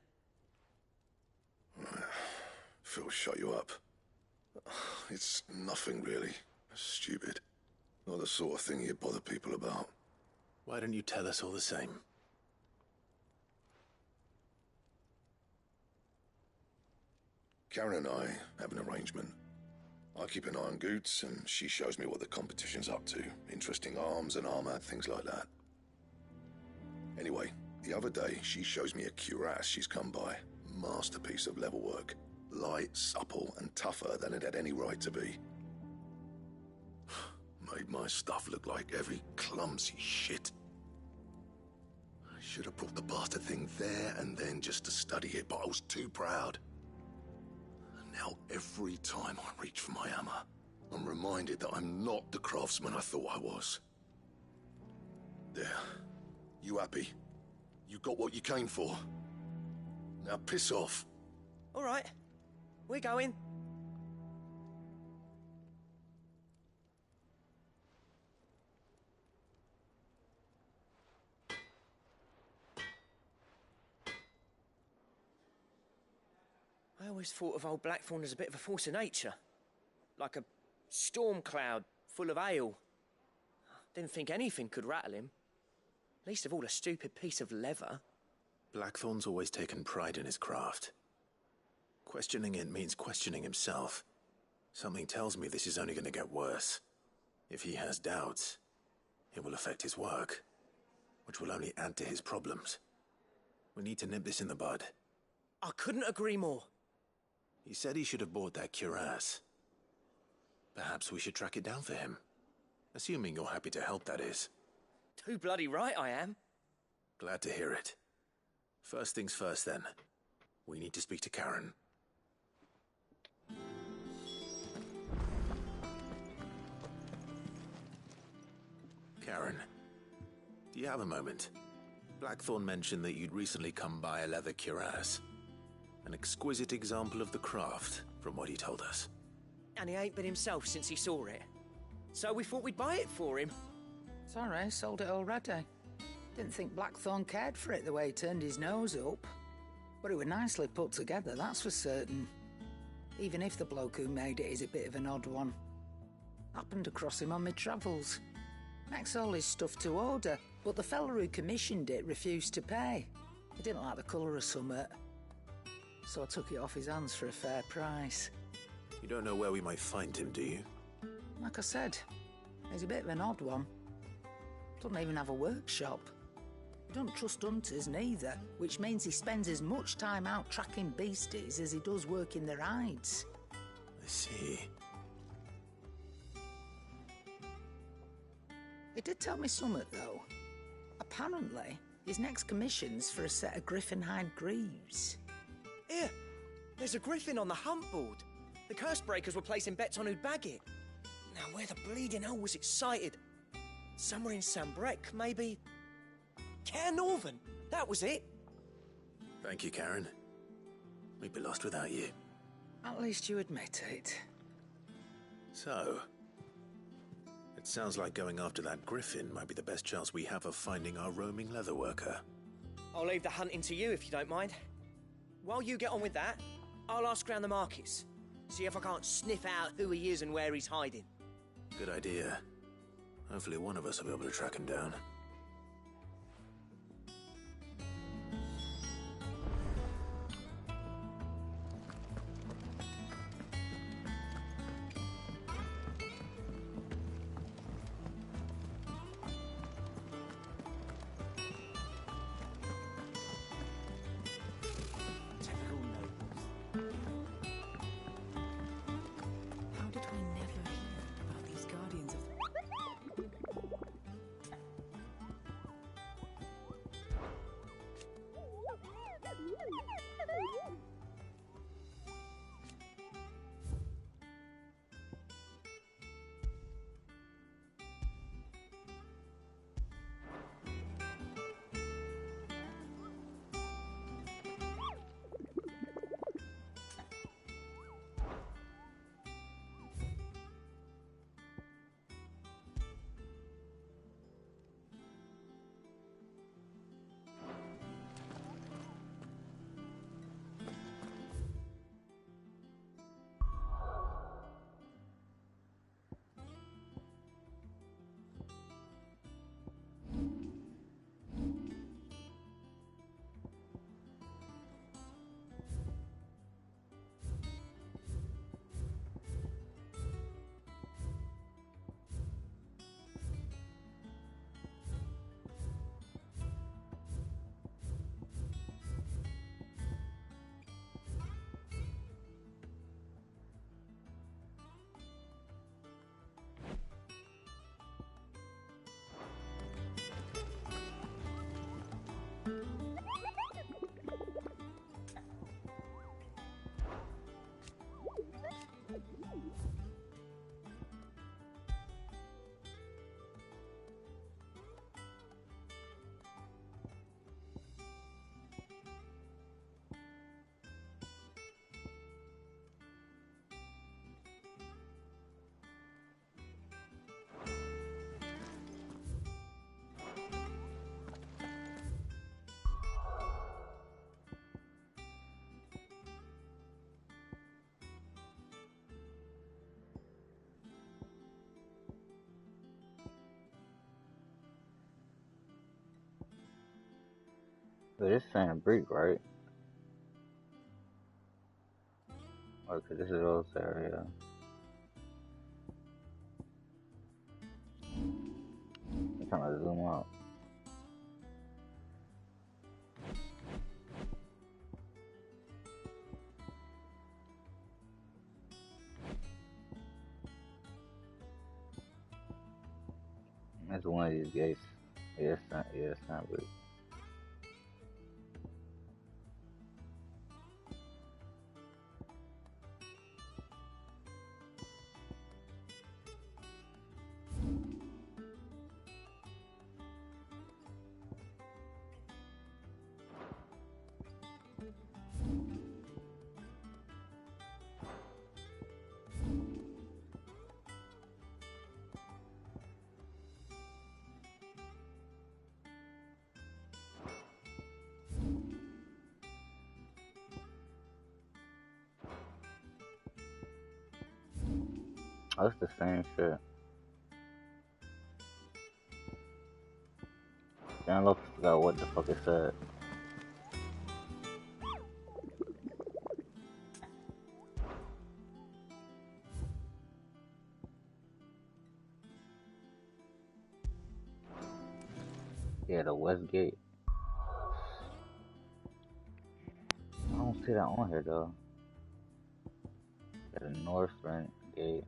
F: Phil shut you up. It's nothing really. Stupid. Not the sort of thing you bother people about.
E: Why don't you tell us all the same?
F: Karen and I have an arrangement. I keep an eye on Goots, and she shows me what the competition's up to. Interesting arms and armor, things like that. Anyway, the other day, she shows me a cuirass she's come by. Masterpiece of level work. Light, supple, and tougher than it had any right to be. Made my stuff look like every clumsy shit. I should have brought the bastard thing there and then just to study it, but I was too proud. And now every time I reach for my hammer, I'm reminded that I'm not the craftsman I thought I was. There. You happy? You got what you came for? Now piss off.
P: All right. We're going. I always thought of old Blackthorn as a bit of a force of nature. Like a storm cloud full of hail. Didn't think anything could rattle him. Least of all a stupid piece of leather.
E: Blackthorn's always taken pride in his craft. Questioning it means questioning himself. Something tells me this is only going to get worse. If he has doubts, it will affect his work, which will only add to his problems. We need to nip this in the bud.
P: I couldn't agree more.
E: He said he should have bought that cuirass. Perhaps we should track it down for him. Assuming you're happy to help, that is.
P: Too bloody right I am.
E: Glad to hear it. First things first, then. We need to speak to Karen. Karen, do you have a moment? Blackthorn mentioned that you'd recently come by a leather cuirass. An exquisite example of the craft, from what he told us.
P: And he ain't been himself since he saw it. So we thought we'd buy it for him.
Q: Sorry, sold it already. Didn't think Blackthorn cared for it the way he turned his nose up. But it was nicely put together, that's for certain. Even if the bloke who made it is a bit of an odd one. Happened across him on my travels. Makes all his stuff to order, but the fella who commissioned it refused to pay. He didn't like the colour of summit. So I took it off his hands for a fair price.
E: You don't know where we might find him, do you?
Q: Like I said, he's a bit of an odd one. Doesn't even have a workshop. He don't trust hunters neither, which means he spends as much time out tracking beasties as he does working their hides.
E: I see.
Q: He did tell me something, though. Apparently, his next commission's for a set of griffin hide greaves.
P: Here, there's a griffin on the hunt board. The curse breakers were placing bets on who'd bag it. Now, where the bleeding hell was it sighted? Somewhere in Sambrec, maybe... Caernarvon, that was it.
E: Thank you, Karen. We'd be lost without you.
Q: At least you admit it.
E: So, it sounds like going after that griffin might be the best chance we have of finding our roaming leatherworker.
P: I'll leave the hunting to you if you don't mind. While you get on with that, I'll ask around the markets. See if I can't sniff out who he is and where he's hiding.
E: Good idea. Hopefully one of us will be able to track him down.
I: How did we never hear about these guardians of
A: But it's saying Greek, right? Okay, this is Rose area. I'm trying to zoom out. That's one of these gates. Yeah, it's not Greek. Oh, it's the same shit. Damn, I forgot what the fuck it said. Yeah, the West Gate. I don't see that on here though. Got the Northern Gate.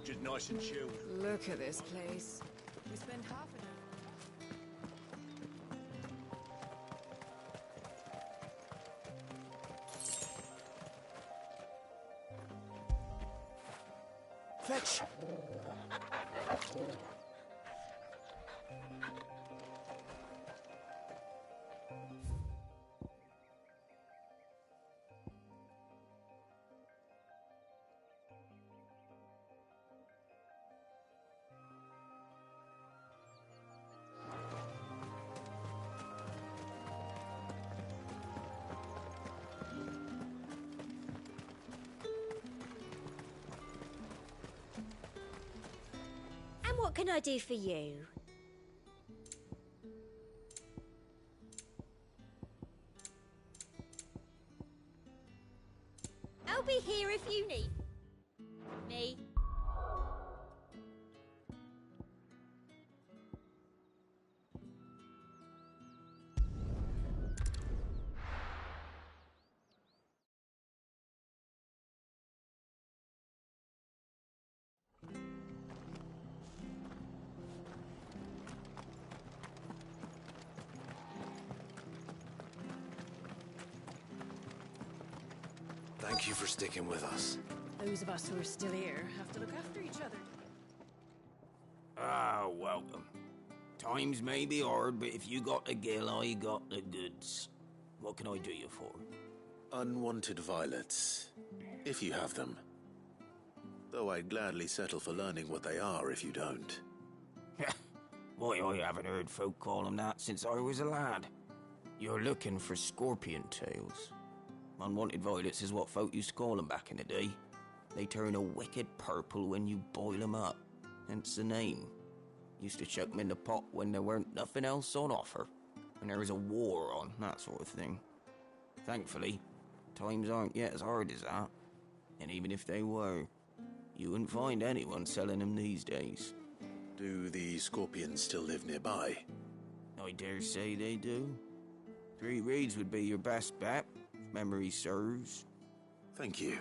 M: Just nice and chilled.
O: Look at this place. We spend half an hour.
R: Fetch!
L: What can I do for you? I'll be here if you need me.
E: Thank you for sticking with us.
O: Those of us who are still here have to look after each other.
R: Ah, welcome. Times may be hard, but if you got the gill, I got the goods. What can I do you for?
E: Unwanted violets, if you have them. Though I'd gladly settle for learning what they are if you don't.
R: Why, I haven't heard folk call them that since I was a lad. You're looking for scorpion tails. Unwanted violets is what folk used to call them back in the day. They turn a wicked purple when you boil them up, hence the name. Used to chuck them in the pot when there weren't nothing else on offer, when there was a war on, that sort of thing. Thankfully, times aren't yet as hard as that, and even if they were, you wouldn't find anyone selling them these days.
E: Do the scorpions still live nearby?
R: I dare say they do. 3 Reeds would be your best bet, if memory serves.
E: Thank you.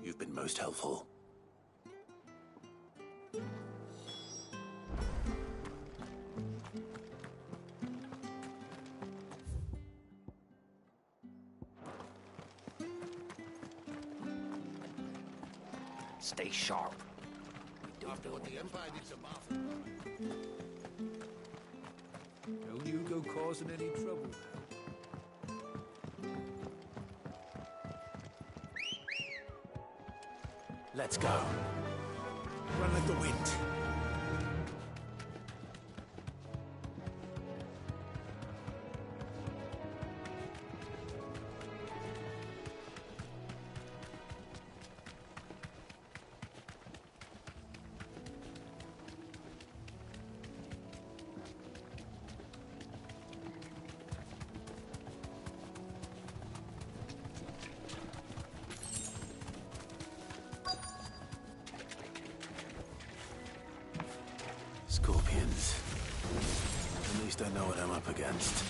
E: You've been most helpful.
R: Stay sharp.
M: After what the Empire did to Martha.
B: Don't you go causing any trouble now.
K: Let's go.
S: Run like the wind.
E: Scorpions. At least I know what I'm up against.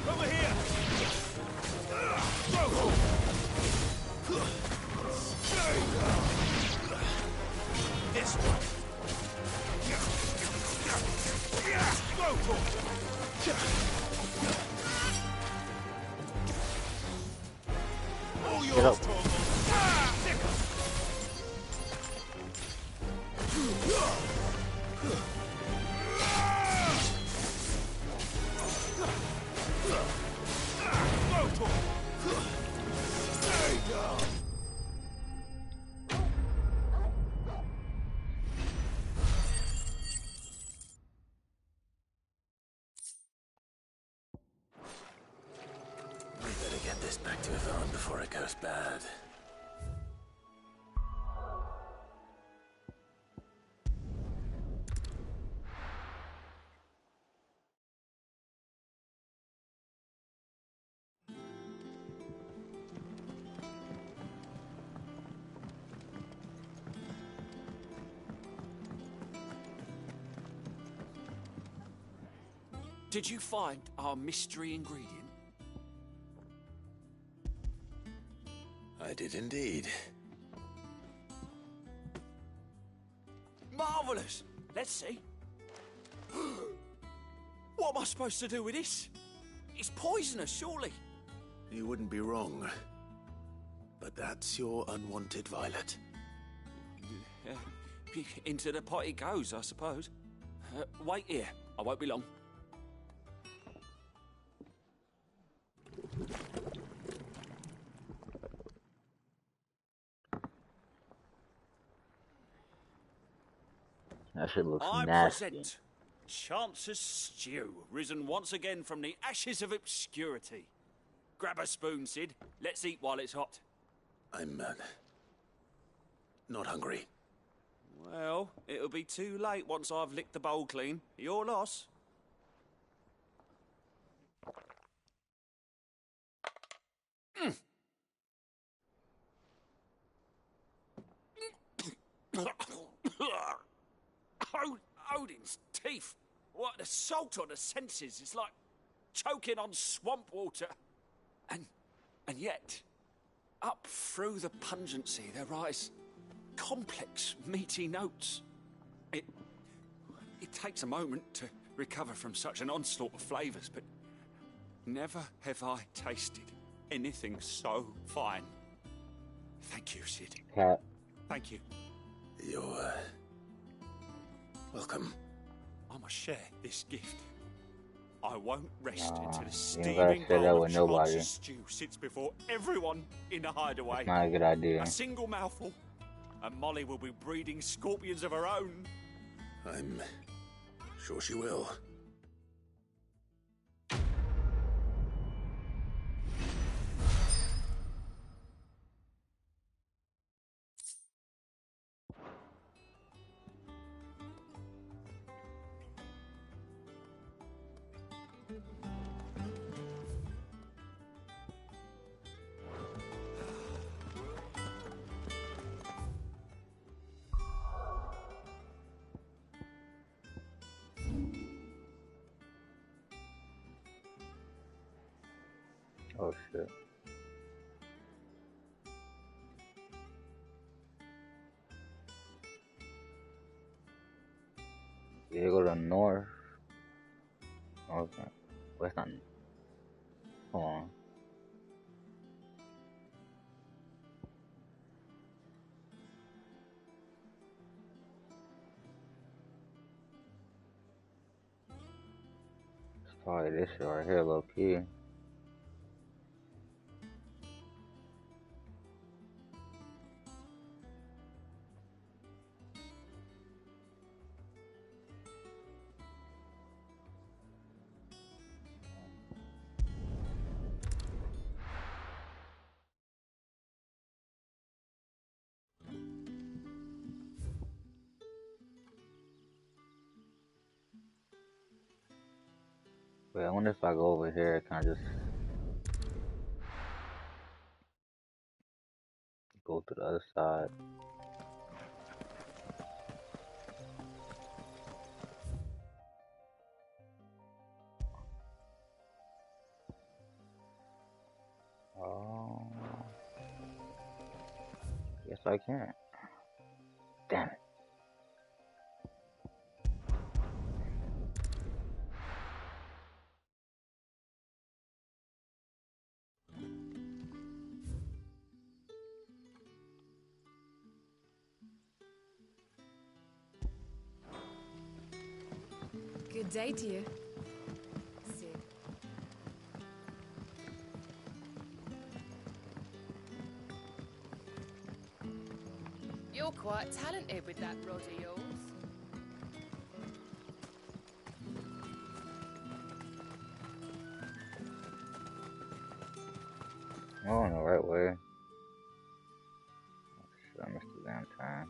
M: Over here!
E: bad.
N: Did you find our mystery ingredient?
E: I did indeed.
N: Marvellous! Let's see. What am I supposed to do with this? It's poisonous, surely.
E: You wouldn't be wrong. But that's your unwanted violet.
N: Into the pot it goes, I suppose. Wait here. I won't be long.
A: That shit looks
N: I
A: nasty.
N: present Chance's Stew, risen once again from the ashes of obscurity. Grab a spoon, Sid. Let's eat while it's hot.
E: I'm not hungry.
N: Well, it'll be too late once I've licked the bowl clean. Your loss. Odin's teeth. What, the salt on the senses is like choking on swamp water. And yet, up through the pungency there rise complex, meaty notes. It takes a moment to recover from such an onslaught of flavours, but never have I tasted anything so fine. Thank you, Sid.
A: Cat.
N: Thank you.
E: You're welcome.
N: I must share this gift. I won't rest
A: Nah,
N: until
A: you
N: the
A: ain't
N: steaming
A: gotta say that
N: bowl
A: with
N: of
A: nobody.
N: Chance's Stew sits before everyone in the hideaway.
A: It's not a good idea.
N: A single mouthful, and Molly will be breeding scorpions of her own.
E: I'm sure she will.
A: Oh shit. You go to the north. Okay. West on. Hold on. It's probably this shit right here, low key. Wait, I wonder if I go over here, can I just go to the other side? Oh, yes I can. Damn it.
I: Good day to you. Sid.
O: You're quite talented with that rod of yours.
A: Oh, in the right way. Mr. Valentine.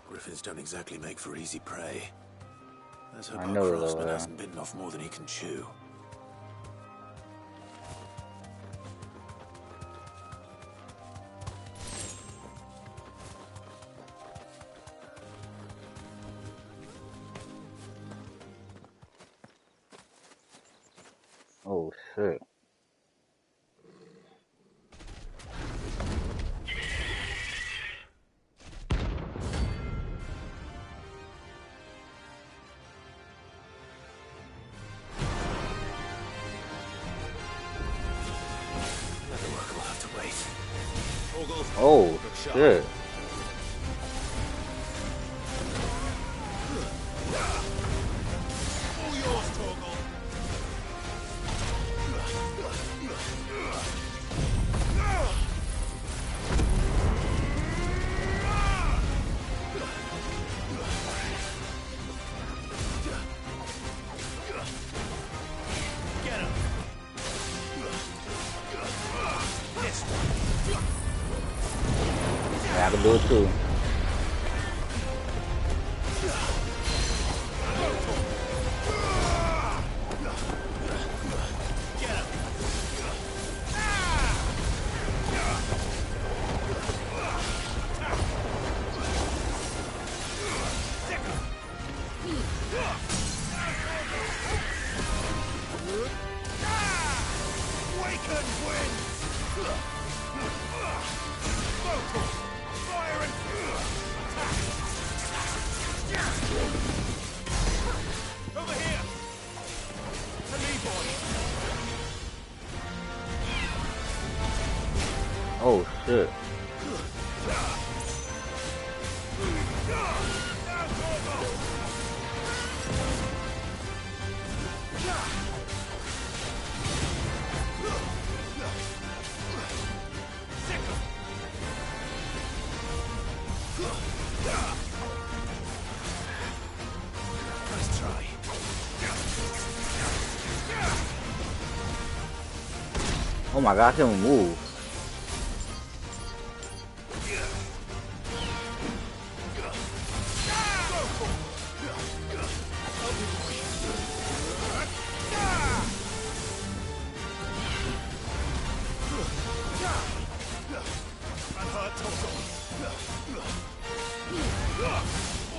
E: Griffins don't exactly make for easy prey. Let's hope
A: I
E: our
A: know,
E: craftsman
A: though,
E: hasn't bitten off more than he can chew.
A: Oh shit. Oh shit. I can do it too. Oh shit.
E: Let's try.
A: Oh my god, I can move.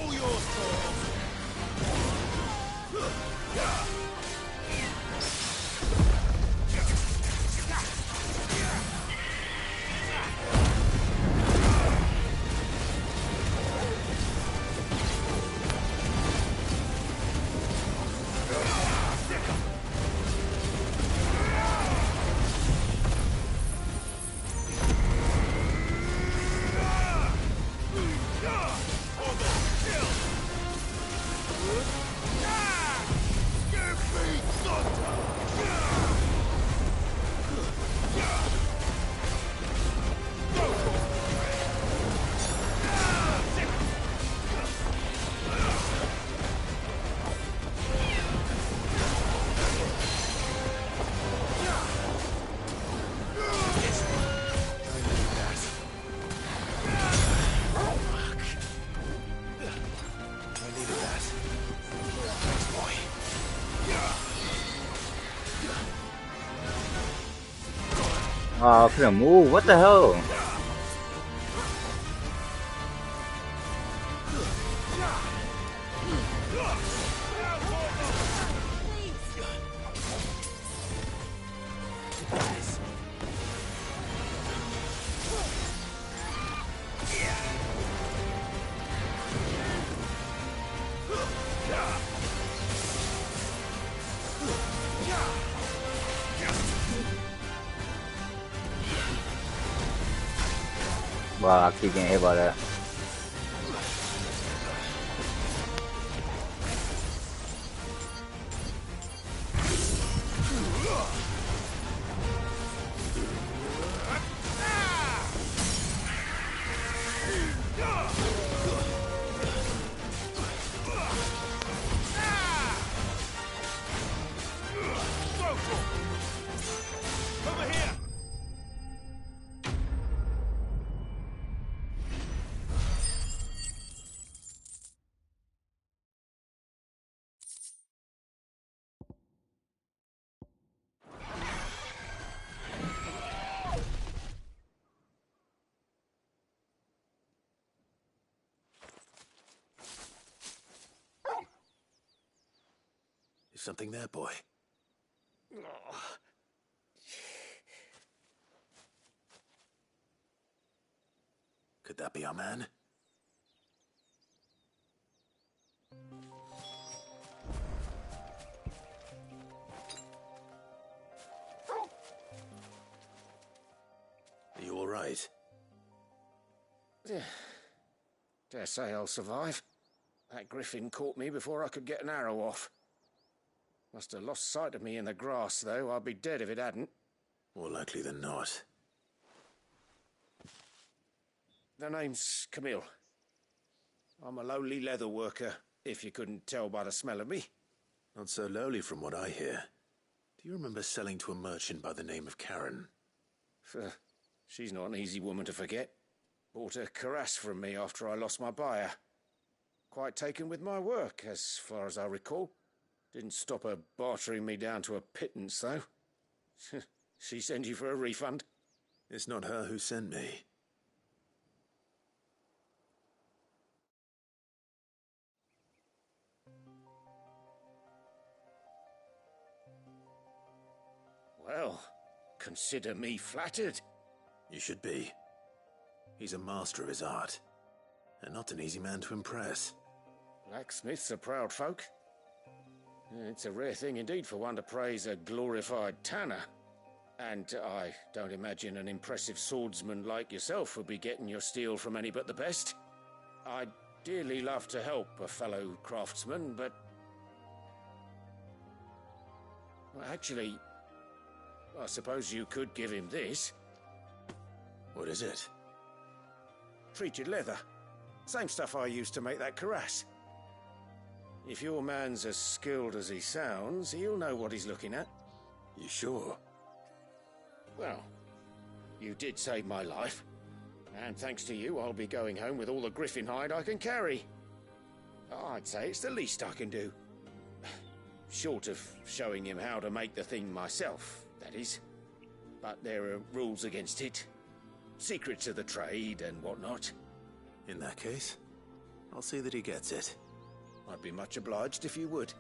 E: All yours, Torgal.
A: Oh, I couldn't move. What the hell? Wow, I keep getting hit by that.
E: Is something there, boy? Could that be our man? Are you all right?
M: Dare say I'll survive. That griffin caught me before I could get an arrow off. Must have lost sight of me in the grass, though. I'd be dead if it hadn't.
E: More likely than not.
M: The name's Camille. I'm a lowly leather worker, if you couldn't tell by the smell of me.
E: Not so lowly from what I hear. Do you remember selling to a merchant by the name of Karen?
M: She's not an easy woman to forget. Bought a cuirass from me after I lost my buyer. Quite taken with my work, as far as I recall. Didn't stop her bartering me down to a pittance, though. She sent you for a refund?
E: It's not her who sent me.
M: Well, consider me flattered.
E: You should be. He's a master of his art, and not an easy man to impress.
M: Blacksmiths are proud folk. It's a rare thing indeed for one to praise a glorified tanner. And I don't imagine an impressive swordsman like yourself would be getting your steel from any but the best. I'd dearly love to help a fellow craftsman, but... Well, actually, I suppose you could give him this.
E: What is it?
M: Treated leather. Same stuff I used to make that cuirass. If your man's as skilled as he sounds, he'll know what he's looking at.
E: You sure?
M: Well, you did save my life. And thanks to you, I'll be going home with all the griffin hide I can carry. I'd say it's the least I can do. Short of showing him how to make the thing myself, that is. But there are rules against it. Secrets of the trade and whatnot.
E: In that case, I'll see that he gets it.
M: I'd be much obliged if you would.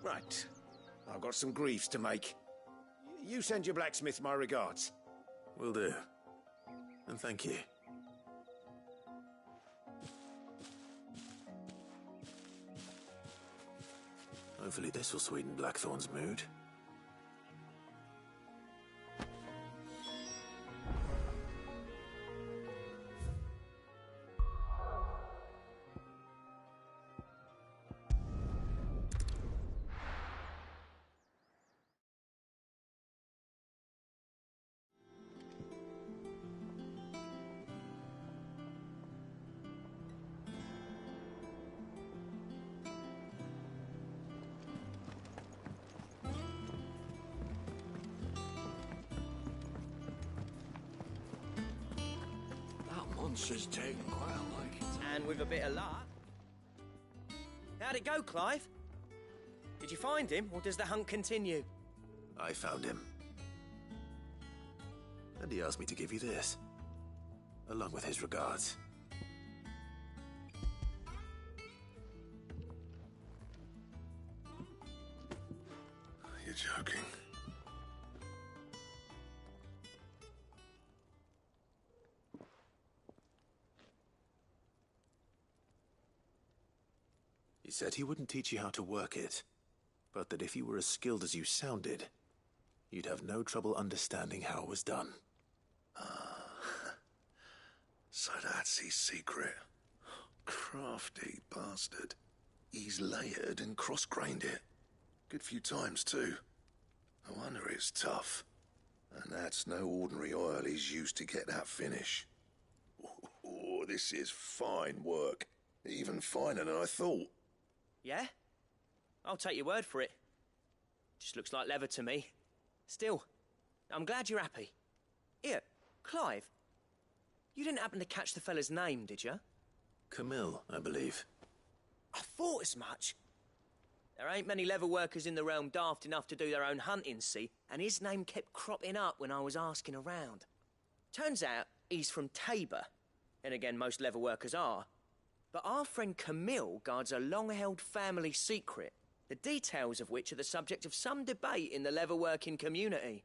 M: Right. I've got some greaves to make. You send your blacksmith my regards.
E: Will do. And thank you. Hopefully this will sweeten Blackthorn's mood.
B: Monster's taken quite a liking.
P: And with a bit of luck. How'd it go, Clive? Did you find him, or does the hunt continue?
E: I found him. And he asked me to give you this, along with his regards.
F: You're joking.
E: He said he wouldn't teach you how to work it, but that if you were as skilled as you sounded, you'd have no trouble understanding how it was done.
F: So that's his secret. Crafty bastard. He's layered and cross-grained it. Good few times, too. No wonder it's tough. And that's no ordinary oil he's used to get that finish. Oh, this is fine work. Even finer than I thought.
P: Yeah? I'll take your word for it. Just looks like leather to me. Still, I'm glad you're happy. Here, Clive. You didn't happen to catch the fella's name, did you?
E: Camille, I believe.
P: I thought as much. There ain't many leather workers in the realm daft enough to do their own hunting, see, and his name kept cropping up when I was asking around. Turns out he's from Tabor, and again most leather workers are. But our friend Camille guards a long-held family secret, the details of which are the subject of some debate in the leather-working community.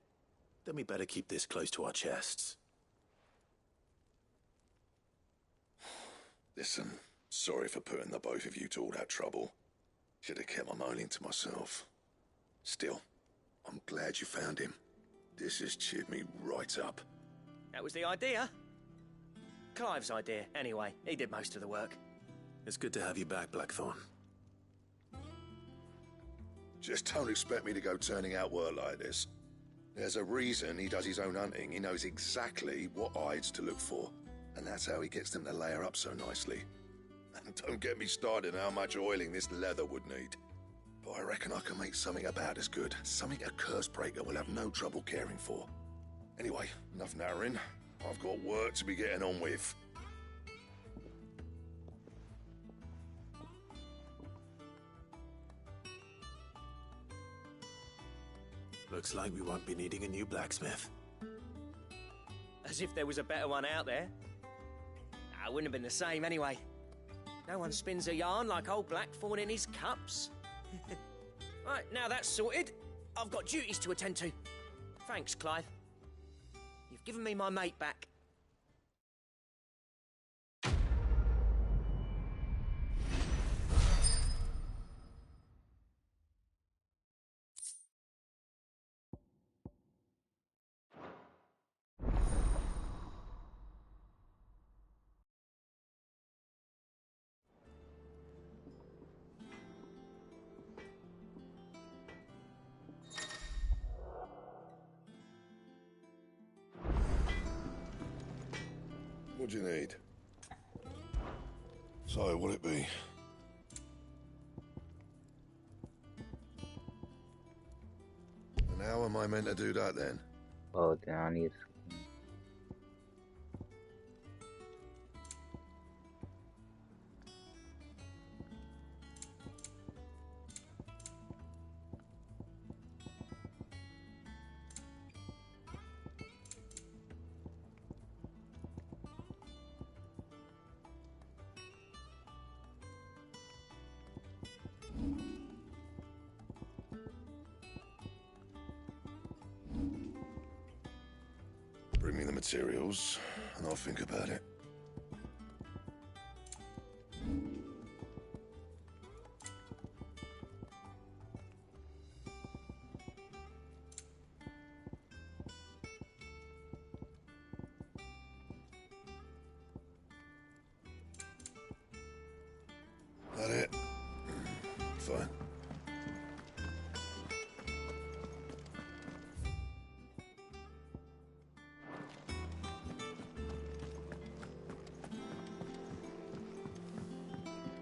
E: Then we better keep this close to our chests.
F: Listen, sorry for putting the both of you to all that trouble. Should have kept my moaning to myself. Still, I'm glad you found him. This has cheered me right up.
P: That was the idea. Clive's idea, anyway. He did most of the work.
E: It's good to have you back, Blackthorn.
F: Just don't expect me to go turning out work like this. There's a reason he does his own hunting. He knows exactly what hides to look for. And that's how he gets them to layer up so nicely. And don't get me started on how much oiling this leather would need. But I reckon I can make something about as good. Something a Cursebreaker will have no trouble caring for. Anyway, enough narrowing. I've got work to be getting on with.
E: Looks like we won't be needing a new blacksmith.
P: As if there was a better one out there. It wouldn't have been the same anyway. No one spins a yarn like old Blackthorn in his cups. Right, now that's sorted, I've got duties to attend to. Thanks, Clive. You've given me my mate back.
F: What do you need? So, what'll it be? And how am I meant to do that then?
A: Oh, then I need.
F: Bring me the materials, and I'll think about it. That it? Fine.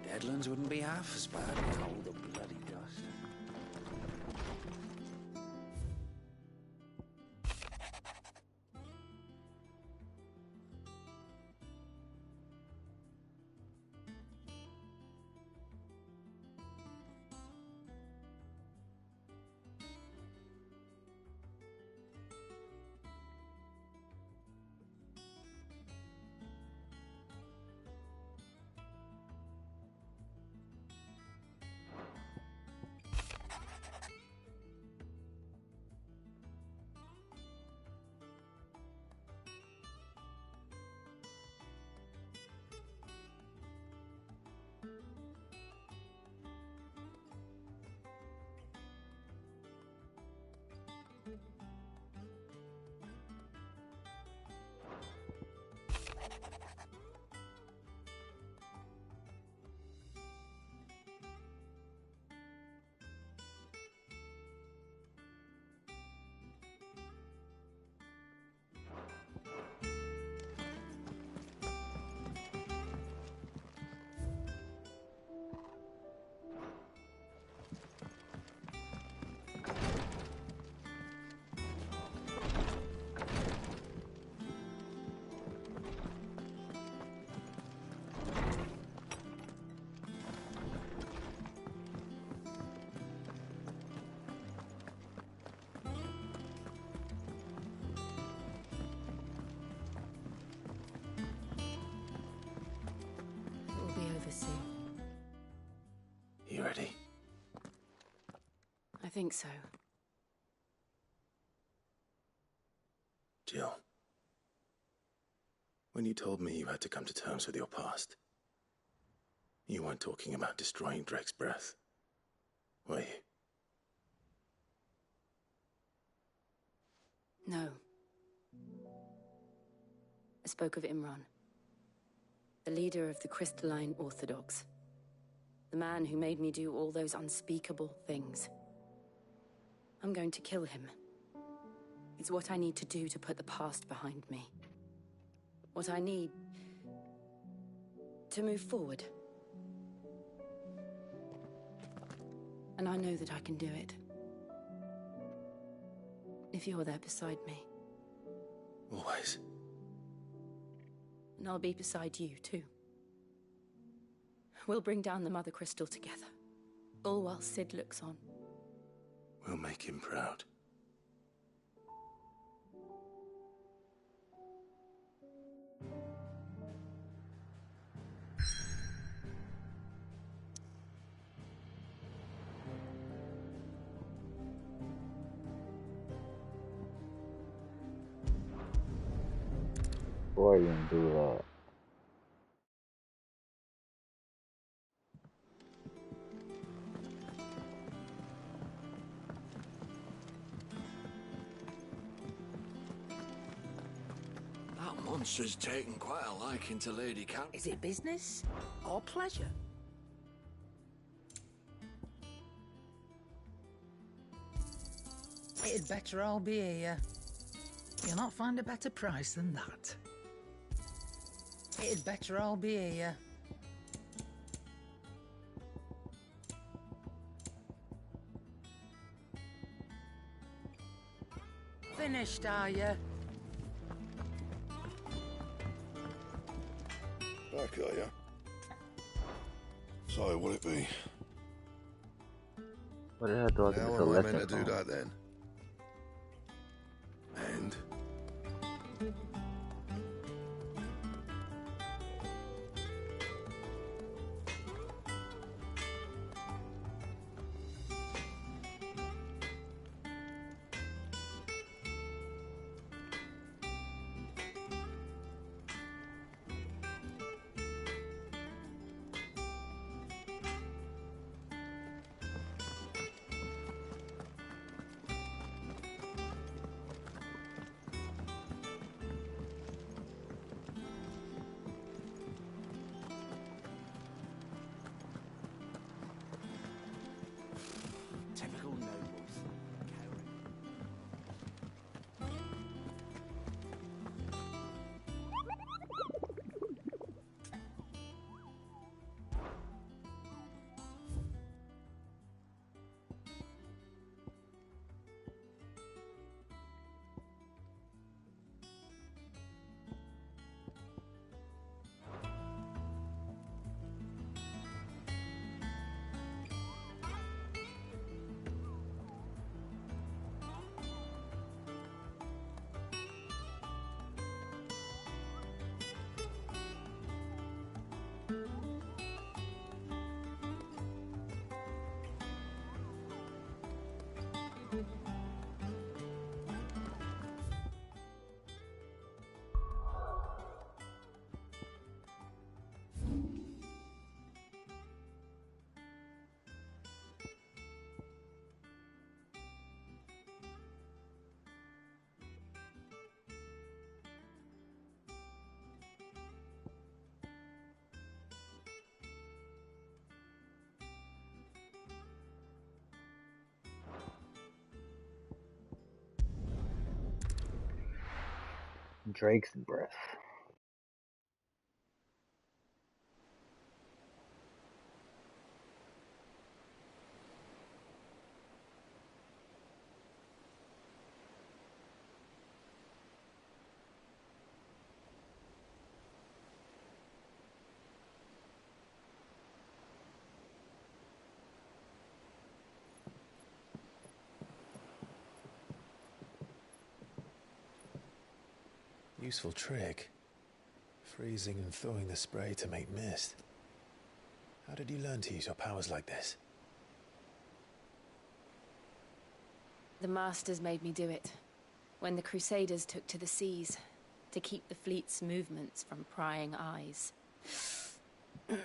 G: Deadlands wouldn't be half as bad with all the bloody dust.
I: think so.
E: Jill, when you told me you had to come to terms with your past, you weren't talking about destroying Drake's breath, were you?
I: No. I spoke of Imran, the leader of the Crystalline Orthodox. The man who made me do all those unspeakable things. I'm going to kill him. It's what I need to do to put the past behind me. What I need to move forward. And I know that I can do it. If you're there beside me.
E: Always.
I: And I'll be beside you, too. We'll bring down the Mother Crystal together. All while Sid looks on.
E: We'll make him proud.
A: Boy, you didn't do that.
B: That monster's taken quite a liking to Lady Cat.
S: Is it business or pleasure? It'd better all be here. You'll not find a better price than that. It'd better all be here. Finished, are you?
F: Back, are you? So, will it be?
A: What the hell do I get
F: How
A: to
F: am I
A: listen
F: meant to do
A: from?
F: that then? And?
S: Typical nobles.
A: Drake's breath.
K: Useful trick. Freezing and thawing the spray to make mist. How did you learn to use your powers like this?
I: The Masters made me do it. When the Crusaders took to the seas, to keep the fleet's movements from prying eyes. I'm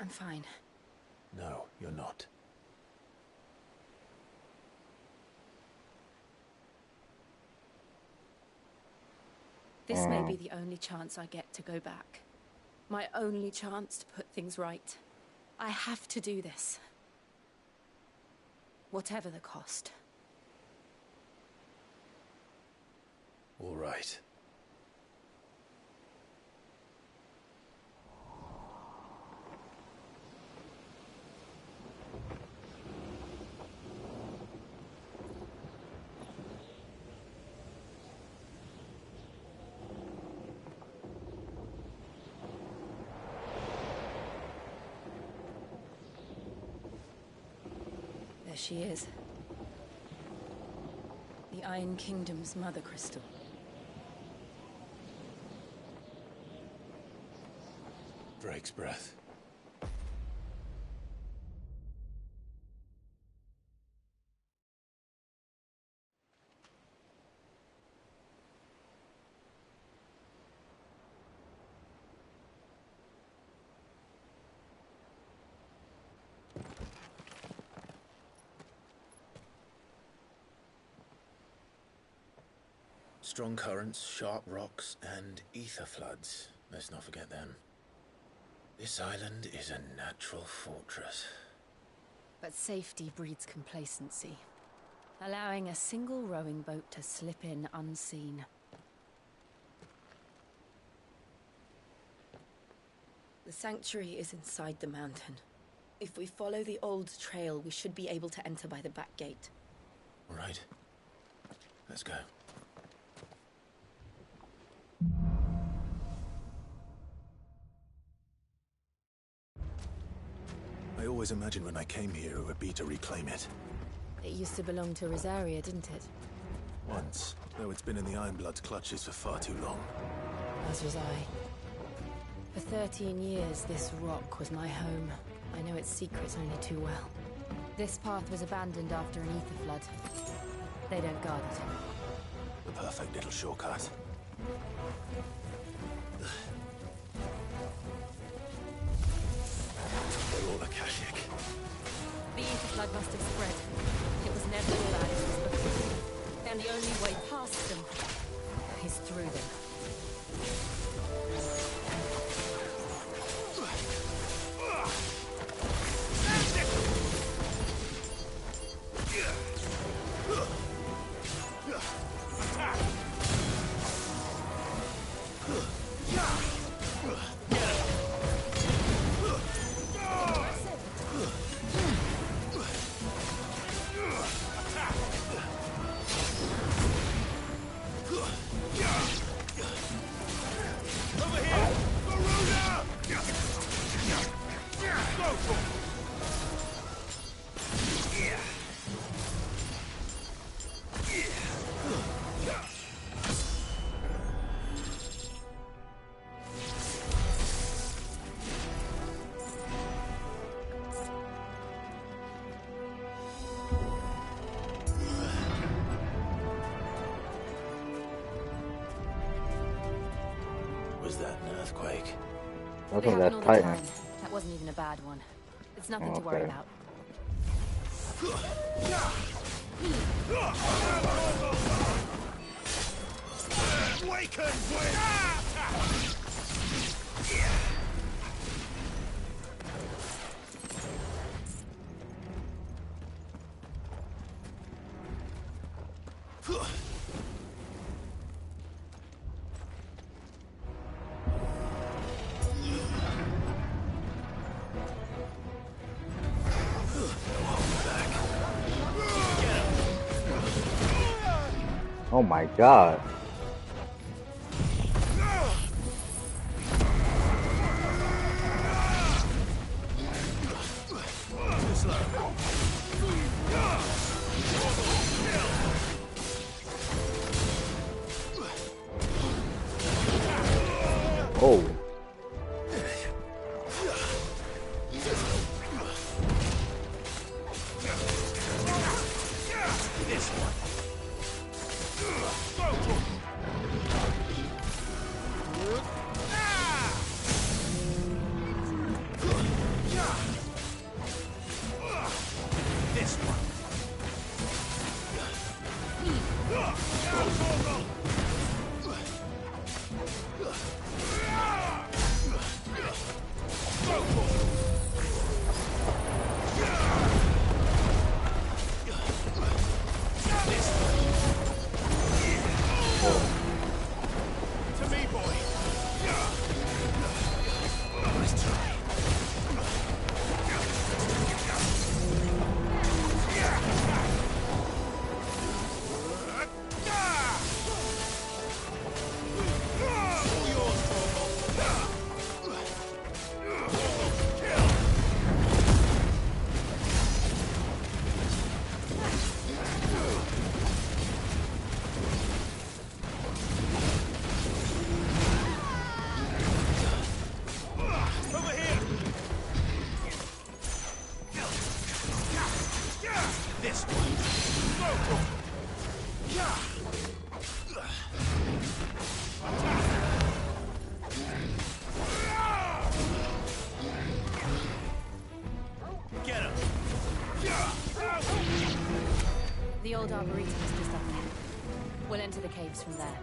I: fine.
K: No, you're not.
I: This may be the only chance I get to go back. My only chance to put things right. I have to do this. Whatever the cost.
K: All right.
I: There she is. The Iron Kingdom's Mother Crystal.
K: Drake's breath. Strong currents, sharp rocks, and ether floods. Let's not forget them. This island is a natural fortress.
I: But safety breeds complacency, allowing a single rowing boat to slip in unseen. The sanctuary is inside the mountain. If we follow the old trail, we should be able to enter by the back gate.
K: All right. Let's go. I always imagined when I came here it would be to reclaim it.
I: It used to belong to Rosaria, didn't it?
K: Once, though it's been in the Ironblood's clutches for far too long.
I: As was I. For 13 years, this rock was my home. I know its secrets only too well. This path was abandoned after an ether flood. They don't guard it.
K: The perfect little shortcut. They're all Akashic.
I: The ether flood must have spread. It was never as bad as this before. And the only way past them is through them.
K: Was that an earthquake?
A: I think that's Titan.
I: That wasn't even a bad one. It's nothing to worry about.
M: Awaken!
A: Oh my god. Oh.
M: Get him!
I: The old arboretum is just up there. We'll enter the caves from there.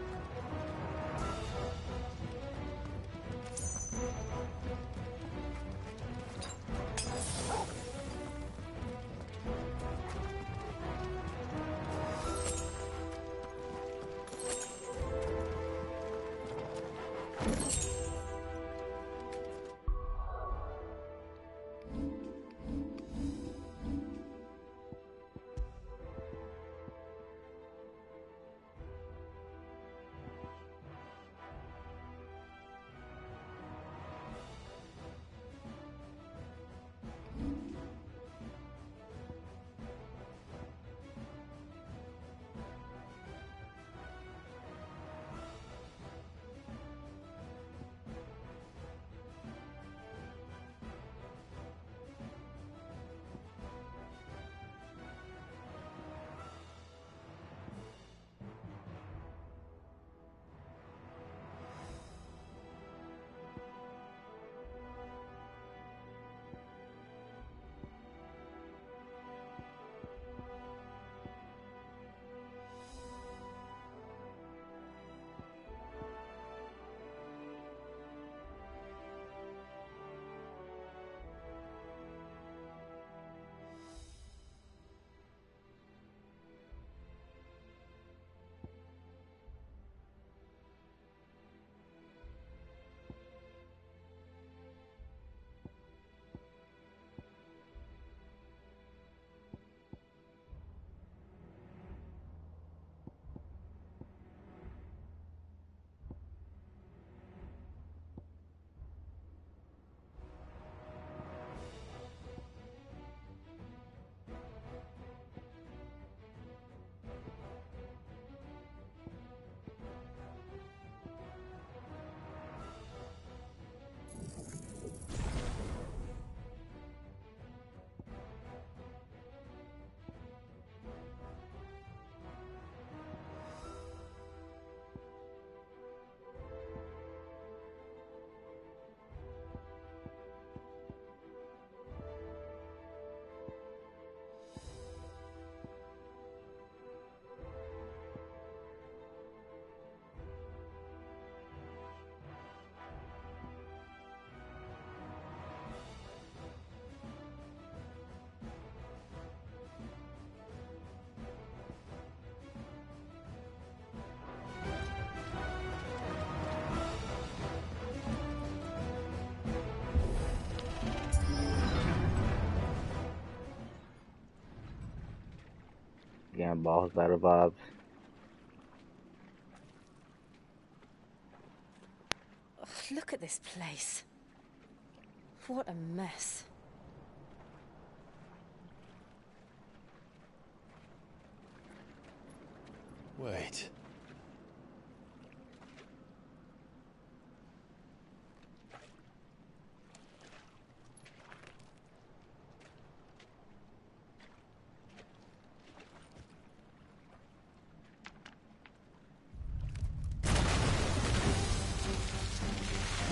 A: Getting boss battle vibes.
I: Ugh, look at this place. What a mess.
K: Wait.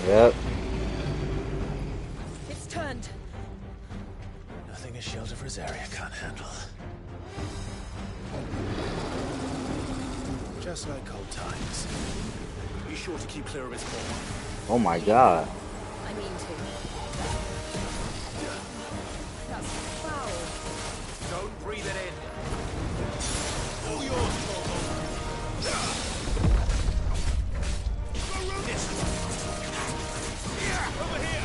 A: Yep.
I: It's turned.
E: Nothing a shield of Rosaria can't handle. Just like old times.
J: Be sure to keep clear of his paw.
A: Oh my god.
I: I mean to. That's foul.
M: Don't breathe it in. All yours, Torvald. Over here.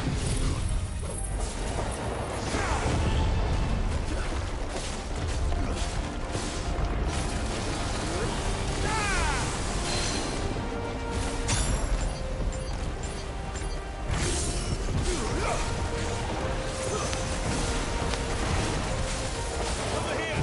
M: Over here.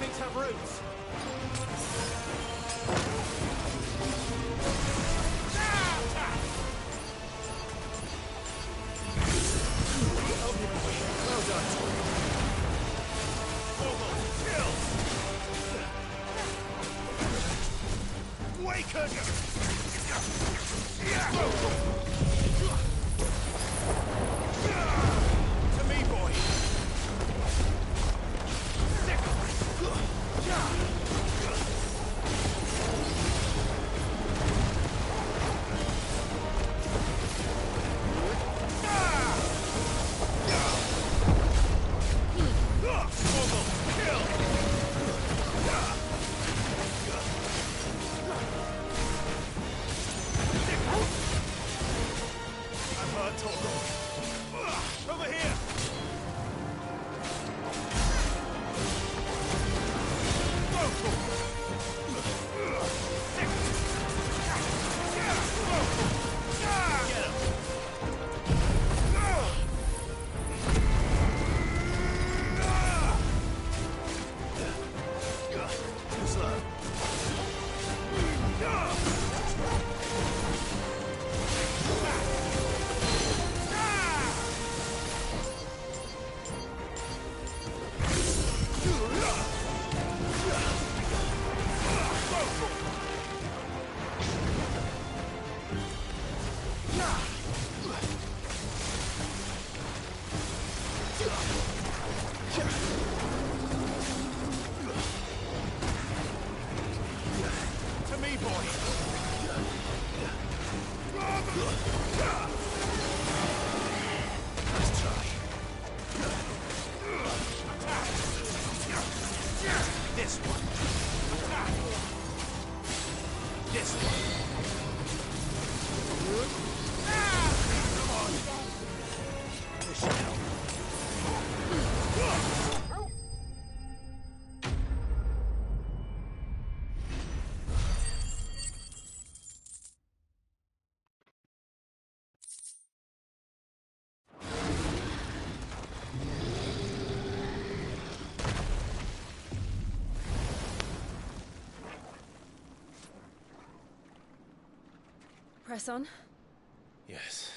J: things have roots. Well done.
M: Waken!
J: To me, boy.
M: Over here!
J: Too slow.
M: To me, boy!
J: Nice try. This one. This one. Come on. This should help.
I: Press on.
K: Yes.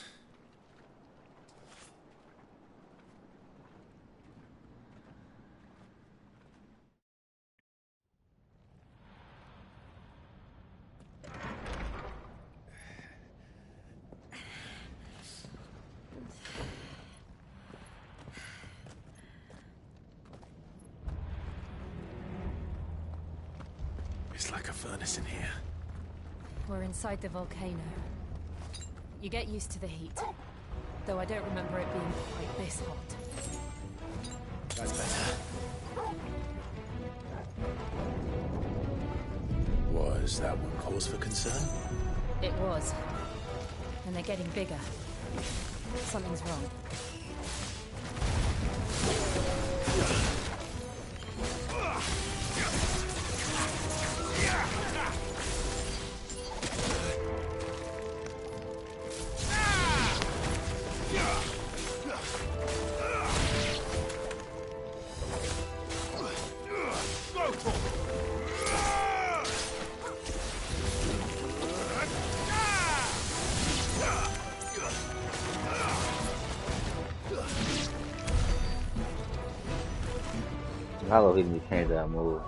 K: It's like a furnace in here.
I: We're inside the volcano. You get used to the heat. Though I don't remember it being quite this hot.
K: That's better. Was that one cause for concern?
I: It was. And they're getting bigger. Something's wrong.
A: I love him to change that move.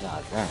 A: God damn.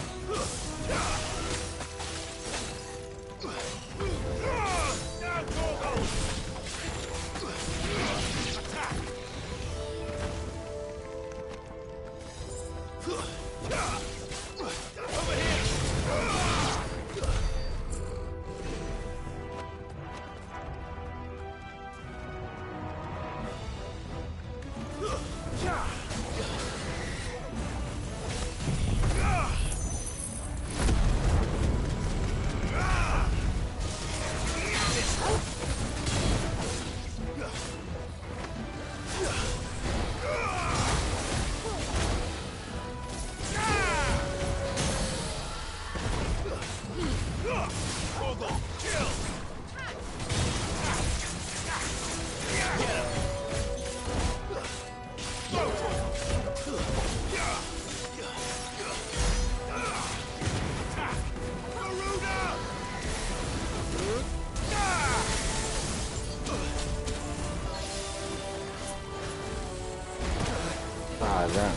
A: God damn.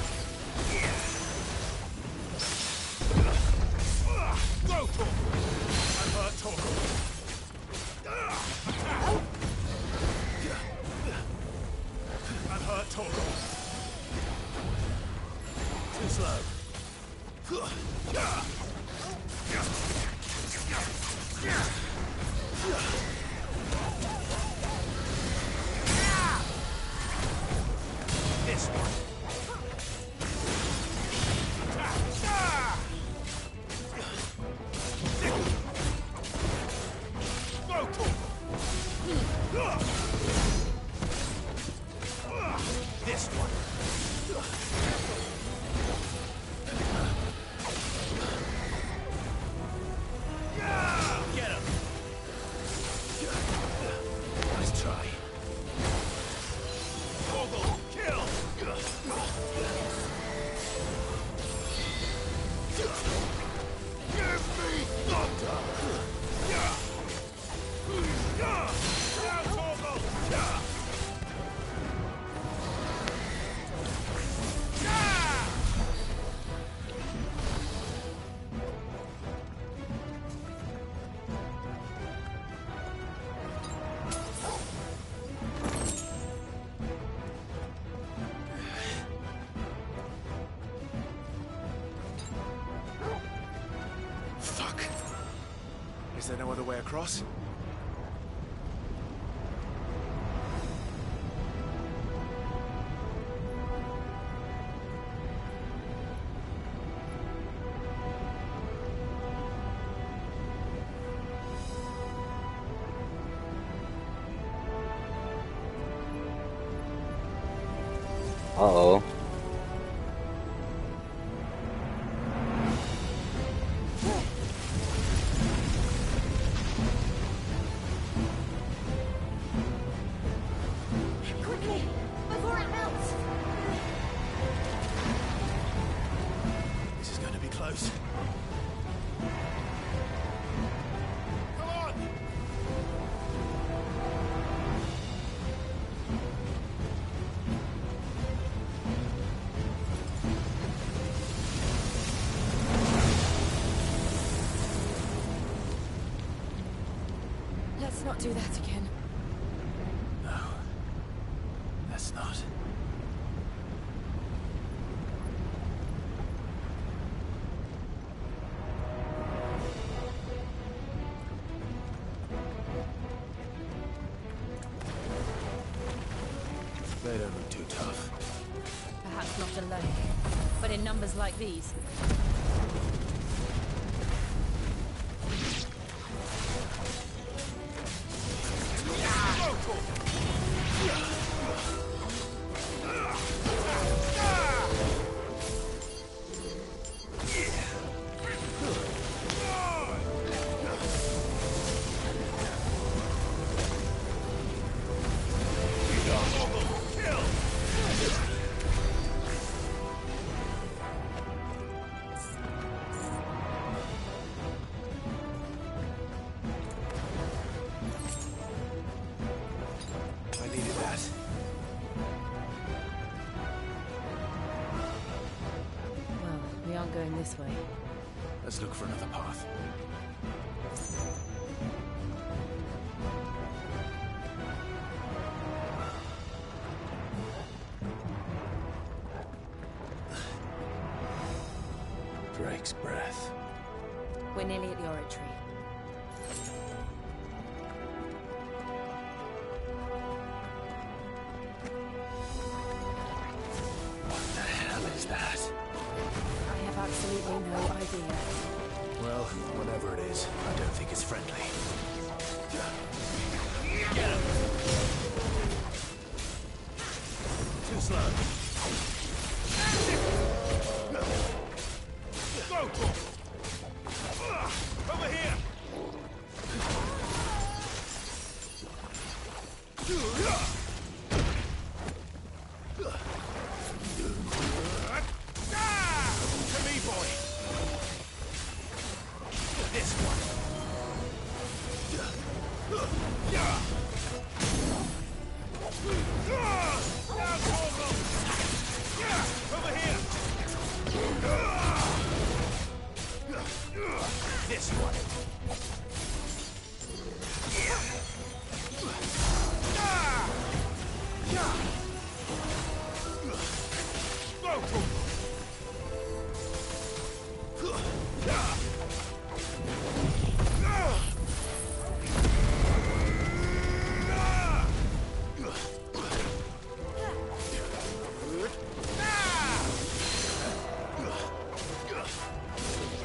U: I'm hurt, Torgal. Too slow. This one. This one. Get him. Nice try. Torgal, kill. Give me thunder. Now, Torgal. Fuck. Is there no other way across?
A: Uh-oh.
L: Quickly, before it melts!
U: This is going to be close. Come on!
I: Let's not do that again.
E: No. That's not. They don't look too tough.
I: Perhaps not alone, but in numbers like these. this way.
E: Let's look for another path. Drake's breath.
I: We're nearly at the oratory.
E: What the hell is that?
I: I have absolutely no idea.
E: Well, whatever it is, I don't think it's friendly.
M: Get him! Too slow. Go, Torgal! Over here! To me, boy! This one! Now, Torgal! Over here! This one. Go, Torgal!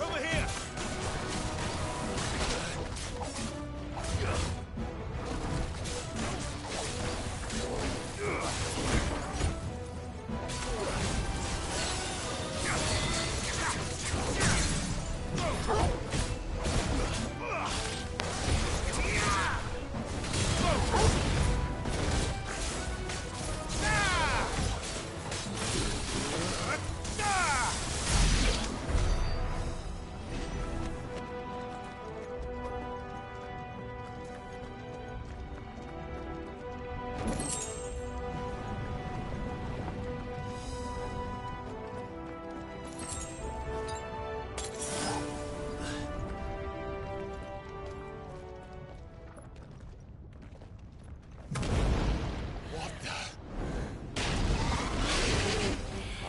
M: Over here!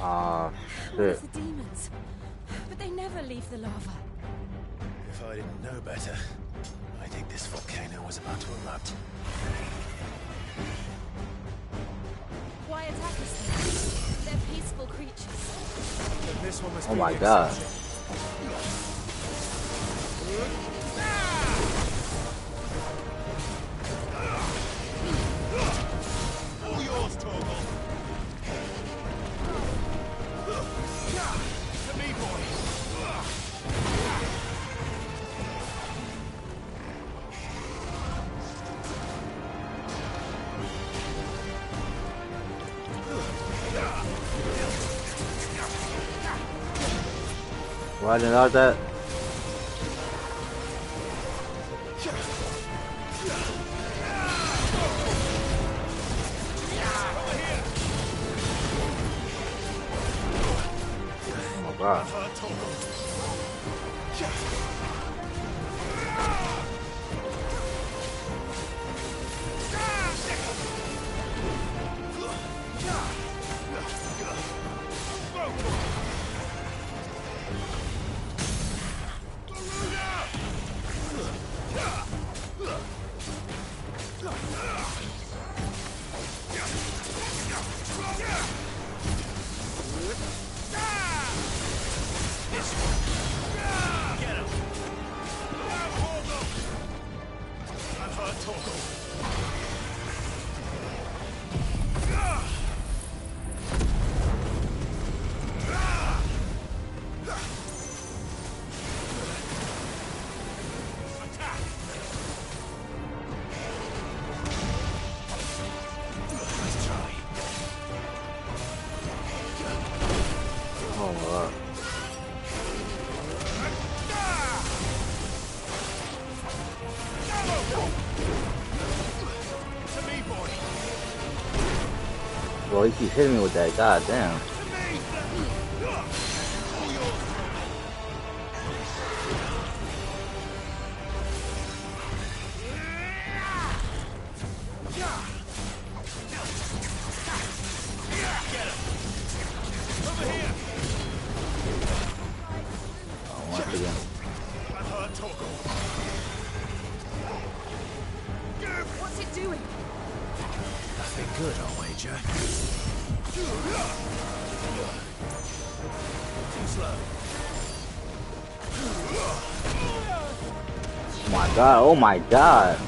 A: Oh, shit.
I: It's the demons. But they never leave the lava.
E: If I didn't know better, I think this volcano was about to erupt.
I: Why attack us then? They're peaceful creatures.
J: This one must
A: Oh
J: be
A: my
J: the
A: god.
J: exception.
M: All yours, Torgal! To me, boy!
A: Why did I that? Oh my god. Oh my god. Well, he keeps hitting me with that. God damn.
S: Nothing good, I'll wager. Too slow.
A: Oh my god, oh my god.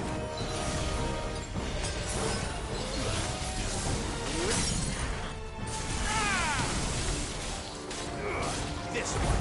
S: This one.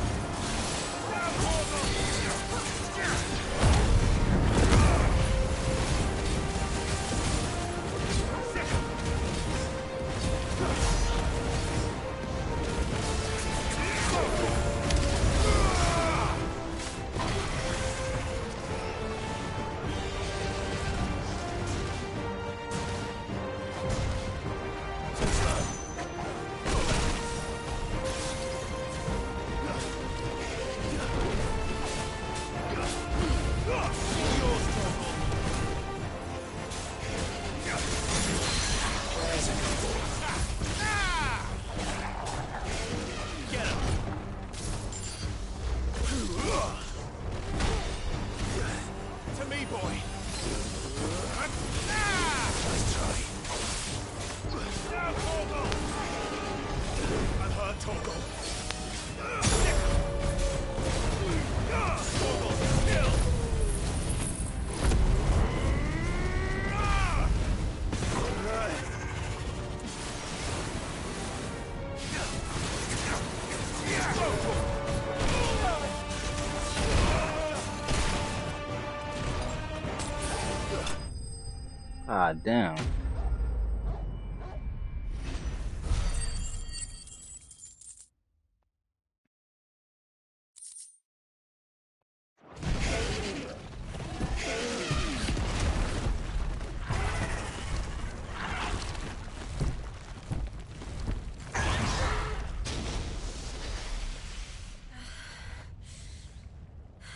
A: Ah, damn.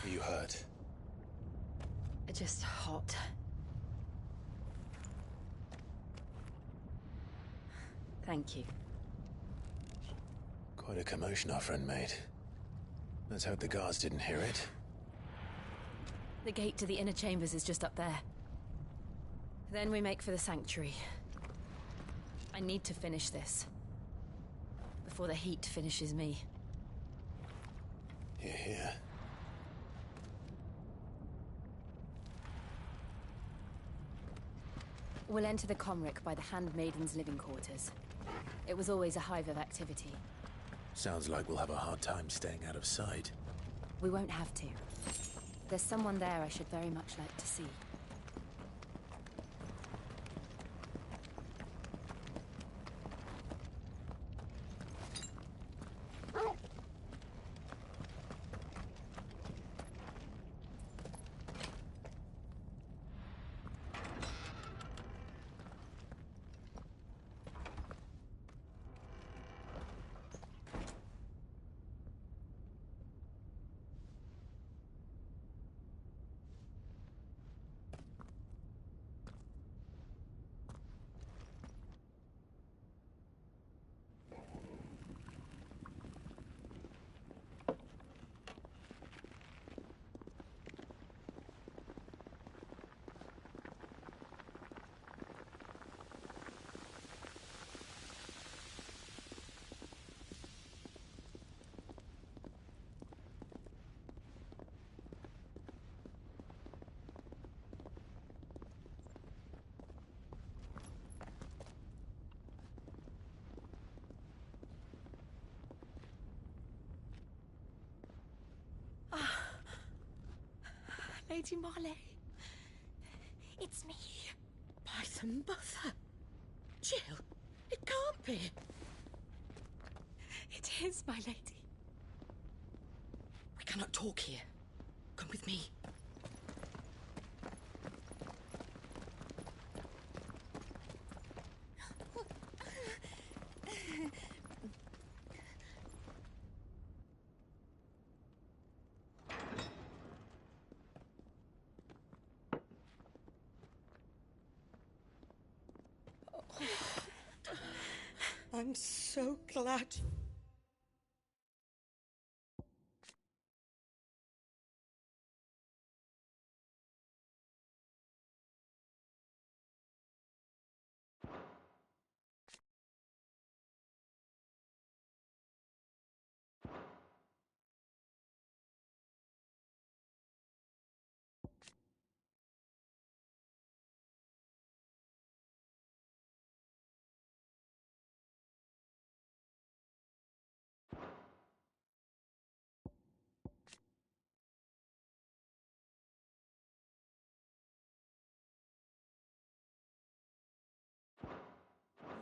K: Are you hurt?
I: Just hot. Thank you.
K: Quite a commotion our friend made. Let's hope the guards didn't hear it.
I: The gate to the inner chambers is just up there. Then we make for the sanctuary. I need to finish this. Before the heat finishes me.
K: Hear, hear.
I: We'll enter the Comric by the Handmaiden's living quarters. It was always a hive of activity.
K: Sounds like we'll have a hard time staying out of sight.
I: We won't have to. There's someone there I should very much like to see.
C: Lady Marley. It's me. Python Buffer. Jill, it can't be. It is, my lady. We cannot talk here. Come with me. I'm so glad.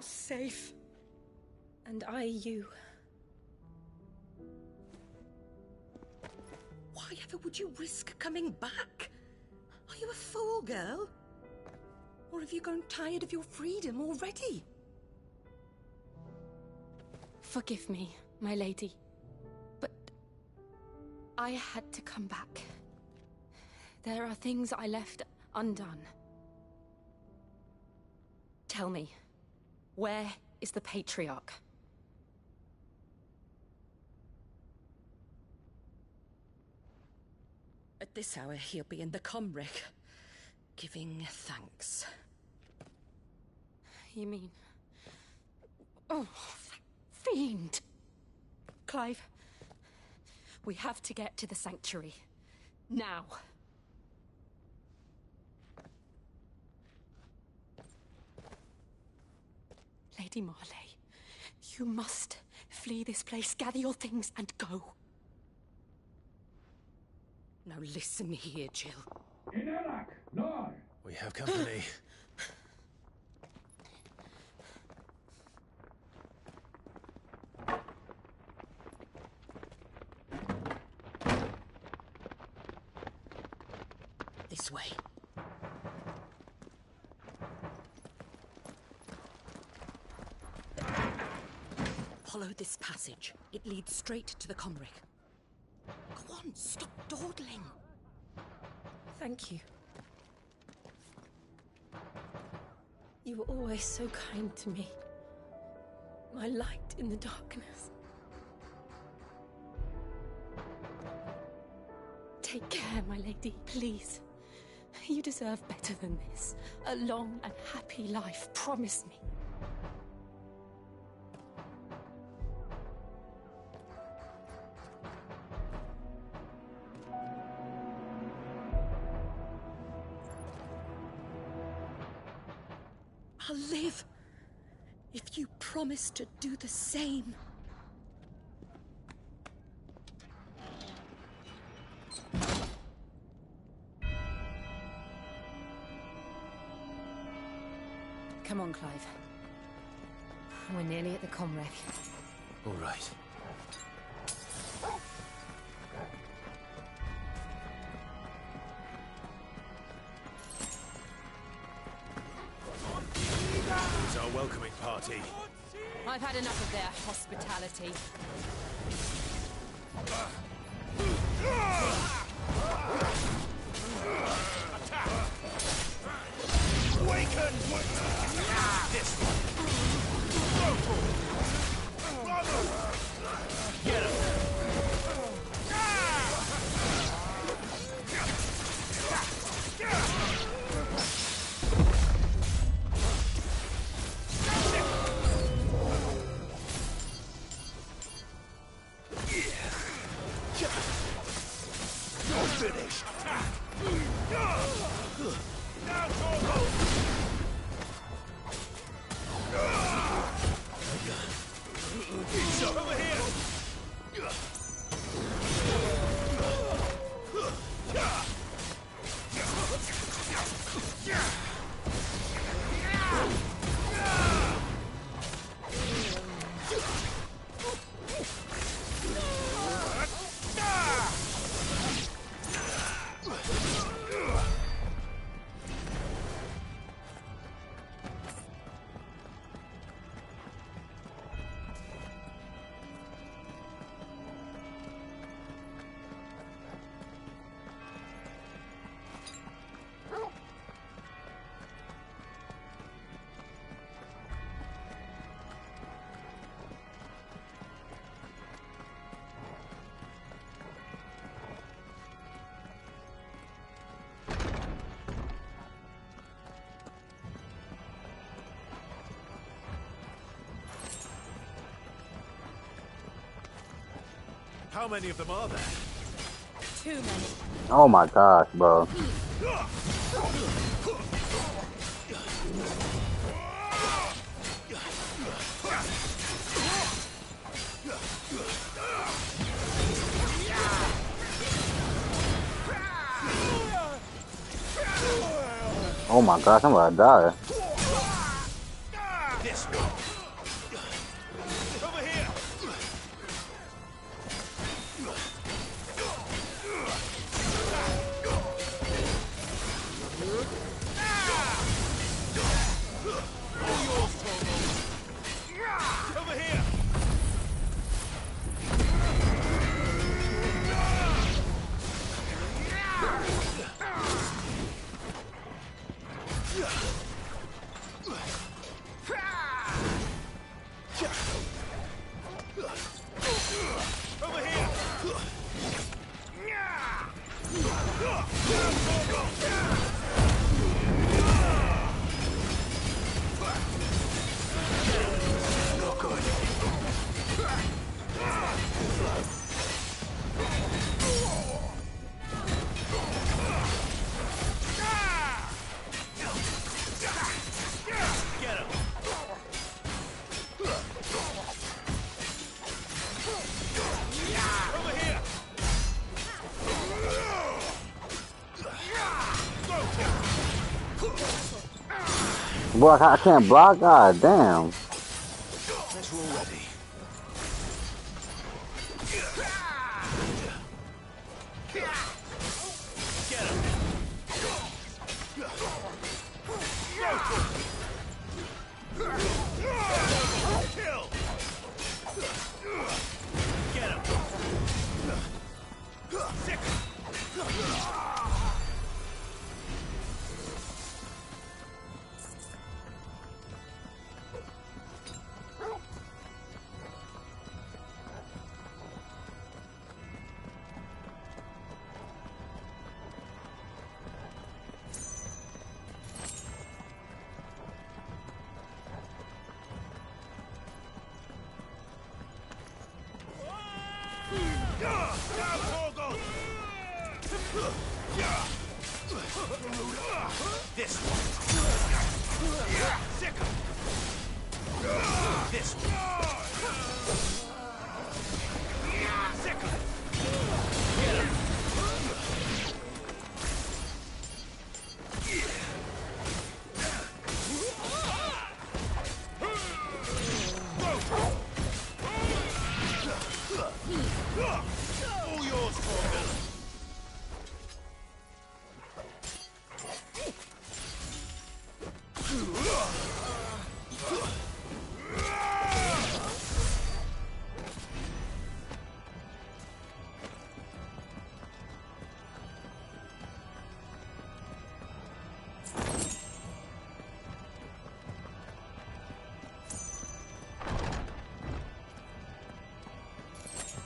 I: safe. And I you.
C: Why ever would you risk coming back? Are you a fool, girl? Or have you grown tired of your freedom already?
I: Forgive me, my lady, but I had to come back. There are things I left undone. Tell me, where is the Patriarch?
C: At this hour, he'll be in the Comric, giving thanks.
I: You mean... Oh, that fiend! Clive, we have to get to the sanctuary. Now. Lady Marley, you must flee this place, gather your things, and go.
C: Now listen here, Jill.
K: We have company.
C: This way. Follow this passage. It leads straight to the Comric. Go on, stop dawdling.
I: Thank you. You were always so kind to me. My light in the darkness. Take care, my lady, please. You deserve better than this. A long and happy life, promise me.
C: I'll live if you promise to do the same.
I: Come on, Clive. We're nearly at the Comric.
K: All right.
U: It's our welcoming party.
I: I've had enough of their hospitality.
U: Awaken! This one! Go for it! Get him! You're finished! Now go! Over here! How many of them are there?
I: Too many.
A: Oh my gosh, bro. Oh my gosh, I'm about to die.
U: This one.
M: Over here! Over here!
E: No good.
M: Get him! Over here!
A: Boy, I can't block. God damn.
E: Let's roll ready.
M: Get him! Kill! Get him! Sick! This one. Sick 'em. This one. Sick 'em. Get 'em. All yours, Morgan.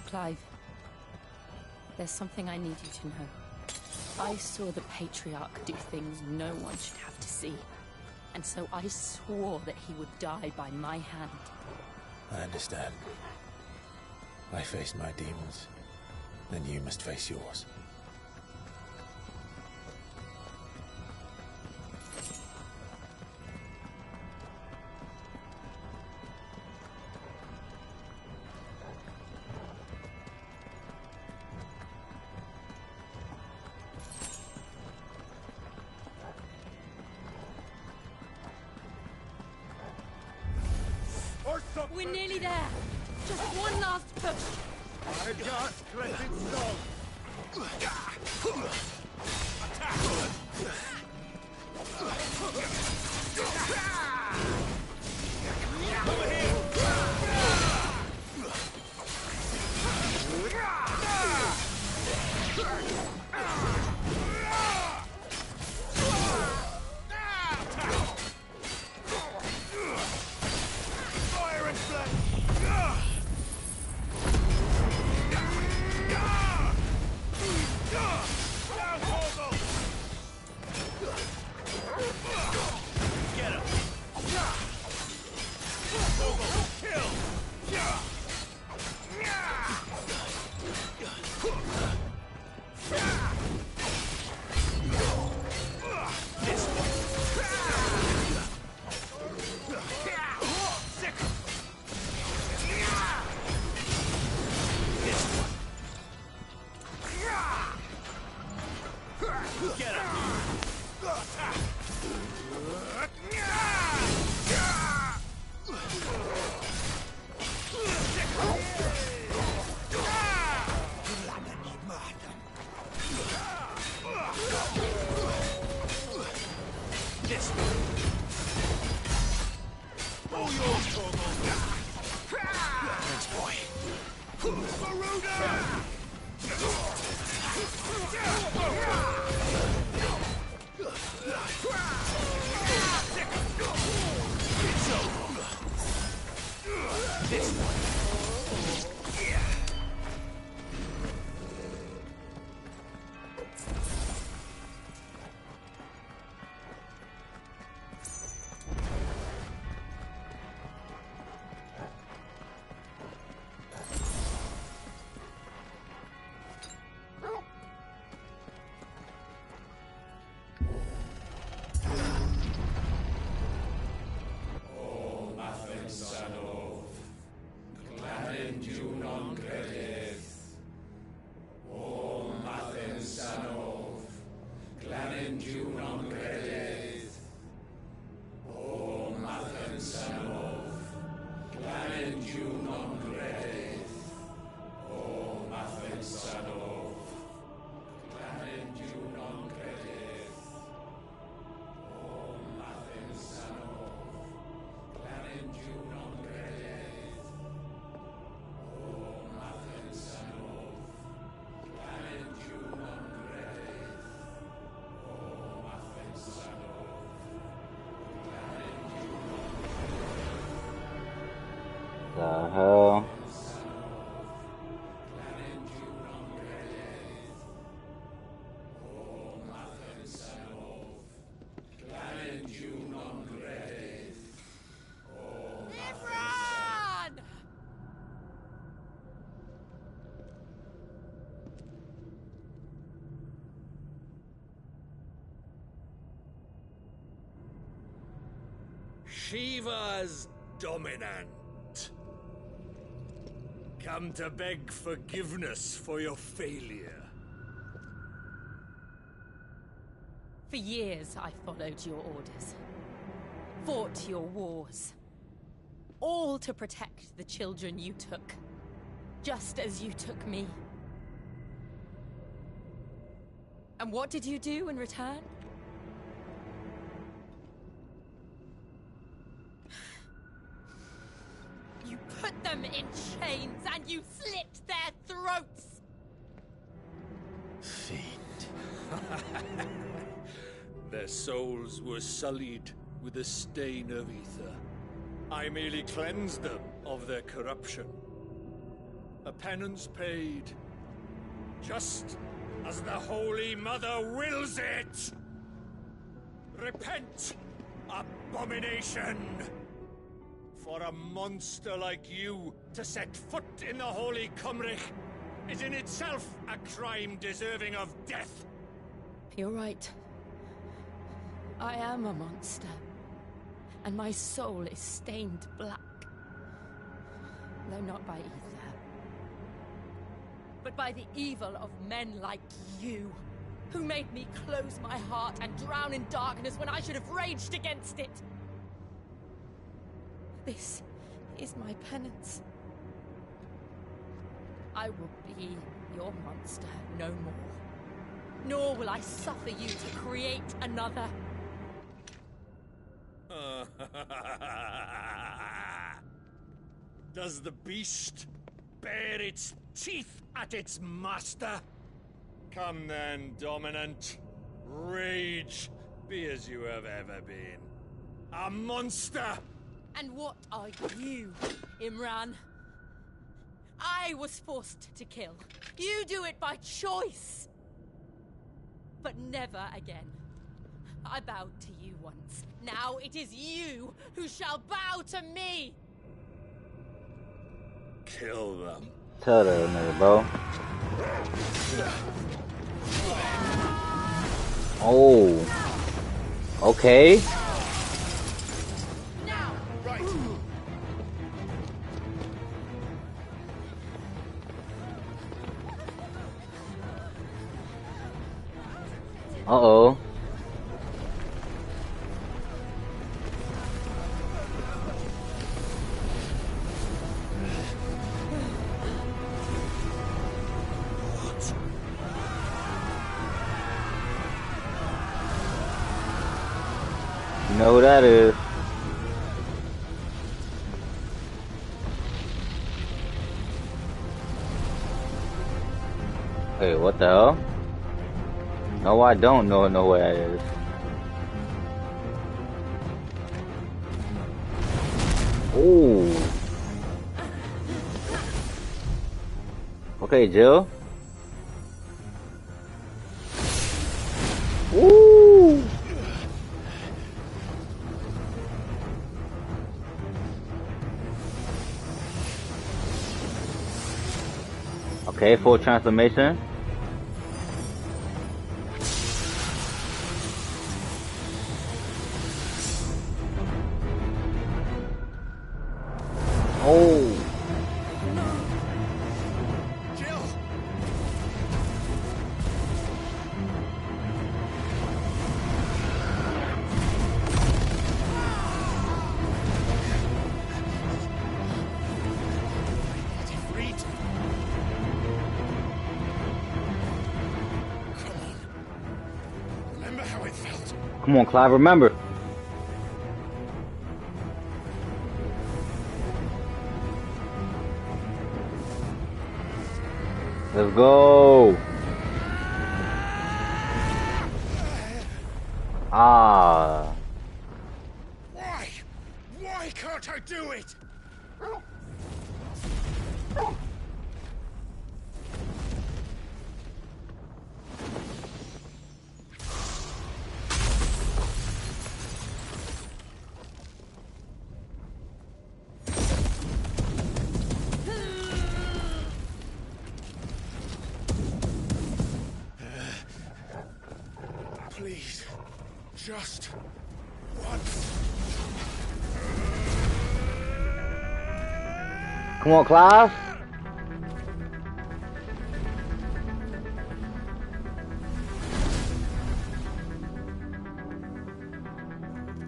I: Clive, there's something I need you to know. I saw the Patriarch do things no one should have to see. And so I swore that he would die by my hand.
K: I understand. I face my demons. Then you must face yours.
O: We're nearly there. Just one last push.
M: I just let it stop. Over here. Fire and flame. Down, Vogel. This one. All yours, Torgal.
E: Thanks, boy.
M: Garuda!
E: This one.
A: The hell?
M: Shiva's dominant. Come to beg forgiveness for your failure.
I: For years I followed your orders, fought your wars, all to protect the children you took, just as you took me. And what did you do in return? You put them in chains and you slit their throats!
E: Fiend.
M: Their souls were sullied with the stain of ether. I merely cleansed them of their corruption. A penance paid, just as the Holy Mother wills it! Repent, abomination! For a monster like you to set foot in the Holy Cymric is in itself a crime deserving of death.
I: You're right. I am a monster. And my soul is stained black. Though not by ether. But by the evil of men like you, who made me close my heart and drown in darkness when I should have raged against it. This is my penance. I will be your monster no more. Nor will I suffer you to create another.
M: Does the beast bare its teeth at its master? Come then, dominant. Rage, be as you have ever been. A monster!
I: And what are you, Imran? I was forced to kill. You do it by choice. But never again. I bowed to you once. Now it is you who shall bow to me.
M: Kill them.
A: Tell that nigga, bro. Oh. Okay. Uh-oh. You know who that is. Wait, what the hell? No, I don't know who that is. Ooh. Okay, Jill. Ooh. Okay, full transformation. Oh.
M: Jill! Defeat! Come on. Remember how it felt?
A: Come on, Clive, remember. Let's go. Ah.
M: Why? Why can't I do it? Please, just once.
A: Come on, Clive.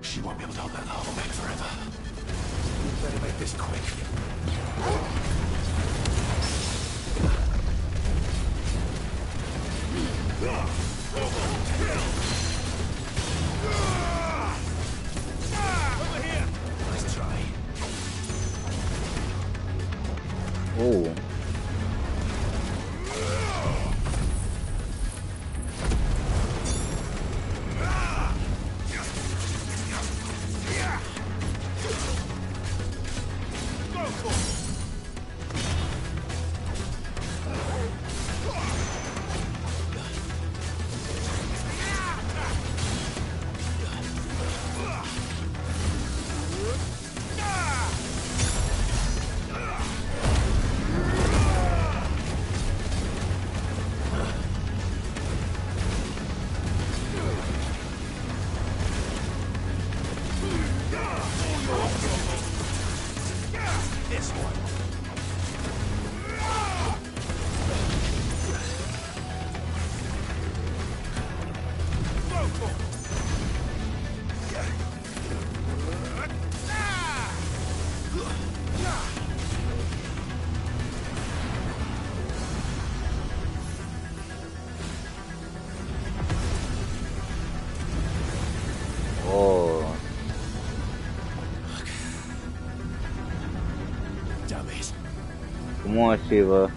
E: She won't be able to hold that hole back forever. Better make this quick. Nice try.
A: Oh.
E: This one.
A: Oh.
E: Damn it.
A: Come on, Shiva.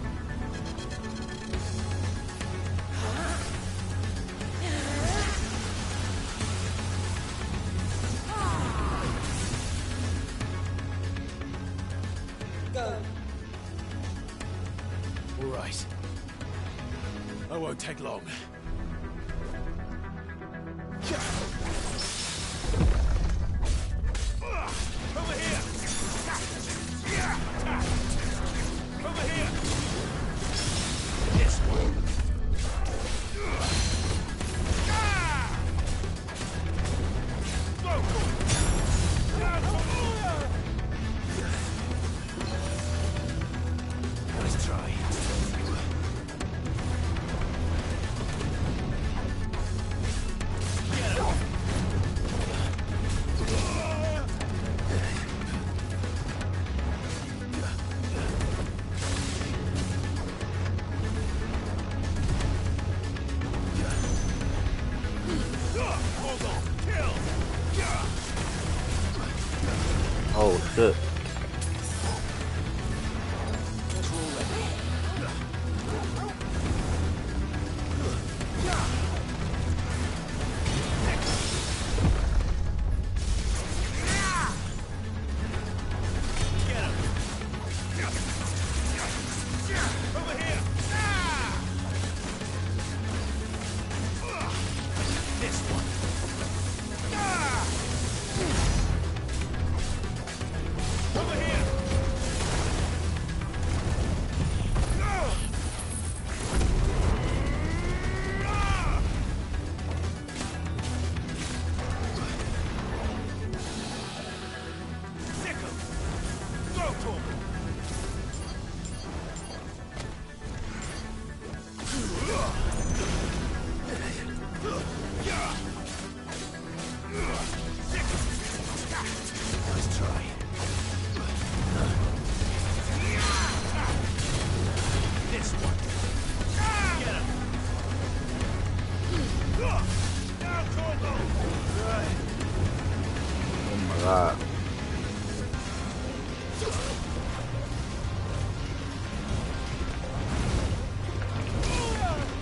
P: Go.
E: All right. I won't take long.
M: Over here! Over here!
E: This one. Nice try.
M: Hold on! Kill!
A: Oh shit.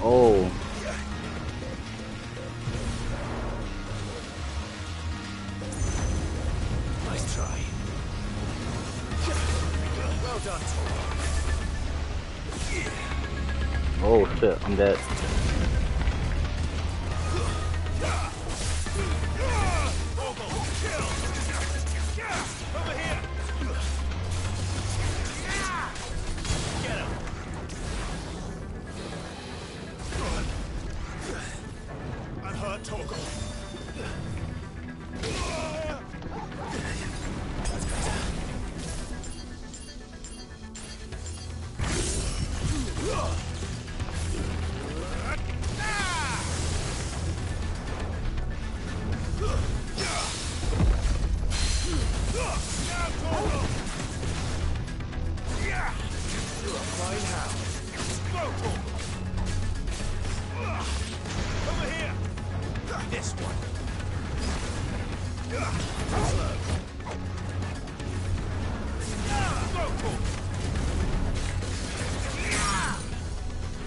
A: Oh.
M: Nice try. Well done,
A: Oh shit, I'm dead.
M: I'm hurt, Torgal. That's better. Fine how. Go, Torgal. Over here! This one. Slow. Go, Torgal.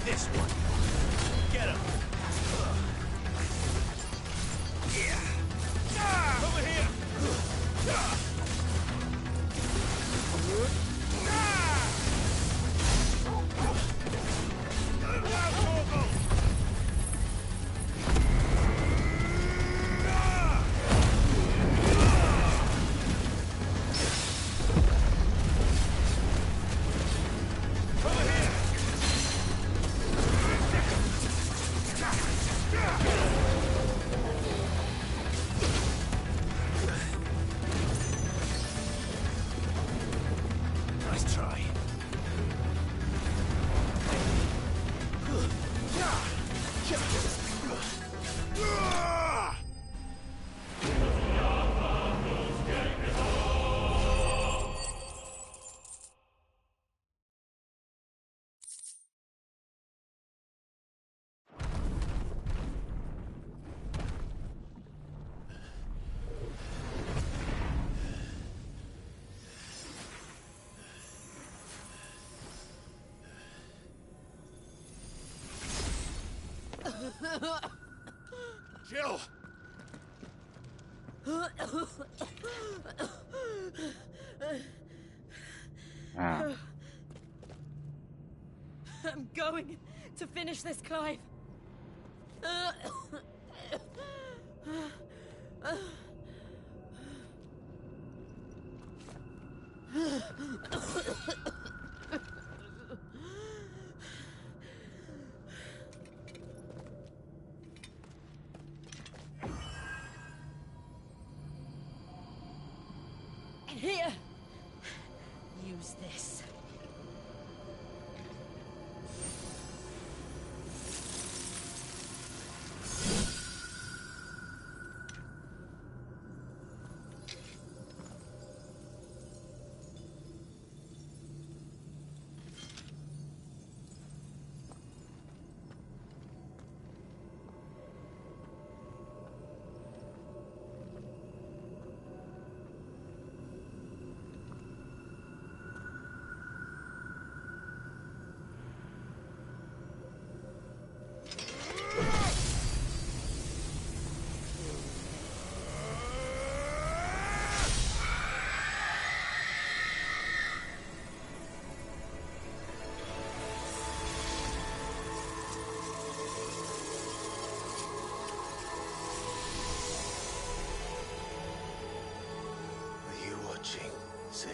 M: This one. Get him. Over here! Nice try. Jill!
A: Ah.
I: I'm going to finish this, Clive. Here. Use this.
E: watching, Sid.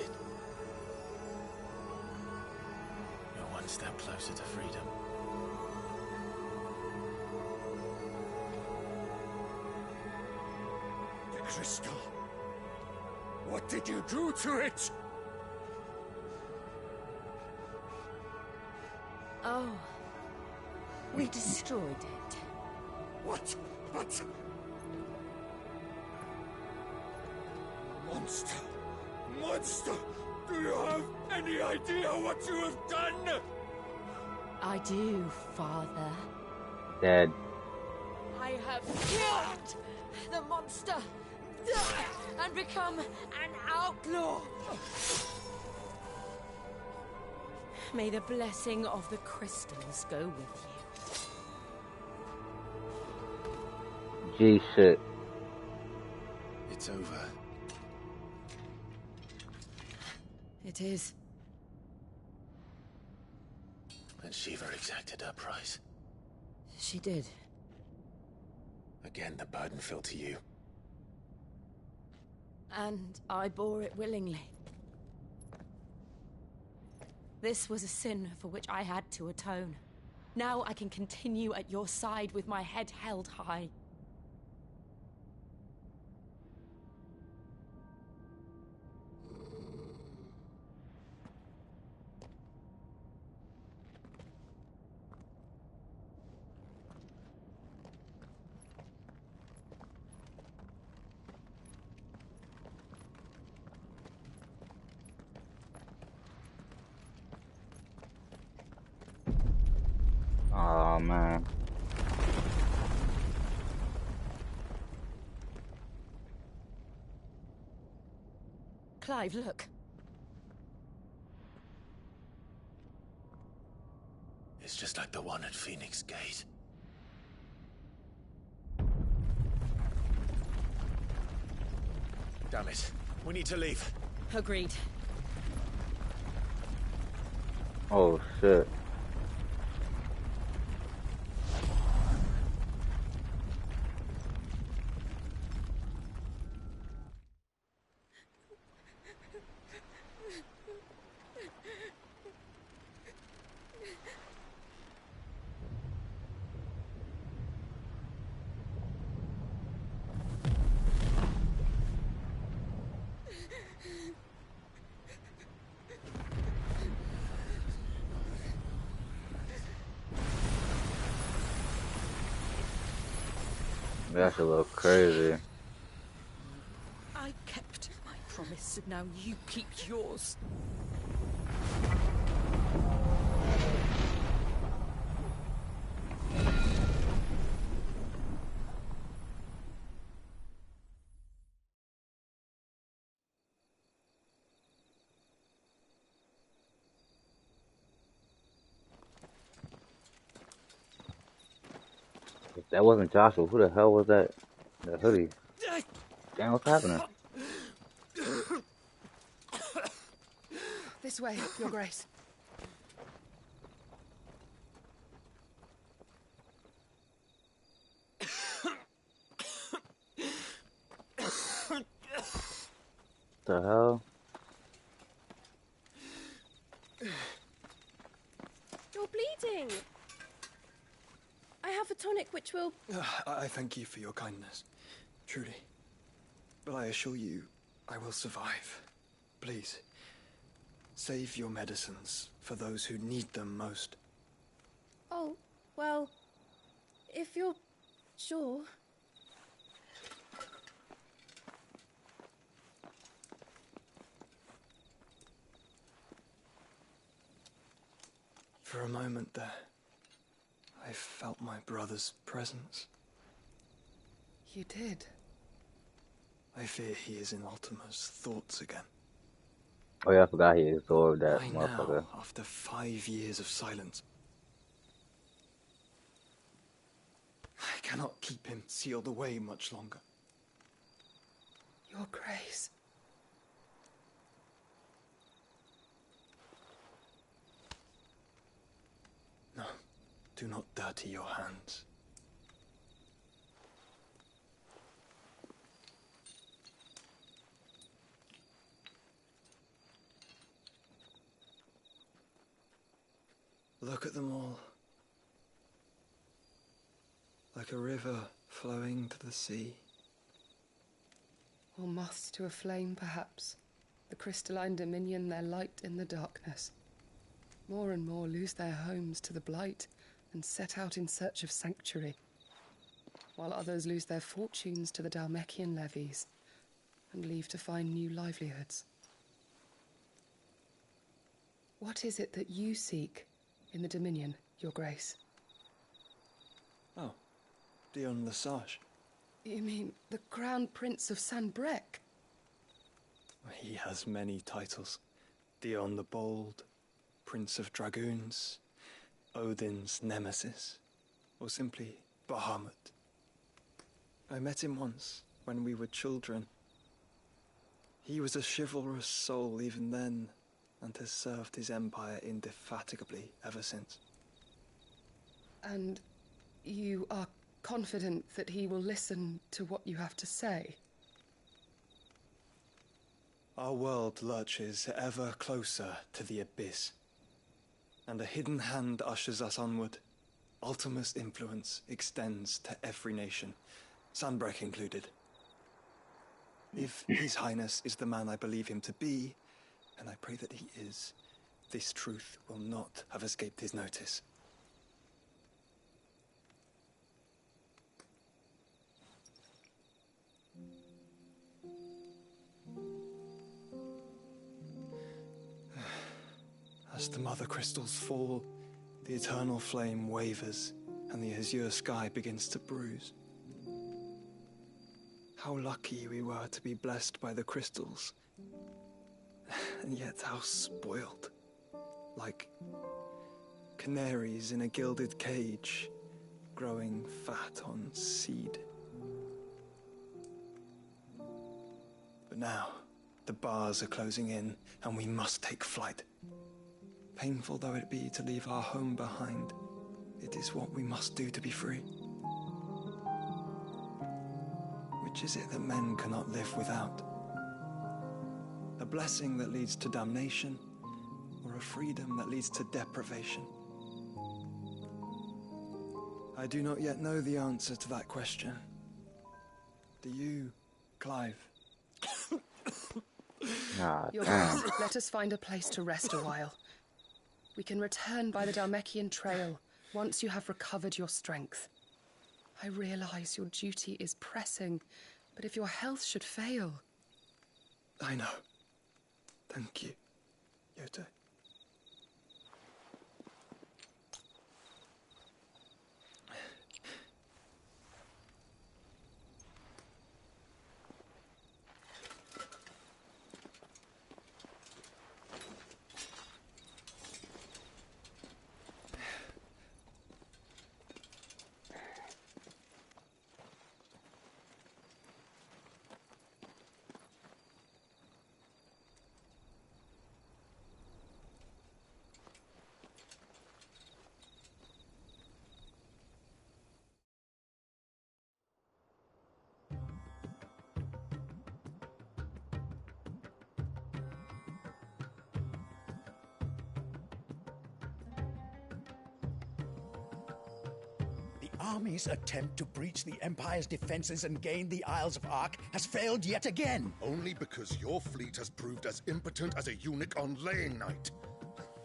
E: You're one step closer to freedom.
M: The crystal. What did you do to it?
I: Oh. We destroyed it.
M: What? But... Monster! Monster! Do you have any idea what you have done?
I: I do, Father.
A: Dead.
O: I have killed the monster and become an outlaw.
I: May the blessing of the crystals go with
A: G
I: you.
A: shit.
E: It's over.
I: It is.
E: And Shiva exacted her price.
I: She did.
E: Again, the burden fell to you.
I: And I bore it willingly. This was a sin for which I had to atone. Now I can continue at your side with my head held high.
A: Oh man.
I: Clive, look.
E: It's just like the one at Phoenix Gate. Damn it. We need to leave.
I: Agreed.
A: Oh shit. That's a little crazy.
C: I kept my promise, and now you keep yours.
A: If that wasn't Joshua, who the hell was that? The hoodie. Damn, what's happening?
C: This way, Your Grace.
A: The hell?
H: You're bleeding. I have a tonic which will...
V: I thank you for your kindness, truly. But I assure you, I will survive. Please, save your medicines for those who need them most.
H: Oh, well, if you're sure...
V: For a moment there, I felt my brother's presence.
C: You did?
V: I fear he is in Ultima's thoughts again.
A: Oh yeah, I forgot he absorbed that
V: Why
A: motherfucker.
V: now, after 5 years of silence? I cannot keep him sealed away much longer.
C: Your Grace.
V: No, do not dirty your hands. Look at them all. Like a river flowing to the sea.
D: Or moths to a flame, perhaps. The crystalline dominion their light in the darkness. More and more lose their homes to the blight and set out in search of sanctuary, while others lose their fortunes to the Dhalmekian levies and leave to find new livelihoods. What is it that you seek in the Dominion, Your Grace?
V: Oh, Dion Lesage.
D: You mean the Crown Prince of Sanbreque?
V: He has many titles. Dion the Bold, Prince of Dragoons, Odin's Nemesis, or simply Bahamut. I met him once, when we were children. He was a chivalrous soul even then, and has served his empire indefatigably ever since.
D: And you are confident that he will listen to what you have to say?
V: Our world lurches ever closer to the abyss, and a hidden hand ushers us onward. Ultima's influence extends to every nation, Sanbreque included. If His Highness is the man I believe him to be, and I pray that he is, this truth will not have escaped his notice. As the mother crystals fall, the eternal flame wavers, and the azure sky begins to bruise. How lucky we were to be blessed by the crystals, and yet how spoiled. Like canaries in a gilded cage, growing fat on seed. But now, the bars are closing in, and we must take flight. Painful though it be to leave our home behind, it is what we must do to be free. Which is it that men cannot live without? A blessing that leads to damnation, or a freedom that leads to deprivation? I do not yet know the answer to that question. Do you, Clive?
D: Your Grace, let us find a place to rest a while. We can return by the Dhalmekian trail once you have recovered your strength. I realize your duty is pressing, but if your health should fail...
V: I know. Thank you, Yote.
S: Army's attempt to breach the Empire's defenses and gain the Isles of Ark has failed yet again.
F: Only because your fleet has proved as impotent as a eunuch on laying night.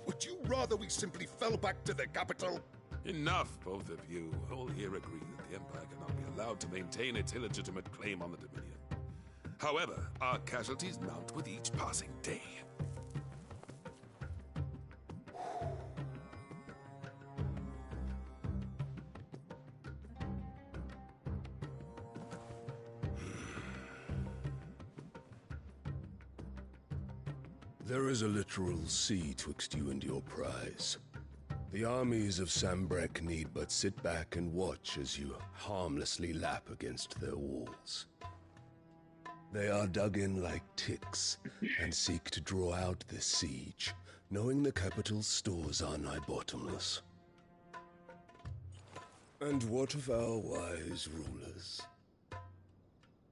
F: Would you rather we simply fell back to the capital?
T: Enough, both of you. All here agree that the Empire cannot be allowed to maintain its illegitimate claim on the Dominion. However, our casualties mount with each passing day.
W: There is a literal sea twixt you and your prize. The armies of Sanbreque need but sit back and watch as you harmlessly lap against their walls. They are dug in like ticks and seek to draw out this siege, knowing the capital's stores are nigh bottomless. And what of our wise rulers?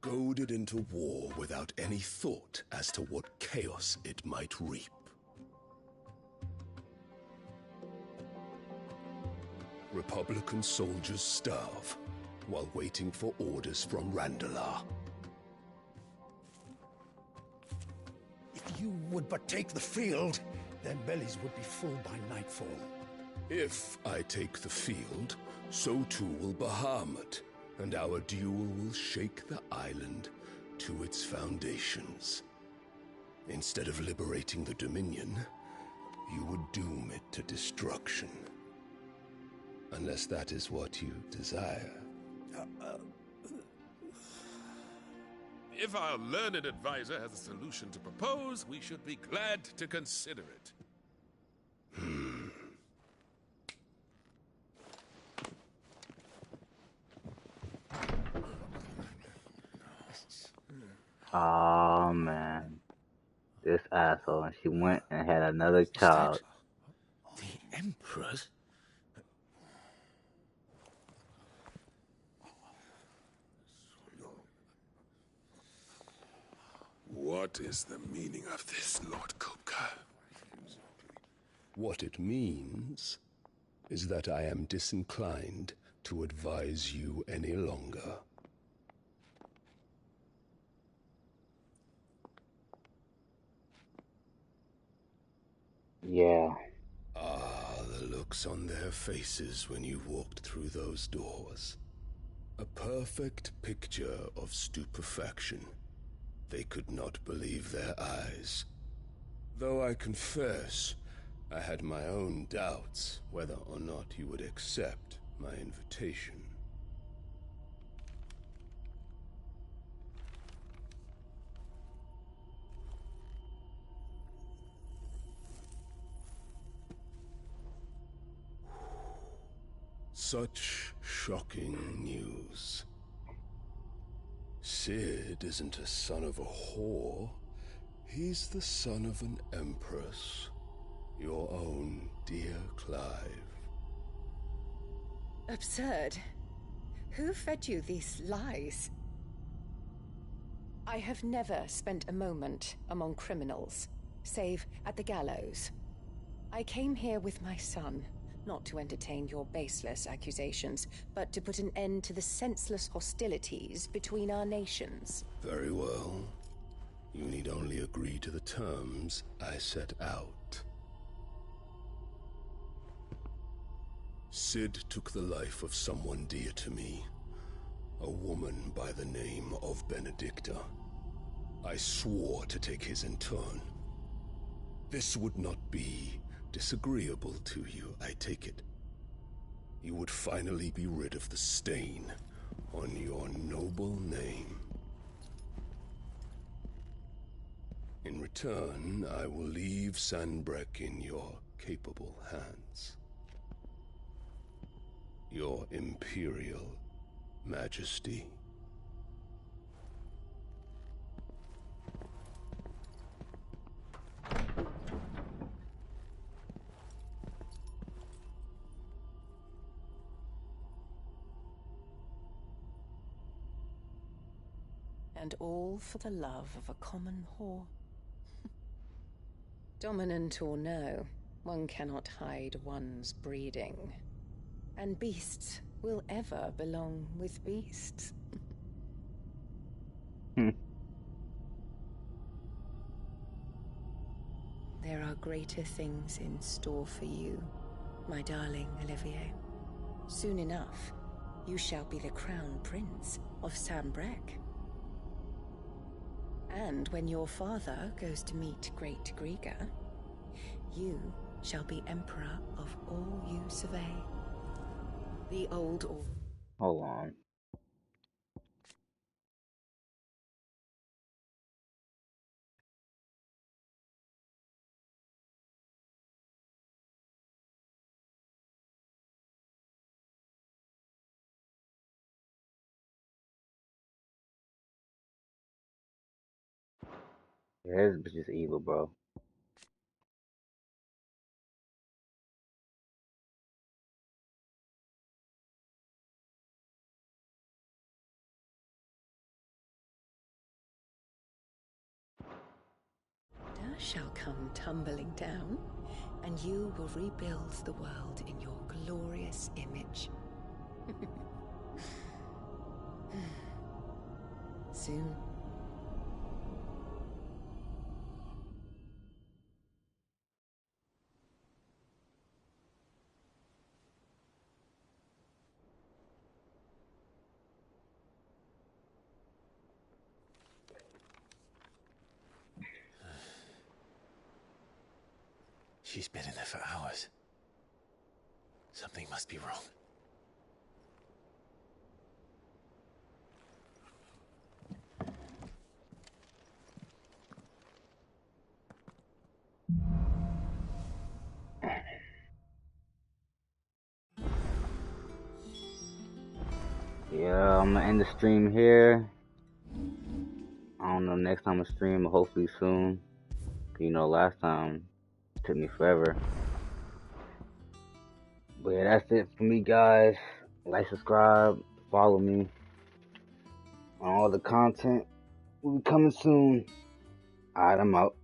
W: Goaded into war without any thought as to what chaos it might reap. Republican soldiers starve while waiting for orders from Randalar.
S: If you would but take the field, their bellies would be full by nightfall.
W: If I take the field, so too will Bahamut, and our duel will shake the island to its foundations. Instead of liberating the Dominion, you would doom it to destruction. Unless that is what you desire.
T: If our learned advisor has a solution to propose, we should be glad to consider it.
A: Oh man, this asshole, and she went and had another child.
M: The Emperor's?
T: What is the meaning of this, Lord Kupka?
W: What it means is that I am disinclined to advise you any longer.
A: Yeah.
W: Ah, the looks on their faces when you walked through those doors. A perfect picture of stupefaction. They could not believe their eyes. Though I confess, I had my own doubts whether or not you would accept my invitation. Such shocking news. Cid isn't a son of a whore. He's the son of an empress. Your own dear Clive.
N: Absurd. Who fed you these lies? I have never spent a moment among criminals, save at the gallows. I came here with my son, not to entertain your baseless accusations, but to put an end to the senseless hostilities between our nations.
W: Very well. You need only agree to the terms I set out. Cid took the life of someone dear to me, a woman by the name of Benedicta. I swore to take his in turn. This would not be disagreeable to you, I take it. You would finally be rid of the stain on your noble name. In return, I will leave Sanbreque in your capable hands. Your Imperial Majesty.
N: And all for the love of a common whore. Dominant or no, one cannot hide one's breeding. And beasts will ever belong with beasts. There are greater things in store for you, my darling Olivier. Soon enough, you shall be the crown prince of Sanbreque. And when your father goes to meet Great Griga, you shall be emperor of all you survey. The old order.
A: Hold on. Yeah, this bitch is evil, bro.
N: Shall come tumbling down,
D: and you will rebuild the world in your glorious image. Soon.
E: She's been in there for hours. Something must be wrong.
A: Yeah, I'm gonna end the stream here. I don't know, next time I stream, hopefully soon. You know, last time it took me forever. But yeah, that's it for me, guys. Like, subscribe, follow me on all the content. Will be coming soon. Alright, I'm out.